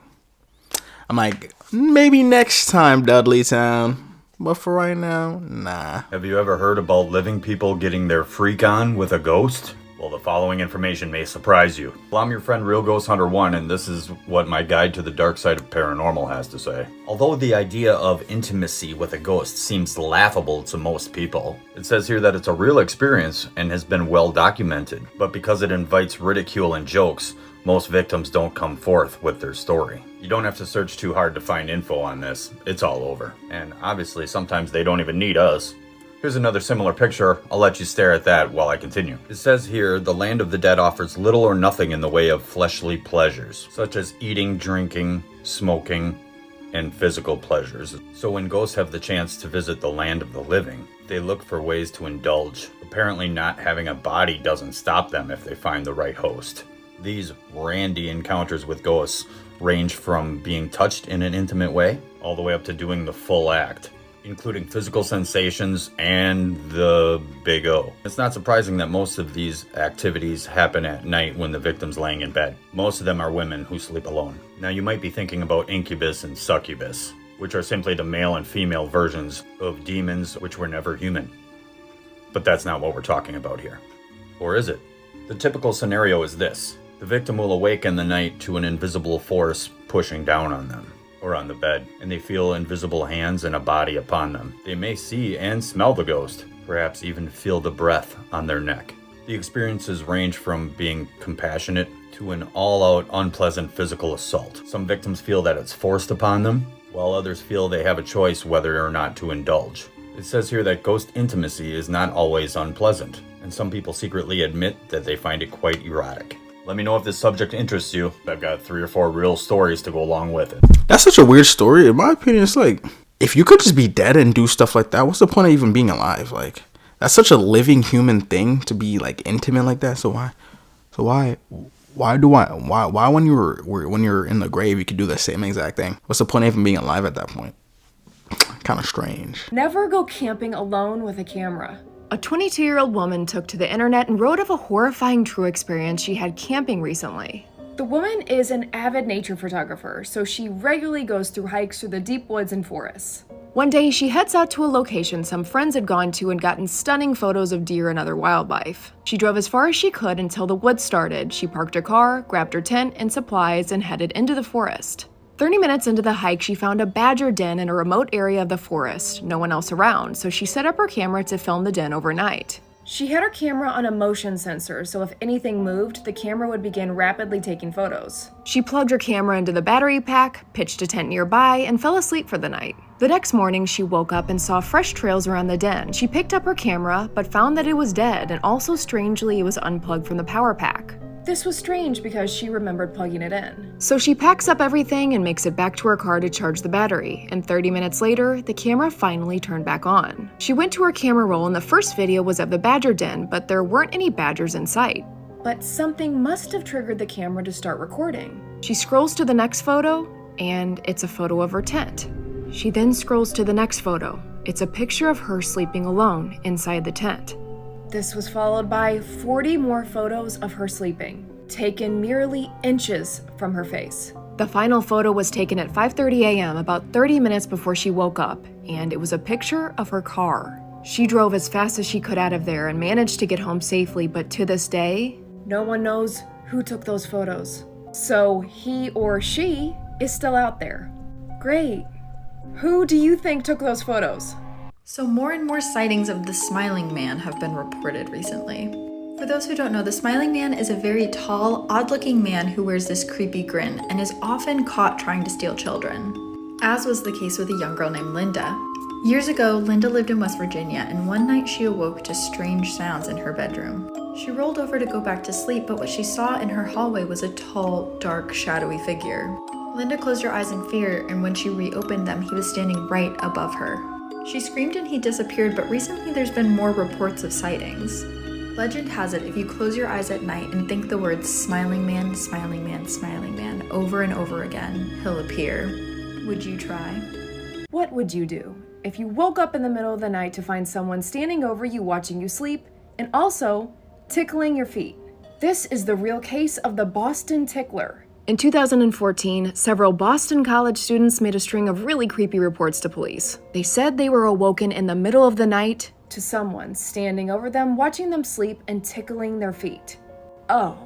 I'm like, maybe next time, Dudleytown. But for right now, nah. Have you ever heard about living people getting their freak on with a ghost? Well, the following information may surprise you. Well, I'm your friend Real Ghost Hunter 1, and this is what my guide to the dark side of paranormal has to say. Although the idea of intimacy with a ghost seems laughable to most people, it says here that it's a real experience and has been well documented. But because it invites ridicule and jokes, most victims don't come forth with their story. You don't have to search too hard to find info on this. It's all over. And obviously, sometimes they don't even need us. Here's another similar picture. I'll let you stare at that while I continue. It says here, the land of the dead offers little or nothing in the way of fleshly pleasures, such as eating, drinking, smoking, and physical pleasures. So when ghosts have the chance to visit the land of the living, they look for ways to indulge. Apparently not having a body doesn't stop them if they find the right host. These randy encounters with ghosts range from being touched in an intimate way, all the way up to doing the full act, including physical sensations and the big O. It's not surprising that most of these activities happen at night when the victim's laying in bed. Most of them are women who sleep alone. Now you might be thinking about incubus and succubus, which are simply the male and female versions of demons which were never human. But that's not what we're talking about here. Or is it? The typical scenario is this. The victim will awake in the night to an invisible force pushing down on them, or on the bed, and they feel invisible hands and a body upon them. They may see and smell the ghost, perhaps even feel the breath on their neck. The experiences range from being compassionate to an all-out unpleasant physical assault. Some victims feel that it's forced upon them, while others feel they have a choice whether or not to indulge. It says here that ghost intimacy is not always unpleasant, and some people secretly admit that they find it quite erotic. Let me know if this subject interests you. I've got 3 or 4 real stories to go along with it. That's such a weird story. In my opinion, it's like, if you could just be dead and do stuff like that, what's the point of even being alive? Like, that's such a living human thing to be like intimate like that. So why when you're in the grave you could do the same exact thing? What's the point of even being alive at that point? Kind of strange. Never go camping alone with a camera. A 22-year-old woman took to the internet and wrote of a horrifying true experience she had camping recently. The woman is an avid nature photographer, so she regularly goes through hikes through the deep woods and forests. One day, she heads out to a location some friends had gone to and gotten stunning photos of deer and other wildlife. She drove as far as she could until the woods started. She parked her car, grabbed her tent and supplies, and headed into the forest. 30 minutes into the hike, she found a badger den in a remote area of the forest, no one else around, so she set up her camera to film the den overnight. She had her camera on a motion sensor, so if anything moved, the camera would begin rapidly taking photos. She plugged her camera into the battery pack, pitched a tent nearby, and fell asleep for the night. The next morning, she woke up and saw fresh trails around the den. She picked up her camera, but found that it was dead, and also strangely, it was unplugged from the power pack. This was strange because she remembered plugging it in. So she packs up everything and makes it back to her car to charge the battery, and 30 minutes later, the camera finally turned back on. She went to her camera roll and the first video was of the badger den, but there weren't any badgers in sight. But something must have triggered the camera to start recording. She scrolls to the next photo, and it's a photo of her tent. She then scrolls to the next photo. It's a picture of her sleeping alone inside the tent. This was followed by 40 more photos of her sleeping, taken merely inches from her face. The final photo was taken at 5:30 a.m., about 30 minutes before she woke up, and it was a picture of her car. She drove as fast as she could out of there and managed to get home safely, but to this day, no one knows who took those photos. So he or she is still out there. Great. Who do you think took those photos? So more and more sightings of the Smiling Man have been reported recently. For those who don't know, the Smiling Man is a very tall, odd-looking man who wears this creepy grin and is often caught trying to steal children, as was the case with a young girl named Linda. Years ago, Linda lived in West Virginia, and one night she awoke to strange sounds in her bedroom. She rolled over to go back to sleep, but what she saw in her hallway was a tall, dark, shadowy figure. Linda closed her eyes in fear, and when she reopened them, he was standing right above her. She screamed and he disappeared, but recently there's been more reports of sightings. Legend has it, if you close your eyes at night and think the words "Smiling Man, Smiling Man, Smiling Man" over and over again, he'll appear. Would you try? What would you do if you woke up in the middle of the night to find someone standing over you watching you sleep and also tickling your feet? This is the real case of the Boston Tickler. In 2014, several Boston College students made a string of really creepy reports to police. They said they were awoken in the middle of the night to someone standing over them, watching them sleep and tickling their feet. Oh.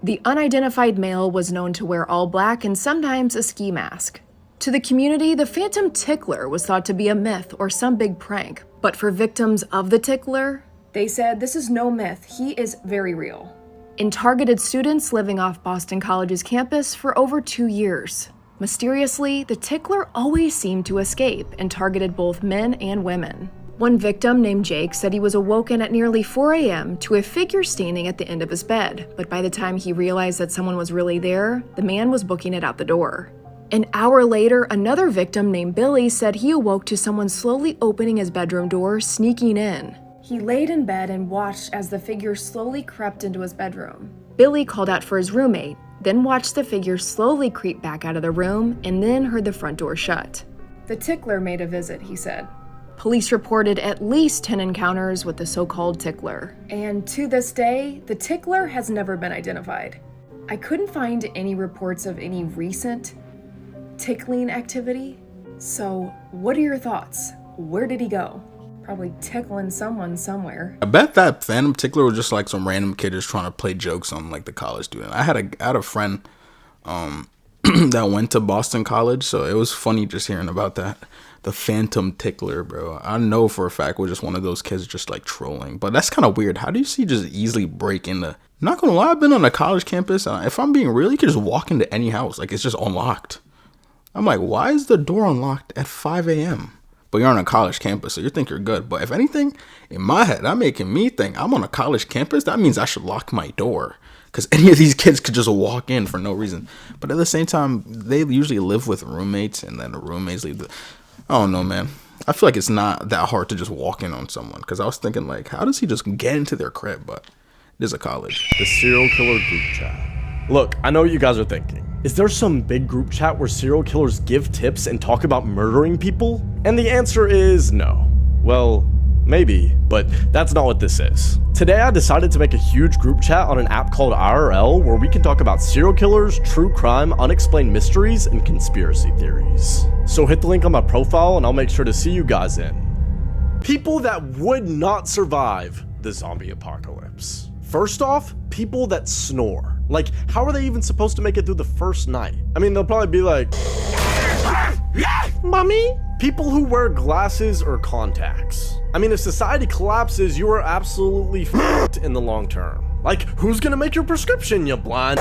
The unidentified male was known to wear all black and sometimes a ski mask. To the community, the phantom tickler was thought to be a myth or some big prank. But for victims of the tickler, they said this is no myth, he is very real. And targeted students living off Boston College's campus for over 2 years. Mysteriously, the tickler always seemed to escape and targeted both men and women. One victim named Jake said he was awoken at nearly 4 a.m. to a figure standing at the end of his bed, but by the time he realized that someone was really there, the man was booking it out the door. An hour later, another victim named Billy said he awoke to someone slowly opening his bedroom door, sneaking in. He laid in bed and watched as the figure slowly crept into his bedroom. Billy called out for his roommate, then watched the figure slowly creep back out of the room, and then heard the front door shut. The tickler made a visit, he said. Police reported at least 10 encounters with the so-called tickler. And to this day, the tickler has never been identified. I couldn't find any reports of any recent tickling activity. So, what are your thoughts? Where did he go? Probably tickling someone somewhere. I bet that phantom tickler was just like some random kid just trying to play jokes on like the college student. I had a friend that went to Boston College, so it was funny just hearing about that. The phantom tickler, bro. I know for a fact was just one of those kids just like trolling. But that's kind of weird. How do you see just easily break into? Not gonna lie, I've been on a college campus. If I'm being real, you can just walk into any house. Like it's just unlocked. I'm like, why is the door unlocked at 5 a.m.? But you're on a college campus, so you think you're good. But if anything, in my head, I'm making me think I'm on a college campus. That means I should lock my door. Because any of these kids could just walk in for no reason. But at the same time, they usually live with roommates. And then the roommates leave the... I don't know, man. I feel like it's not that hard to just walk in on someone. Because I was thinking, like, how does he just get into their crib? But it is a college. The serial killer group chat. Look, I know what you guys are thinking. Is there some big group chat where serial killers give tips and talk about murdering people? And the answer is no. Well, maybe, but that's not what this is. Today I decided to make a huge group chat on an app called IRL where we can talk about serial killers, true crime, unexplained mysteries, and conspiracy theories. So hit the link on my profile and I'll make sure to see you guys in. People that would not survive the zombie apocalypse. First off, people that snore. Like, how are they even supposed to make it through the first night? I mean, they'll probably be like, Mommy? People who wear glasses or contacts. I mean, if society collapses, you are absolutely f***ed in the long term. Like, who's gonna make your prescription, you blind?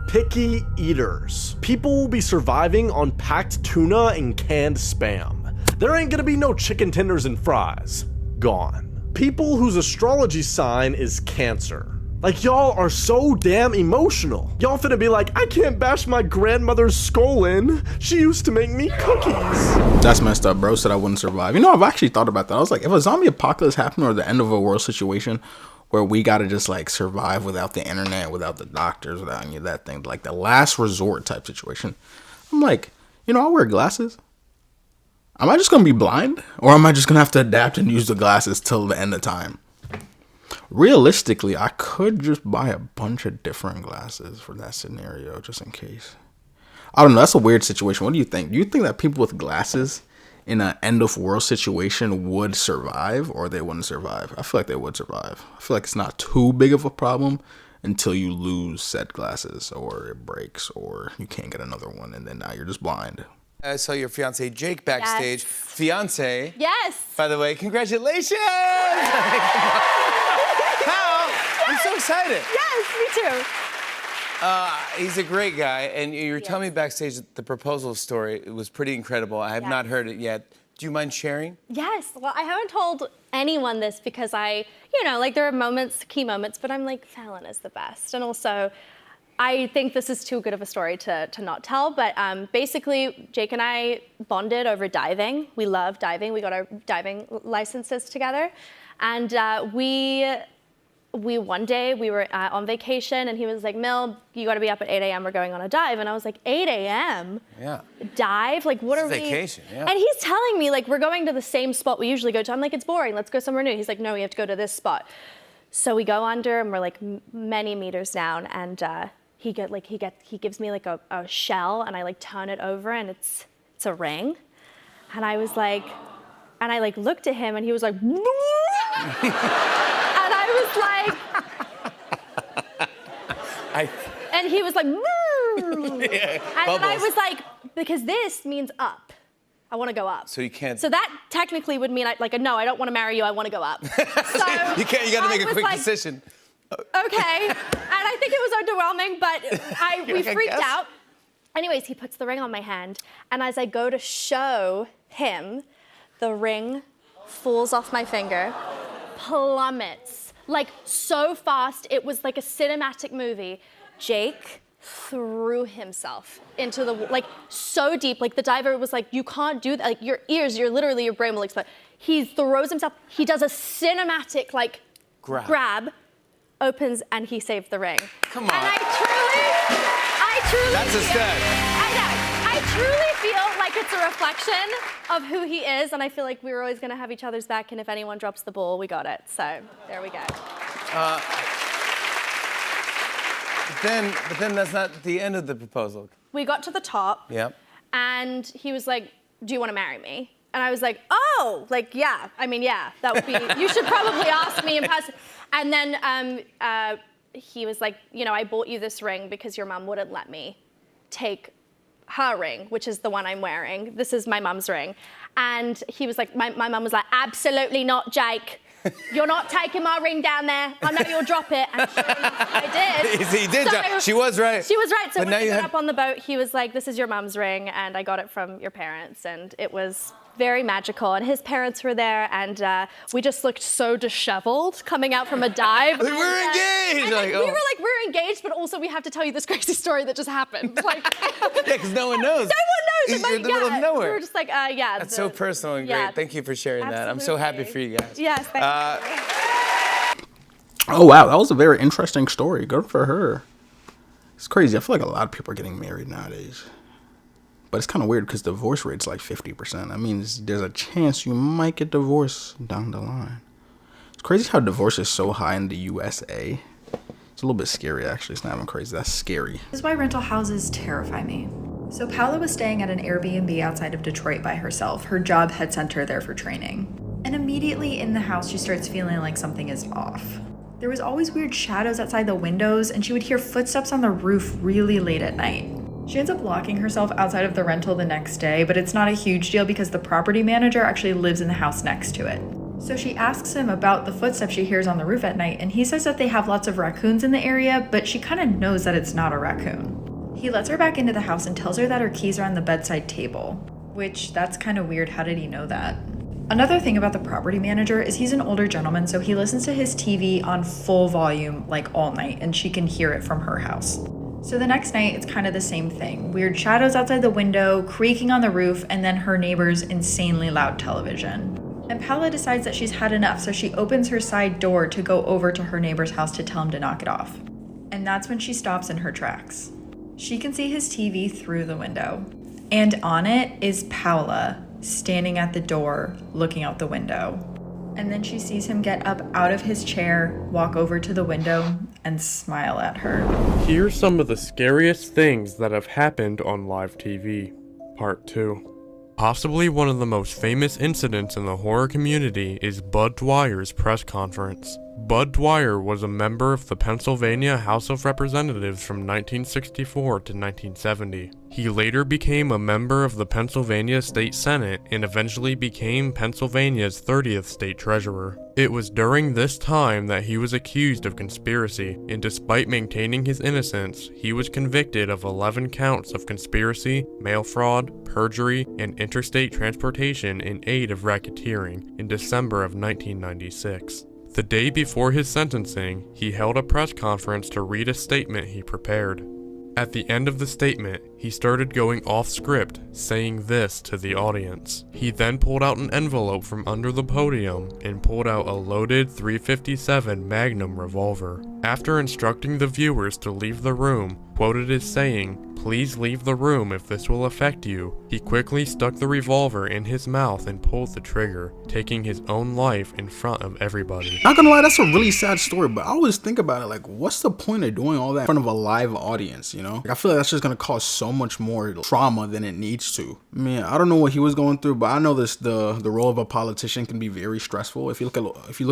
Picky eaters. People will be surviving on packed tuna and canned Spam. There ain't gonna be no chicken tenders and fries. Gone. People whose astrology sign is Cancer. Like, y'all are so damn emotional. Y'all finna be like, I can't bash my grandmother's skull in. She used to make me cookies. That's messed up, bro. Said I wouldn't survive. You know, I've actually thought about that. I was like, if a zombie apocalypse happened or the end of a world situation where we gotta just like survive without the internet, without the doctors, without any of that thing, like the last resort type situation, I'm like, you know, I'll wear glasses. Am I just gonna be blind? Or am I just gonna have to adapt and use the glasses till the end of time? Realistically, I could just buy a bunch of different glasses for that scenario, just in case. I don't know. That's a weird situation. What do you think? Do you think that people with glasses in an end of world situation would survive, or they wouldn't survive? I feel like they would survive. I feel like it's not too big of a problem until you lose said glasses, or it breaks, or you can't get another one, and then now you're just blind. I saw your fiance Jake backstage. Yes. Fiance. Yes. By the way, congratulations! How? Yes. I'm so excited. Yes, me too. He's a great guy, and you were telling me backstage that the proposal story was pretty incredible. I have not heard it yet. Do you mind sharing? Yes. Well, I haven't told anyone this because there are moments, key moments, but I'm like, Fallon is the best. And also, I think this is too good of a story to not tell, but basically, Jake and I bonded over diving. We love diving. We got our diving licenses together. And we one day, we were on vacation, and he was like, Mil, you got to be up at 8 a.m. We're going on a dive. And I was like, 8 a.m.? Yeah. Dive? Like, what are we? Vacation, yeah. And he's telling me, like, we're going to the same spot we usually go to. I'm like, it's boring. Let's go somewhere new. He's like, no, we have to go to this spot. So we go under, and we're like many meters down, and he gives me like a shell, and I like turn it over, and it's a ring. And I was like, and I like looked at him, and he was like, and I was like, and he was like, and then I was like, because this means up. I want to go up. So you can't. So that technically would mean no, I don't want to marry you. I want to go up. So you can't. You got to make a quick decision. Okay, and I think it was underwhelming, but we freaked out. Anyways, he puts the ring on my hand, and as I go to show him, the ring falls off my finger, plummets, like so fast, it was like a cinematic movie. Jake threw himself into the, like so deep, like the diver was like, you can't do that, like your brain will explode. He throws himself, he does a cinematic like grab, opens, and he saved the ring. Come on. And I truly That's a stud. I truly feel like it's a reflection of who he is, and I feel like we were always gonna have each other's back, and if anyone drops the ball, we got it. So there we go. But then that's not the end of the proposal. We got to the top. Yep. And he was like, do you want to marry me? And I was like, oh, like, yeah. I mean, yeah, that would be, you should probably ask me in person. And then he was like, you know, I bought you this ring because your mom wouldn't let me take her ring, which is the one I'm wearing. This is my mom's ring. And he was like, my mom was like, absolutely not, Jake. You're not taking my ring down there. I know you'll drop it. And sure enough, I did. He did. So, she was right. She was right. So when I got up on the boat, he was like, this is your mom's ring, and I got it from your parents. And it was very magical. And his parents were there, and we just looked so disheveled coming out from a dive. We're engaged! And we were like, we're engaged, but also we have to tell you this crazy story that just happened. Like, yeah, because no one knows. No one knows. You're in the middle of nowhere. We were just like, yeah. That's so personal and great. Thank you for sharing that. I'm so happy for you guys. Yes, thank you. Oh, wow. That was a very interesting story. Good for her. It's crazy. I feel like a lot of people are getting married nowadays. But it's kind of weird because divorce rate's like 50%. That means there's a chance you might get divorced down the line. It's crazy how divorce is so high in the USA. It's a little bit scary, actually. It's not even crazy. That's scary. This is why rental houses terrify me. So Paula was staying at an Airbnb outside of Detroit by herself. Her job had sent her there for training. And immediately in the house, she starts feeling like something is off. There was always weird shadows outside the windows, and she would hear footsteps on the roof really late at night. She ends up locking herself outside of the rental the next day, but it's not a huge deal because the property manager actually lives in the house next to it. So she asks him about the footsteps she hears on the roof at night, and he says that they have lots of raccoons in the area, but she kind of knows that it's not a raccoon. He lets her back into the house and tells her that her keys are on the bedside table, which that's kind of weird. How did he know that? Another thing about the property manager is he's an older gentleman, so he listens to his TV on full volume like all night, and she can hear it from her house. So the next night, it's kind of the same thing. Weird shadows outside the window, creaking on the roof, and then her neighbor's insanely loud television. And Paula decides that she's had enough, so she opens her side door to go over to her neighbor's house to tell him to knock it off. And that's when she stops in her tracks. She can see his TV through the window. And on it is Paula, standing at the door, looking out the window. And then she sees him get up out of his chair, walk over to the window, and smile at her. Here's some of the scariest things that have happened on live TV. Part 2. Possibly one of the most famous incidents in the horror community is Bud Dwyer's press conference. Bud Dwyer was a member of the Pennsylvania House of Representatives from 1964 to 1970. He later became a member of the Pennsylvania State Senate and eventually became Pennsylvania's 30th state treasurer. It was during this time that he was accused of conspiracy, and despite maintaining his innocence, he was convicted of 11 counts of conspiracy, mail fraud, perjury, and interstate transportation in aid of racketeering in December of 1996. The day before his sentencing, he held a press conference to read a statement he prepared. At the end of the statement, he started going off script, saying this to the audience. He then pulled out an envelope from under the podium and pulled out a loaded .357 Magnum revolver. After instructing the viewers to leave the room, quoted as saying, "Please leave the room if this will affect you." He quickly stuck the revolver in his mouth and pulled the trigger, taking his own life in front of everybody. Not gonna lie, that's a really sad story, but I always think about it like, what's the point of doing all that in front of a live audience, you know? Like, I feel like that's just gonna cause so much more trauma than it needs to. I mean, I don't know what he was going through, but I know the role of a politician can be very stressful. If you look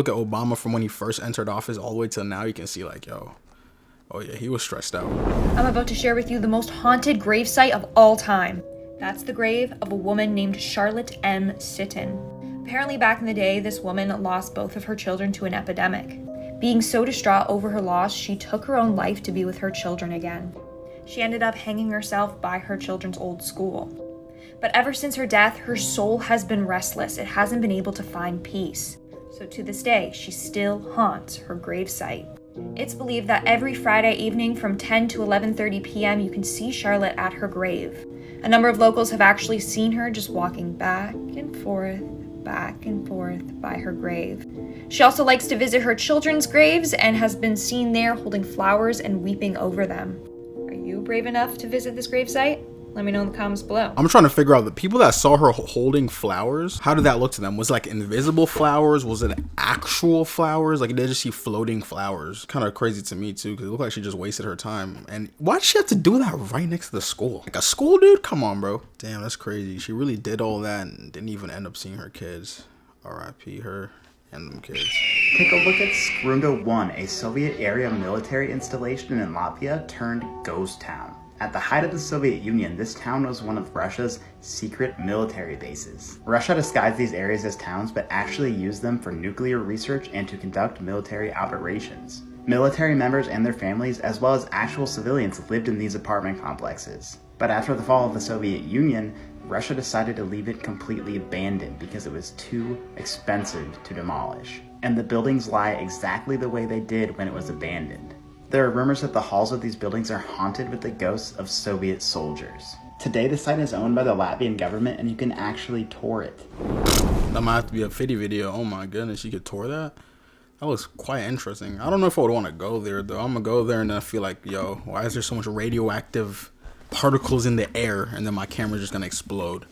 at Obama from when he first entered office all the way till now, you can see like, yo, oh yeah, he was stressed out. I'm about to share with you the most haunted gravesite of all time. That's the grave of a woman named Charlotte M. Sitton. Apparently back in the day, this woman lost both of her children to an epidemic. Being so distraught over her loss, she took her own life to be with her children again. She ended up hanging herself by her children's old school. But ever since her death, her soul has been restless. It hasn't been able to find peace. So to this day, she still haunts her gravesite. It's believed that every Friday evening from 10 to 11:30 p.m. you can see Charlotte at her grave. A number of locals have actually seen her just walking back and forth by her grave. She also likes to visit her children's graves and has been seen there holding flowers and weeping over them. Are you brave enough to visit this gravesite? Let me know in the comments below. I'm trying to figure out the people that saw her holding flowers. How did that look to them? Was it like invisible flowers? Was it actual flowers? Like, did they just see floating flowers? Kind of crazy to me too, because it looked like she just wasted her time. And why did she have to do that right next to the school? Like a school, dude? Come on, bro. Damn, that's crazy. She really did all that and didn't even end up seeing her kids. R.I.P. her and them kids. Take a look at Skrunda 1, a Soviet-era military installation in Latvia turned ghost town. At the height of the Soviet Union, this town was one of Russia's secret military bases. Russia disguised these areas as towns, but actually used them for nuclear research and to conduct military operations. Military members and their families, as well as actual civilians, lived in these apartment complexes. But after the fall of the Soviet Union, Russia decided to leave it completely abandoned because it was too expensive to demolish. And the buildings lie exactly the way they did when it was abandoned. There are rumors that the halls of these buildings are haunted with the ghosts of Soviet soldiers. Today, the site is owned by the Latvian government and you can actually tour it. That might have to be a Fittie video. Oh my goodness, you could tour that? That looks quite interesting. I don't know if I would want to go there though. I'm gonna go there and then I feel like, yo, why is there so much radioactive particles in the air? And then my camera's just gonna explode.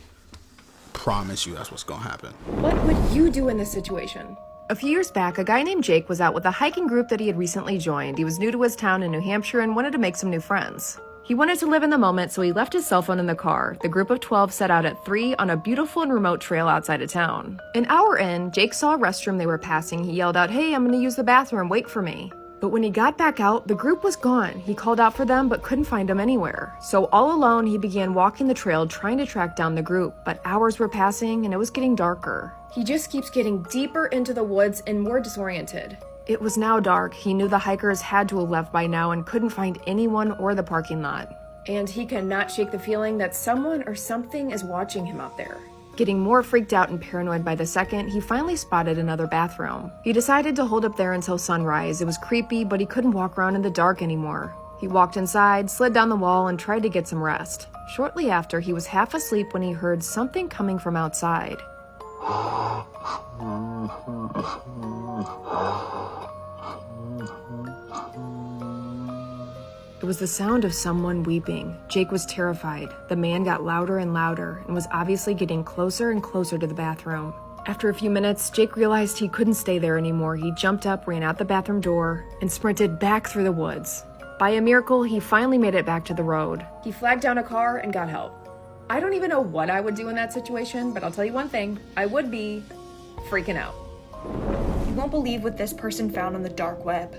Promise you that's what's gonna happen. What would you do in this situation? A few years back, a guy named Jake was out with a hiking group that he had recently joined. He was new to his town in New Hampshire and wanted to make some new friends. He wanted to live in the moment, so he left his cell phone in the car. The group of 12 set out at 3 on a beautiful and remote trail outside of town. An hour in, Jake saw a restroom they were passing. He yelled out, "Hey, I'm gonna use the bathroom, wait for me." But when he got back out, the group was gone. He called out for them, but couldn't find them anywhere. So all alone, he began walking the trail, trying to track down the group. But hours were passing, and it was getting darker. He just keeps getting deeper into the woods and more disoriented. It was now dark. He knew the hikers had to have left by now and couldn't find anyone or the parking lot. And he cannot shake the feeling that someone or something is watching him out there. Getting more freaked out and paranoid by the second, he finally spotted another bathroom. He decided to hold up there until sunrise. It was creepy, but he couldn't walk around in the dark anymore. He walked inside, slid down the wall, and tried to get some rest. Shortly after, he was half asleep when he heard something coming from outside. It was the sound of someone weeping. Jake was terrified. The man got louder and louder and was obviously getting closer and closer to the bathroom. After a few minutes, Jake realized he couldn't stay there anymore. He jumped up, ran out the bathroom door, and sprinted back through the woods. By a miracle, he finally made it back to the road. He flagged down a car and got help. I don't even know what I would do in that situation, but I'll tell you one thing, I would be freaking out. You won't believe what this person found on the dark web.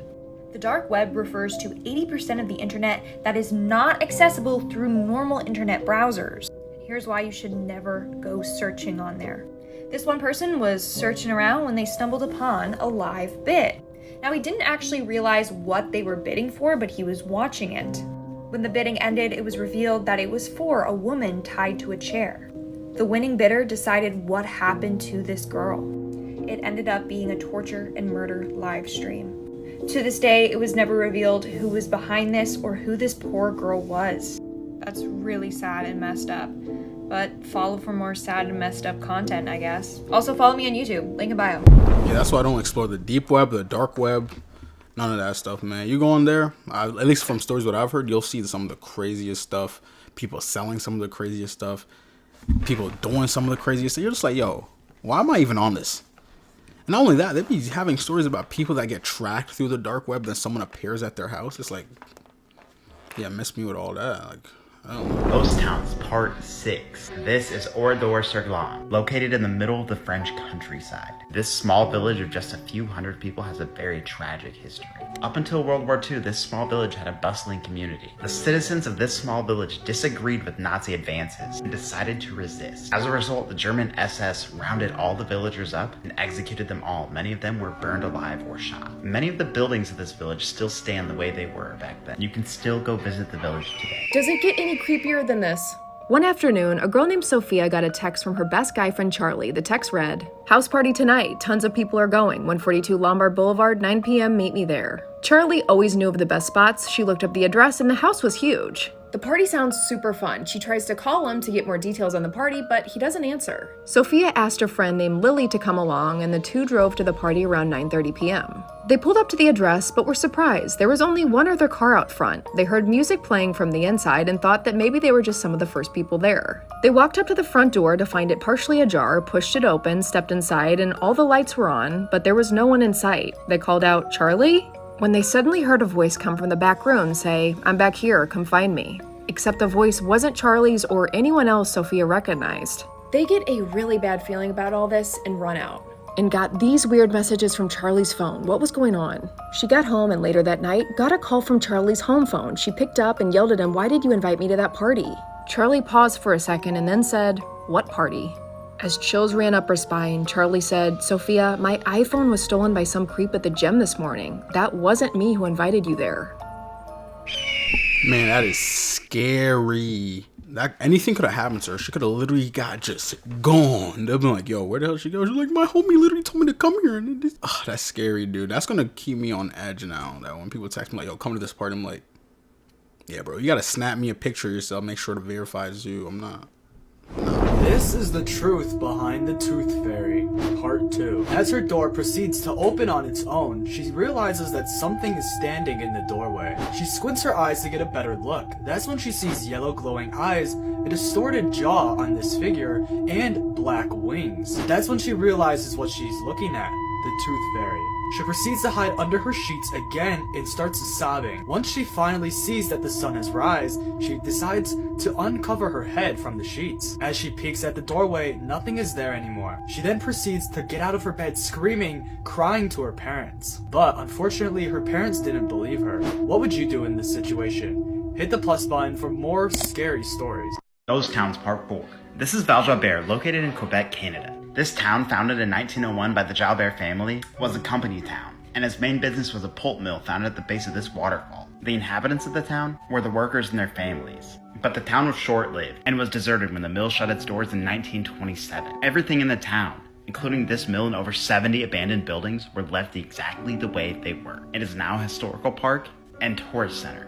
The dark web refers to 80% of the internet that is not accessible through normal internet browsers. Here's why you should never go searching on there. This one person was searching around when they stumbled upon a live bid. Now, he didn't actually realize what they were bidding for, but he was watching it. When the bidding ended, it was revealed that it was for a woman tied to a chair. The winning bidder decided what happened to this girl. It ended up being a torture and murder live stream. To this day, it was never revealed who was behind this or who this poor girl was. That's really sad and messed up. But follow for more sad and messed up content, I guess. Also follow me on YouTube, link in bio. Yeah, that's why I don't explore the deep web, the dark web. None of that stuff, man. You go in there, at least from stories what I've heard, you'll see some of the craziest stuff. People selling some of the craziest stuff. People doing some of the craziest stuff. You're just like, yo, why am I even on this? And not only that, they'd be having stories about people that get tracked through the dark web, then someone appears at their house. It's like, yeah, miss me with all that. Like, I don't know. Ghost Towns Part 6. This is Oradour-sur-Glane, located in the middle of the French countryside. This small village of just a few hundred people has a very tragic history. Up until World War II, this small village had a bustling community. The citizens of this small village disagreed with Nazi advances and decided to resist. As a result, the German SS rounded all the villagers up and executed them all. Many of them were burned alive or shot. Many of the buildings of this village still stand the way they were back then. You can still go visit the village today. Does it get any creepier than this? One afternoon, a girl named Sophia got a text from her best guy friend Charlie. The text read, "House party tonight. Tons of people are going. 142 Lombard Boulevard, 9 p.m. Meet me there." Charlie always knew of the best spots. She looked up the address and the house was huge. The party sounds super fun. She tries to call him to get more details on the party, but he doesn't answer. Sophia asked a friend named Lily to come along, and the two drove to the party around 9:30 p.m. They pulled up to the address, but were surprised. There was only one other car out front. They heard music playing from the inside and thought that maybe they were just some of the first people there. They walked up to the front door to find it partially ajar, pushed it open, stepped inside, and all the lights were on, but there was no one in sight. They called out, "Charlie?" When they suddenly heard a voice come from the back room say, "I'm back here, come find me." Except the voice wasn't Charlie's or anyone else Sophia recognized. They get a really bad feeling about all this and run out. And got these weird messages from Charlie's phone. What was going on? She got home and later that night got a call from Charlie's home phone. She picked up and yelled at him, "Why did you invite me to that party?" Charlie paused for a second and then said, "What party?" As chills ran up her spine, Charlie said, "Sophia, my iPhone was stolen by some creep at the gym this morning. That wasn't me who invited you there." Man, that is scary. That anything could have happened to her. She could have literally got just gone. They've been like, "Yo, where the hell she go?" She's like, "My homie literally told me to come here." And that's scary, dude. That's gonna keep me on edge now. That when people text me like, "Yo, come to this party," I'm like, "Yeah, bro, you gotta snap me a picture of yourself. Make sure to verify it's you." I'm not. This is the truth behind the Tooth Fairy, Part 2. As her door proceeds to open on its own, she realizes that something is standing in the doorway. She squints her eyes to get a better look. That's when she sees yellow glowing eyes, a distorted jaw on this figure, and black wings. That's when she realizes what she's looking at, the Tooth Fairy. She proceeds to hide under her sheets again and starts sobbing. Once she finally sees that the sun has risen, she decides to uncover her head from the sheets. As she peeks at the doorway, nothing is there anymore. She then proceeds to get out of her bed screaming, crying to her parents. But unfortunately, her parents didn't believe her. What would you do in this situation? Hit the plus button for more scary stories. Ghost Towns Part 4. This is Val-Jalbert, located in Quebec, Canada. This town, founded in 1901 by the Jalbert family, was a company town, and its main business was a pulp mill founded at the base of this waterfall. The inhabitants of the town were the workers and their families. But the town was short-lived, and was deserted when the mill shut its doors in 1927. Everything in the town, including this mill and over 70 abandoned buildings, were left exactly the way they were. It is now a historical park and tourist center.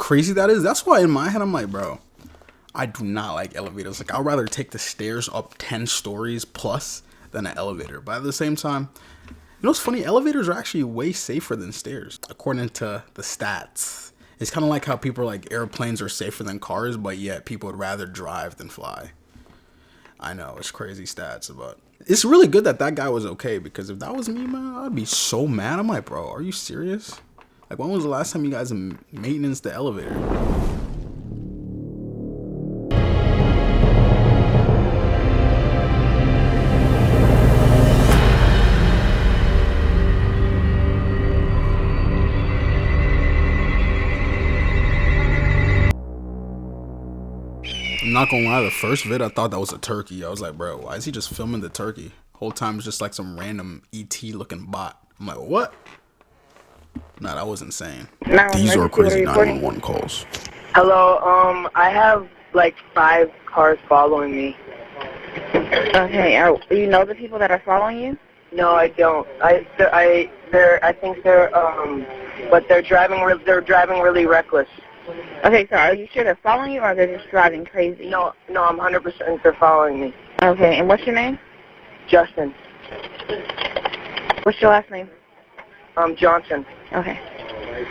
crazy that is? That's why in my head I'm like, bro, I do not like elevators. Like, I'd rather take the stairs up 10 stories plus than an elevator. But at the same time, you know what's funny? Elevators are actually way safer than stairs, according to the stats. It's kind of like how people are like airplanes are safer than cars, but yet people would rather drive than fly. I know, it's crazy stats, but it's really good that that guy was okay, because if that was me, man, I'd be so mad. I'm like, bro, are you serious? Like, when was the last time you guys maintenance the elevator? I'm not gonna lie, the first vid I thought that was a turkey. I was like, bro, why is he just filming the turkey? Whole time it's just like some random ET looking bot. I'm like, what? Nah, that was insane. These are crazy 911 calls. Hello, I have like 5 cars following me. Okay, you know the people that are following you? No, I don't. I think they're but they're driving really reckless. Okay, so are you sure they're following you, or they're just driving crazy? No, I'm 100% they're following me. Okay, and what's your name? Justin. What's your last name? Johnson. Okay.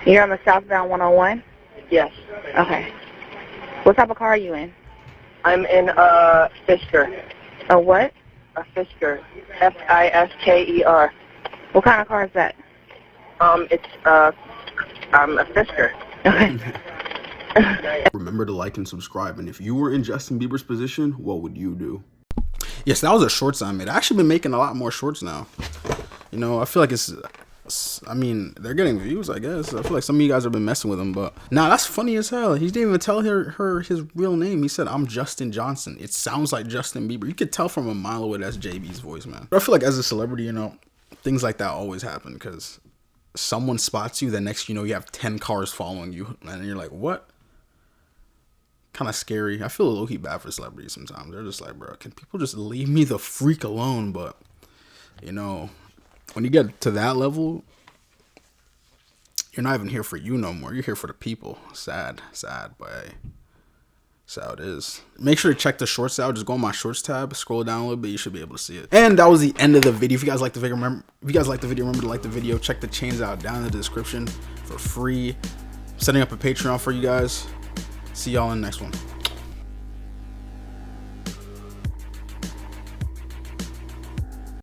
You're on the southbound 101? Yes. Okay. What type of car are you in? I'm in a Fisker. A what? A Fisker. Fisker. What kind of car is that? It's a Fisker. Okay. Remember to like and subscribe, and if you were in Justin Bieber's position, what would you do? Yes, that was a shorts I made. I've actually been making a lot more shorts now. You know, I feel like I mean, they're getting views, I guess. I feel like some of you guys have been messing with them, but nah, that's funny as hell. He didn't even tell her his real name. He said, I'm Justin Johnson. It sounds like Justin Bieber. You could tell from a mile away that's JB's voice, man. But I feel like as a celebrity, you know, things like that always happen, because someone spots you, the next you know, you have 10 cars following you, and you're like, what? Kind of scary. I feel a low-key bad for celebrities sometimes. They're just like, bro, can people just leave me the freak alone? But, you know, when you get to that level, you're not even here for you no more. You're here for the people. Sad, but hey, that's how it is. Make sure to check the shorts out. Just go on my shorts tab, scroll down a little bit. You should be able to see it. And that was the end of the video. If you guys liked the video, remember to like the video. Check the chains out down in the description for free. I'm setting up a Patreon for you guys. See y'all in the next one.